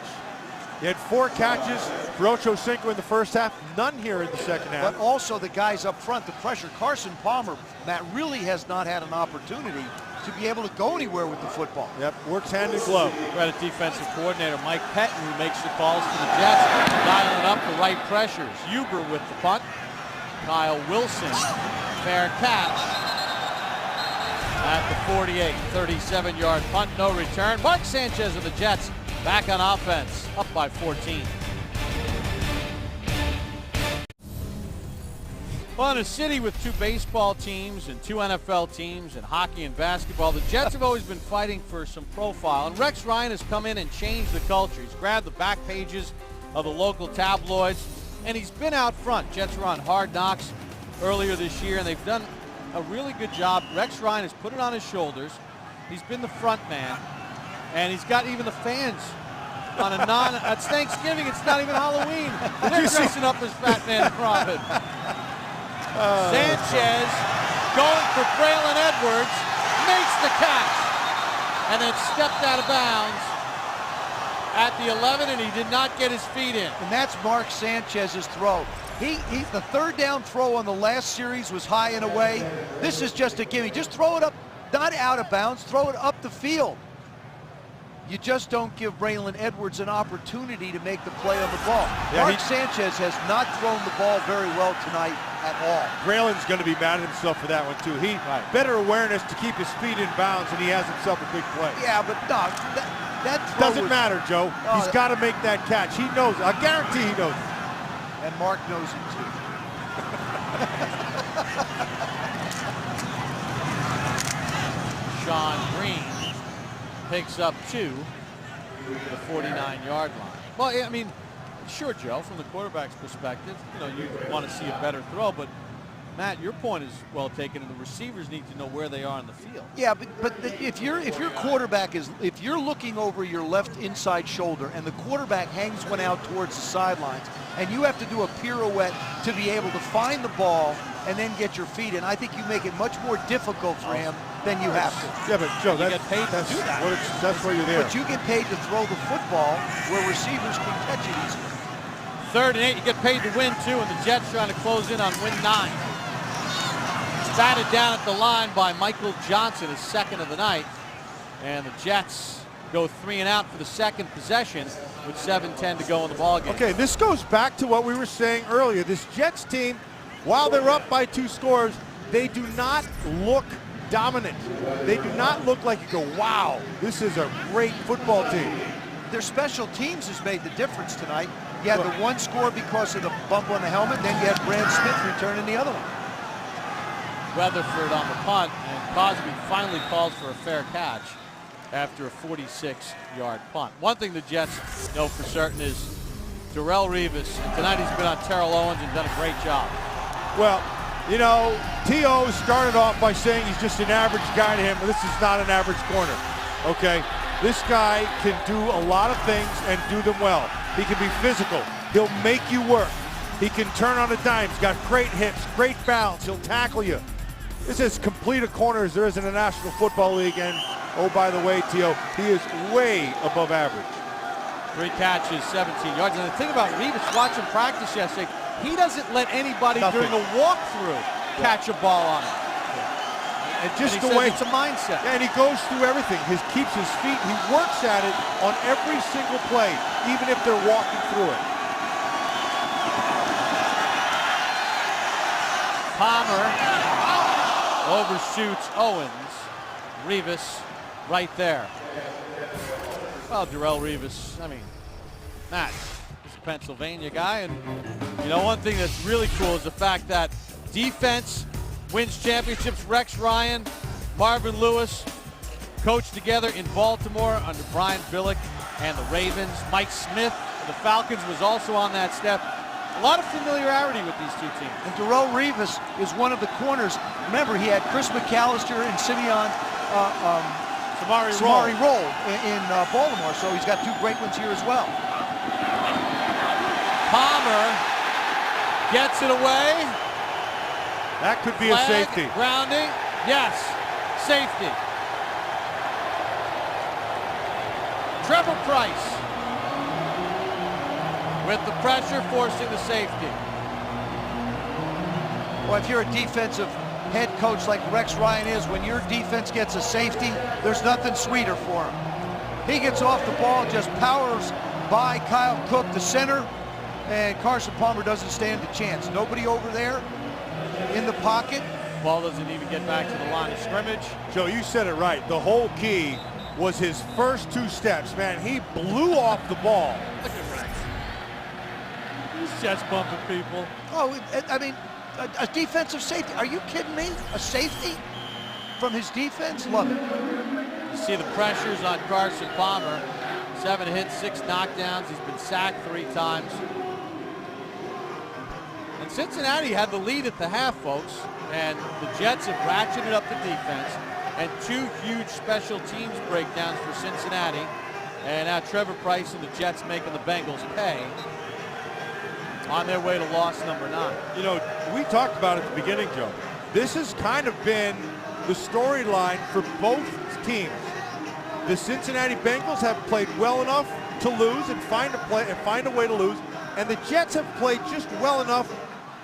He had 4 catches for Ochocinco in the first half, none here in the second half. But also the guys up front, the pressure. Carson Palmer, Matt, really has not had an opportunity to be able to go anywhere with the football. Yep, works hand in glove. Credit defensive coordinator Mike Pettin, who makes the calls for the Jets, dialing up the right pressures. Huber with the punt. Kyle Wilson, fair catch at the 48, 37-yard punt, no return. Mark Sanchez of the Jets back on offense, up by 14. Well, in a city with 2 baseball teams and 2 NFL teams and hockey and basketball, the Jets have always been fighting for some profile. And Rex Ryan has come in and changed the culture. He's grabbed the back pages of the local tabloids, and he's been out front. Jets were on Hard Knocks earlier this year, and they've done a really good job. Rex Ryan has put it on his shoulders. He's been the front man, and he's got even the fans on a it's Thanksgiving, it's not even Halloween. They're dressing up as Fat Man Robin. Sanchez going for Braylon Edwards, makes the catch, and then stepped out of bounds at the 11, and he did not get his feet in. And that's Mark Sanchez's throw. The third down throw on the last series was high and away. This is just a gimme. Just throw it up, not out of bounds, throw it up the field. You just don't give Braylon Edwards an opportunity to make the play on the ball. Yeah, Mark Sanchez has not thrown the ball very well tonight at all. Braylon's going to be mad at himself for that one, too. Better awareness to keep his feet in bounds, and he has himself a big play. Yeah, but no, that throw doesn't matter, Joe. He's got to make that catch. He knows it. I guarantee he knows it. And Mark knows it, too. Sean Green picks up 2 to the 49-yard line. Well, I mean, sure, Joe, from the quarterback's perspective, you want to see a better throw, but Matt, your point is well taken, and the receivers need to know where they are in the field. Yeah, but if your quarterback if you're looking over your left inside shoulder and the quarterback hangs one out towards the sidelines, and you have to do a pirouette to be able to find the ball and then get your feet in, I think you make it much more difficult for him than you have to. Yeah, but Joe, you get paid to do that. That's why you're there. But you get paid to throw the football where receivers can catch it easily. 3rd and 8, you get paid to win 2, and the Jets trying to close in on win 9. Batted down at the line by Michael Johnson, his 2nd of the night, and the Jets go 3 and out for the 2nd possession with 7:10 to go in the ballgame. Okay, this goes back to what we were saying earlier. This Jets team, while they're up by 2 scores, they do not look dominant. They do not look like you go, wow, this is a great football team. Their special teams has made the difference tonight. You had the 1 score because of the bump on the helmet, then you had Brad Smith returning the other one. Weatherford on the punt, and Cosby finally calls for a fair catch after a 46-yard punt. One thing the Jets know for certain is Darrelle Revis, and tonight he's been on Terrell Owens and done a great job. Well, T.O. started off by saying he's just an average guy to him, but this is not an average corner, okay? This guy can do a lot of things and do them well. He can be physical. He'll make you work. He can turn on a dime. He's got great hips, great balance. He'll tackle you. This is as complete a corner as there is in the National Football League, and oh, by the way, T.O., he is way above average. 3 catches, 17 yards. And the thing about Revis, watching practice yesterday, he doesn't let anybody during a walkthrough catch a ball on him. And just and the way it's a mindset. Yeah, and he goes through everything. He keeps his feet. He works at it on every single play, even if they're walking through it. Palmer overshoots Owens. Revis right there. Well, Darrelle Revis, I mean, Matt, he's a Pennsylvania guy, and one thing that's really cool is the fact that defense wins championships. Rex Ryan, Marvin Lewis coached together in Baltimore under Brian Billick and the Ravens. Mike Smith of the Falcons was also on that step. A lot of familiarity with these 2 teams. And Darrelle Revis is one of the corners. Remember, he had Chris McAllister and Simeon Samari Roll in Baltimore, so he's got 2 great ones here as well. Palmer gets it away. That could be Flag, a safety. Grounding, yes, safety. Trevor Price with the pressure forcing the safety. Well, if you're a defensive head coach like Rex Ryan is, when your defense gets a safety, there's nothing sweeter for him. He gets off the ball, just powers by Kyle Cook, the center, and Carson Palmer doesn't stand a chance. Nobody over there in the pocket. Ball doesn't even get back to the line of scrimmage. Joe, you said it right. The whole key was his first 2 steps. Man, he blew off the ball. Look at Rex. He's chest bumping people. Oh, I mean, a defensive safety. Are you kidding me? A safety from his defense? Love it. You see the pressures on Carson Palmer. 7 hits, 6 knockdowns. He's been sacked 3 times. And Cincinnati had the lead at the half, folks. And the Jets have ratcheted up the defense. And 2 huge special teams breakdowns for Cincinnati. And now Trevor Price and the Jets making the Bengals pay on their way to loss number 9. You know, we talked about it at the beginning, Joe. This has kind of been the storyline for both teams. The Cincinnati Bengals have played well enough to lose and find a way to lose, and the Jets have played just well enough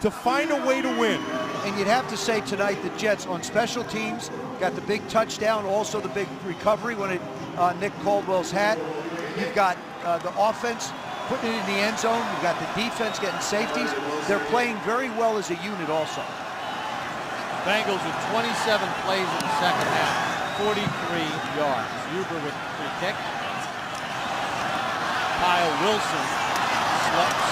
to find a way to win. And you'd have to say tonight the Jets on special teams got the big touchdown, also the big recovery when it Nick Caldwell's hat. You've got the offense putting it in the end zone. You've got the defense getting safeties. They're playing very well as a unit also. Bengals with 27 plays in the second half, 43 yards. Huber with the free kick. Kyle Wilson slips.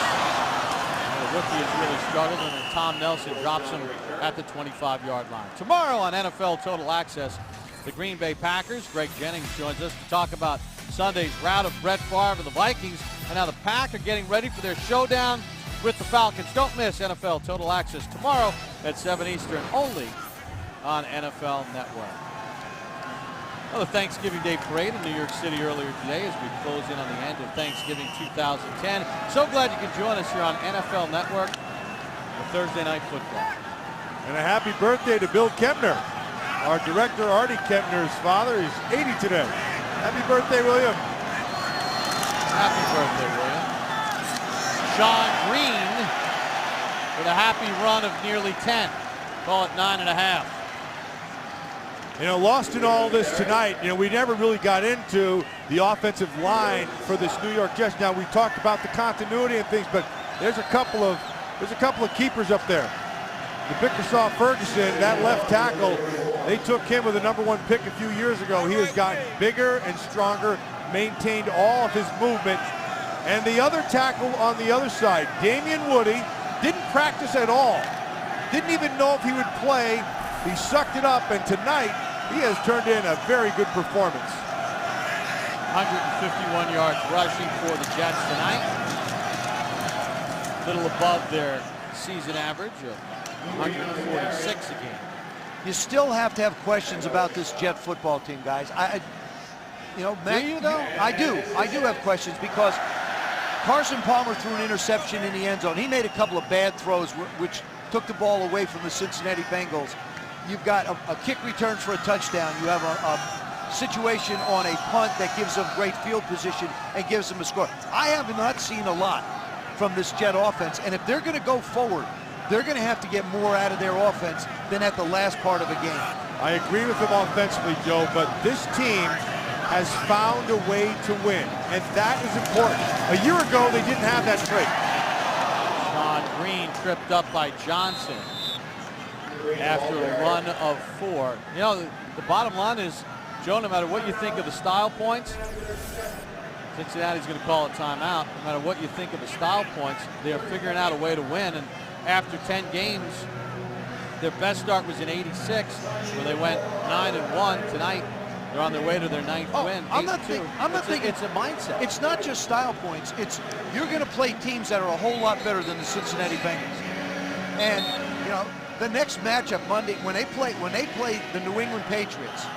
The rookie has really struggled, and then Tom Nelson drops him at the 25-yard line. Tomorrow on NFL Total Access, the Green Bay Packers. Greg Jennings joins us to talk about Sunday's rout of Brett Favre and the Vikings, and how the Pack are getting ready for their showdown with the Falcons. Don't miss NFL Total Access tomorrow at 7 Eastern, only on NFL Network. Well, the Thanksgiving Day Parade in New York City earlier today as we close in on the end of Thanksgiving 2010. So glad you could join us here on NFL Network for Thursday Night Football. And a happy birthday to Bill Kempner. Our director, Artie Kempner's father, is 80 today. Happy birthday, William. Happy birthday, William. Sean Green with a happy run of nearly 10. Call it 9.5. You know, lost in all this tonight, you know, we never really got into the offensive line for this New York Jets. Now, we talked about the continuity and things, but there's a couple of keepers up there. The Bickersaw Ferguson, that left tackle, they took him with the #1 pick a few years ago. He has gotten bigger and stronger, maintained all of his movement. And the other tackle on the other side, Damian Woody, didn't practice at all. Didn't even know if he would play. He sucked it up, and tonight he has turned in a very good performance. 151 yards rushing for the Jets tonight. A little above their season average of 146 a game. You still have to have questions about this Jet football team, guys. You know, Matt, do you though? I do have questions because Carson Palmer threw an interception in the end zone. He made a couple of bad throws which took the ball away from the Cincinnati Bengals. You've got a kick return for a touchdown. You have a situation on a punt that gives them great field position and gives them a score. I have not seen a lot from this Jet offense, and if they're going to go forward, they're going to have to get more out of their offense than at the last part of a game. I agree with them offensively, Joe, but this team has found a way to win, and that is important. A year ago, they didn't have that trait. Sean Green tripped up by Johnson after a run of 4. You know, the bottom line is, Joe, no matter what you think of the style points, Cincinnati's going to call a timeout. No matter what you think of the style points, they're figuring out a way to win. And after 10 games, their best start was in '86, where they went 9-1. Tonight, they're on their way to their 9th win. I'm not thinking it's a mindset. It's not just style points. It's you're going to play teams that are a whole lot better than the Cincinnati Bengals. And you know, the next matchup Monday when they play the New England Patriots,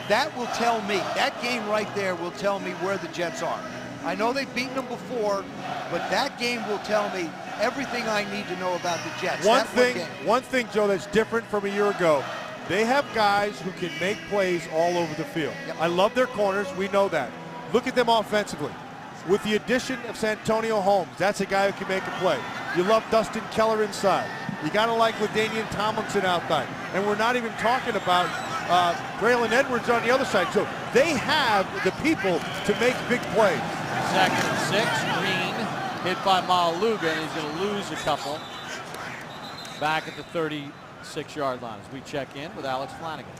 that will tell me, that game right there will tell me where the Jets are. I know they've beaten them before, but that game will tell me everything I need to know about the Jets. One thing, Joe, that's different from a year ago, they have guys who can make plays all over the field. Yep. I love their corners. We know that. Look at them offensively. With the addition of Santonio Holmes, that's a guy who can make a play. You love Dustin Keller inside. You got to like LaDainian Tomlinson outside. And we're not even talking about Braylon Edwards on the other side. So they have the people to make big plays. 2nd and 6. Green hit by Maluga, and he's going to lose a couple. Back at the 36-yard line as we check in with Alex Flanagan.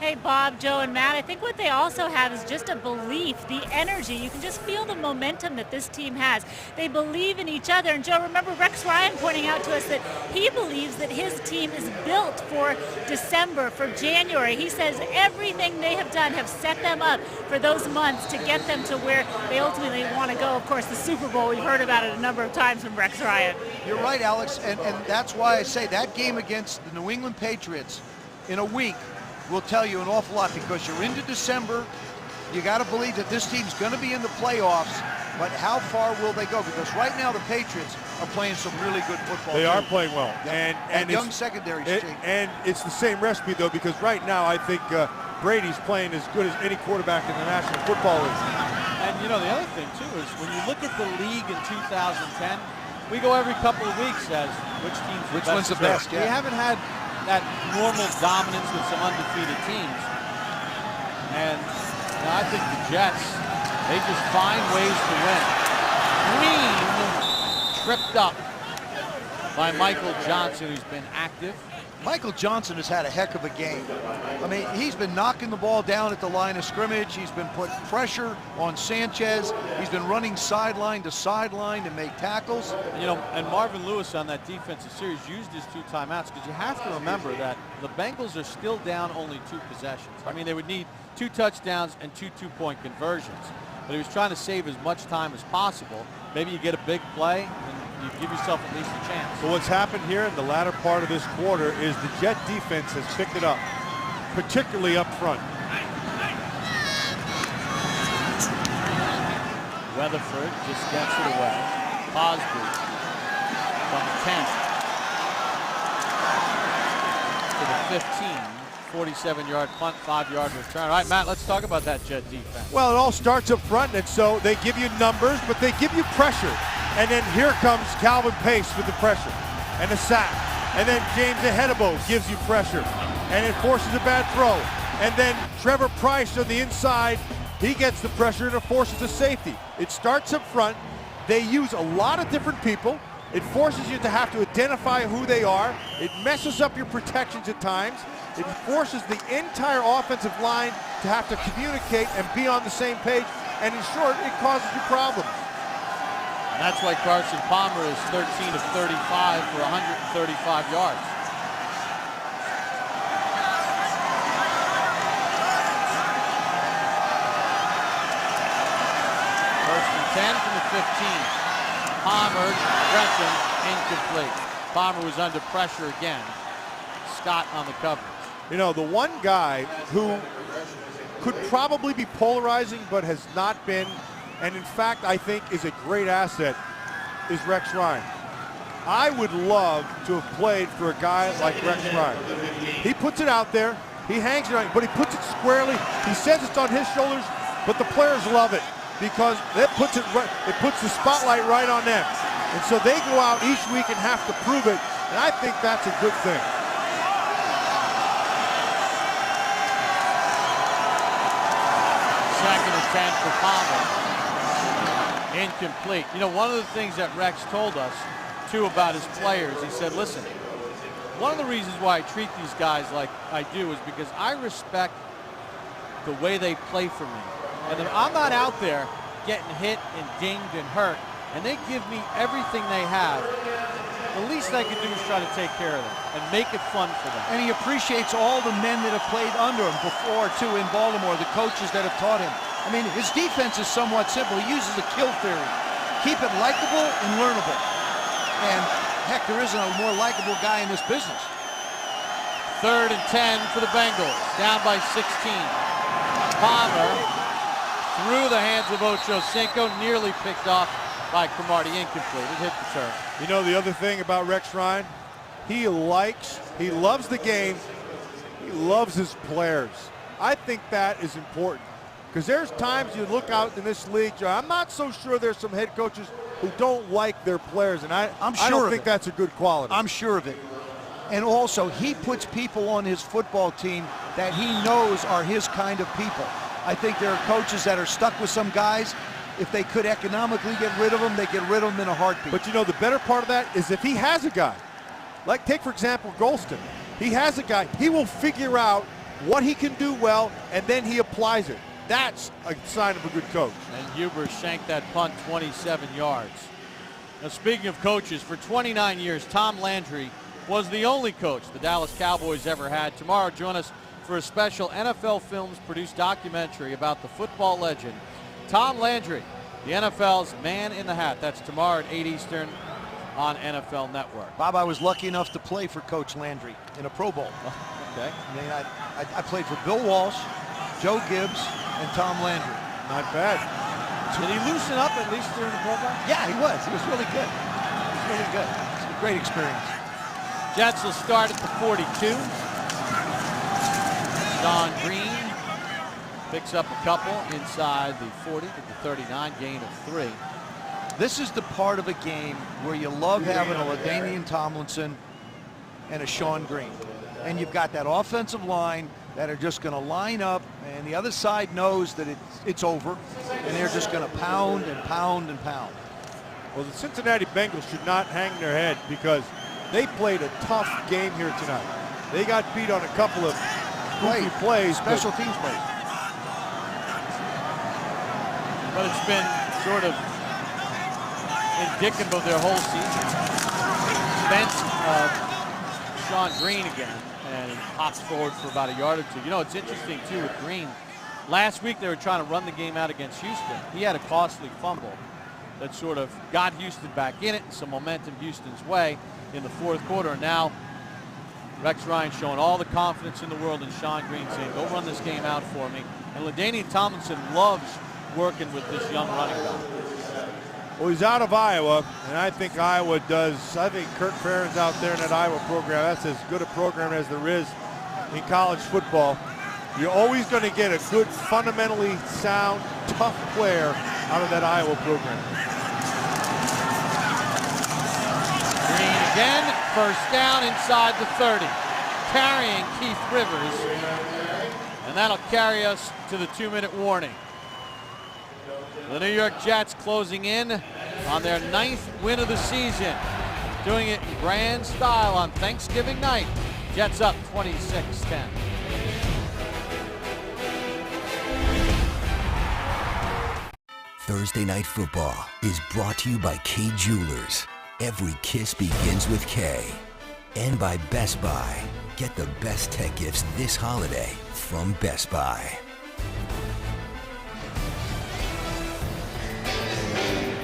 Hey, Bob, Joe, and Matt, I think what they also have is just a belief, the energy. You can just feel the momentum that this team has. They believe in each other. And, Joe, remember Rex Ryan pointing out to us that he believes that his team is built for December, for January. He says everything they have done have set them up for those months to get them to where they ultimately want to go. Of course, the Super Bowl, we've heard about it a number of times from Rex Ryan. You're right, Alex, and that's why I say that game against the New England Patriots in a week will tell you an awful lot, because you're into December. You got to believe that this team's going to be in the playoffs, but how far will they go? Because right now the Patriots are playing some really good football. They are playing well. Yeah. And young secondary. And it's the same recipe, though, because right now I think Brady's playing as good as any quarterback in the National Football League. And, you know, the other thing, too, is when you look at the league in 2010, we go every couple of weeks as which one's the best. Yeah. We haven't had that normal dominance with some undefeated teams. And you know, I think the Jets, they just find ways to win. Green tripped up by Michael Johnson, who's been active. Michael Johnson has had a heck of a game. I mean, he's been knocking the ball down at the line of scrimmage. He's been putting pressure on Sanchez. He's been running sideline to sideline to make tackles. You know, and Marvin Lewis on that defensive series used his 2 timeouts, because you have to remember that the Bengals are still down only 2 possessions. I mean, they would need 2 touchdowns and 2 two-point conversions. But he was trying to save as much time as possible. Maybe you get a big play and you give yourself at least a chance. Well, what's happened here in the latter part of this quarter is the Jet defense has picked it up, particularly up front. Weatherford just gets it away. Cosby from the 10 to the 15. 47-yard punt, 5-yard return. All right, Matt, let's talk about that Jet defense. Well, it all starts up front, and so they give you numbers, but they give you pressure. And then here comes Calvin Pace with the pressure and the sack. And then James Ahedebo gives you pressure, and it forces a bad throw. And then Trevor Price on the inside, he gets the pressure and it forces a safety. It starts up front. They use a lot of different people. It forces you to have to identify who they are. It messes up your protections at times. It forces the entire offensive line to have to communicate and be on the same page. And in short, it causes you problems. And that's why Carson Palmer is 13 of 35 for 135 yards. First and 10 from the 15. Palmer, Gresham, incomplete. Palmer was under pressure again. Scott on the coverage. You know, the one guy who could probably be polarizing but has not been, and in fact I think is a great asset, is Rex Ryan. I would love to have played for a guy like Rex Ryan. He puts it out there, he hangs it on, but he puts it squarely. He says it's on his shoulders, but the players love it because it puts the spotlight right on them. And so they go out each week and have to prove it, and I think that's a good thing. Second and 10 for Palmer. Incomplete. You know, one of the things that Rex told us, too, about his players, he said, listen, one of the reasons why I treat these guys like I do is because I respect the way they play for me. And if I'm not out there getting hit and dinged and hurt, and they give me everything they have, the least I can do is try to take care of them and make it fun for them. And he appreciates all the men that have played under him before, too, in Baltimore, the coaches that have taught him. I mean, his defense is somewhat simple. He uses a kill theory. Keep it likable and learnable. And, heck, there isn't a more likable guy in this business. Third and 10 for the Bengals, down by 16. Palmer through the hands of Ocho Cinco, nearly picked off by Cromartie, incomplete. It hit the turf. You know the other thing about Rex Ryan? He loves the game. He loves his players. I think that is important because there's times you look out in this league, Joe, I'm not so sure there's some head coaches who don't like their players, and I don't think that's a good quality. I'm sure of it. And also, he puts people on his football team that he knows are his kind of people. I think there are coaches that are stuck with some guys. If they could economically get rid of them, they get rid of them in a heartbeat. But you know, the better part of that is if he has a guy, like take for example Golston. He has a guy, he will figure out what he can do well, and then he applies it. That's a sign of a good coach. And Huber shanked that punt 27 yards. Now, speaking of coaches, for 29 years, Tom Landry was the only coach the Dallas Cowboys ever had. Tomorrow, join us for a special NFL Films produced documentary about the football legend, Tom Landry, the NFL's man in the hat. That's tomorrow at 8 Eastern on NFL Network. Bob, I was lucky enough to play for Coach Landry in a Pro Bowl. Okay. I mean, I played for Bill Walsh, Joe Gibbs, and Tom Landry. Not bad. Did he loosen up at least during the Pro Bowl? Yeah, he was. He was really good. He was really good. It's a great experience. Jets will start at the 42. Sean Green picks up a couple inside the 40 to the 39, gain of 3. This is the part of a game where you love having a LaDainian Tomlinson and a Sean Green. And you've got that offensive line that are just going to line up, and the other side knows that it's over, and they're just going to pound and pound and pound. Well, the Cincinnati Bengals should not hang their head because they played a tough game here tonight. They got beat on a couple of goofy plays. Special teams plays. But it's been sort of indicative of their whole season. Spence, Sean Green again, and hops forward for about a yard or two. You know, it's interesting, too, with Green. Last week, they were trying to run the game out against Houston. He had a costly fumble that sort of got Houston back in it, and some momentum Houston's way in the fourth quarter. And now Rex Ryan showing all the confidence in the world, and Sean Green saying, go run this game out for me. And LaDainian Tomlinson loves working with this young running back. Well, he's out of Iowa, and I think Iowa does. I think Kirk Ferentz out there in that Iowa program, that's as good a program as there is in college football. You're always going to get a good, fundamentally sound, tough player out of that Iowa program. Green again, first down inside the 30, carrying Keith Rivers, and that'll carry us to the 2-minute warning. The New York Jets closing in on their 9th win of the season, doing it in grand style on Thanksgiving night. Jets up 26-10. Thursday Night Football is brought to you by K Jewelers. Every kiss begins with K. And by Best Buy. Get the best tech gifts this holiday from Best Buy.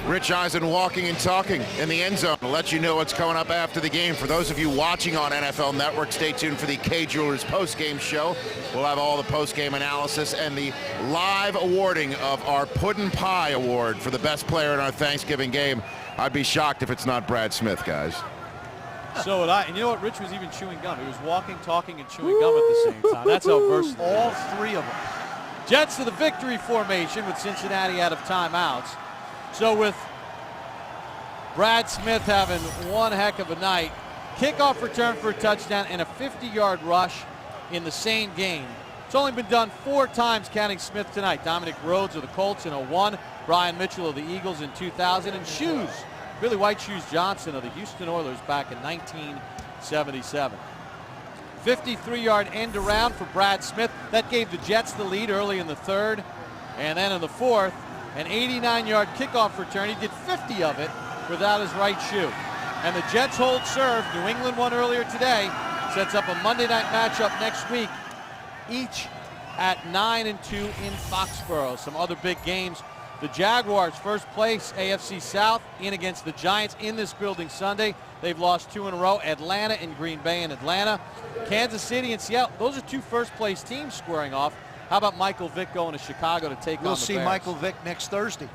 Rich Eisen walking and talking in the end zone to let you know what's coming up after the game. For those of you watching on NFL Network, stay tuned for the K Jewelers post-game show. We'll have all the post-game analysis and the live awarding of our Puddin' Pie Award for the best player in our Thanksgiving game. I'd be shocked if it's not Brad Smith, guys. So would I. And you know what? Rich was even chewing gum. He was walking, talking, and chewing gum at the same time. That's how versatile. All three of them. Jets to the victory formation with Cincinnati out of timeouts. So with Brad Smith having one heck of a night, kickoff return for a touchdown and a 50-yard rush in the same game. It's only been done 4 times counting Smith tonight. Dominic Rhodes of the Colts in 2001, Brian Mitchell of the Eagles in 2000, and Billy White Shoes Johnson of the Houston Oilers back in 1977. 53-yard end around for Brad Smith. That gave the Jets the lead early in the third, and then in the fourth, an 89-yard kickoff return. He did 50 of it without his right shoe. And the Jets hold serve. New England won earlier today. Sets up a Monday night matchup next week, each at 9-2 in Foxborough. Some other big games. The Jaguars, first place, AFC South, in against the Giants in this building Sunday. They've lost 2 in a row. Atlanta and Green Bay in Atlanta. Kansas City and Seattle. Those are 2 first-place teams squaring off. How about Michael Vick going to Chicago to take on the Bears? We'll see Michael Vick next Thursday.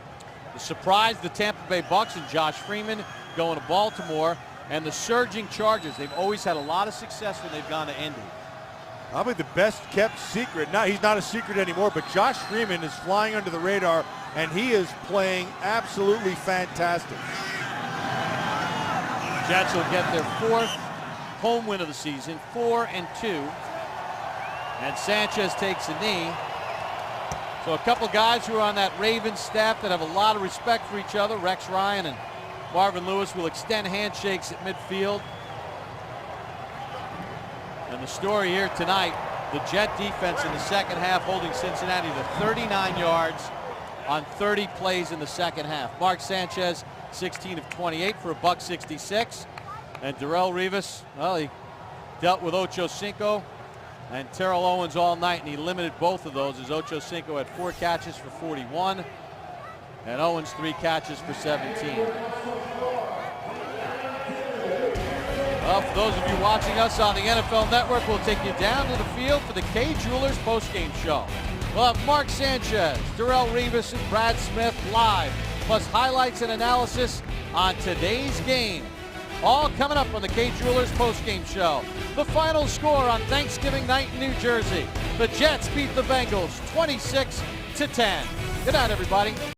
The surprise, the Tampa Bay Bucks and Josh Freeman going to Baltimore. And the surging Chargers. They've always had a lot of success when they've gone to Indy. Probably the best kept secret. Now, he's not a secret anymore, but Josh Freeman is flying under the radar, and he is playing absolutely fantastic. Jets will get their 4th home win of the season, 4-2. And Sanchez takes a knee. So a couple guys who are on that Ravens staff that have a lot of respect for each other, Rex Ryan and Marvin Lewis, will extend handshakes at midfield. And the story here tonight, the Jet defense in the second half holding Cincinnati to 39 yards on 30 plays in the second half. Mark Sanchez, 16 of 28 for $166. And Darrelle Revis, well, he dealt with Ocho Cinco and Terrell Owens all night, and he limited both of those as Ocho Cinco had 4 catches for 41 and Owens 3 catches for 17. Well, for those of you watching us on the NFL Network, we'll take you down to the field for the Kay Jewelers postgame show. We'll have Mark Sanchez, Darrelle Revis, and Brad Smith live, plus highlights and analysis on today's game. All coming up on the Kay Jewelers postgame show. The final score on Thanksgiving night in New Jersey. The Jets beat the Bengals 26-10. Good night, everybody.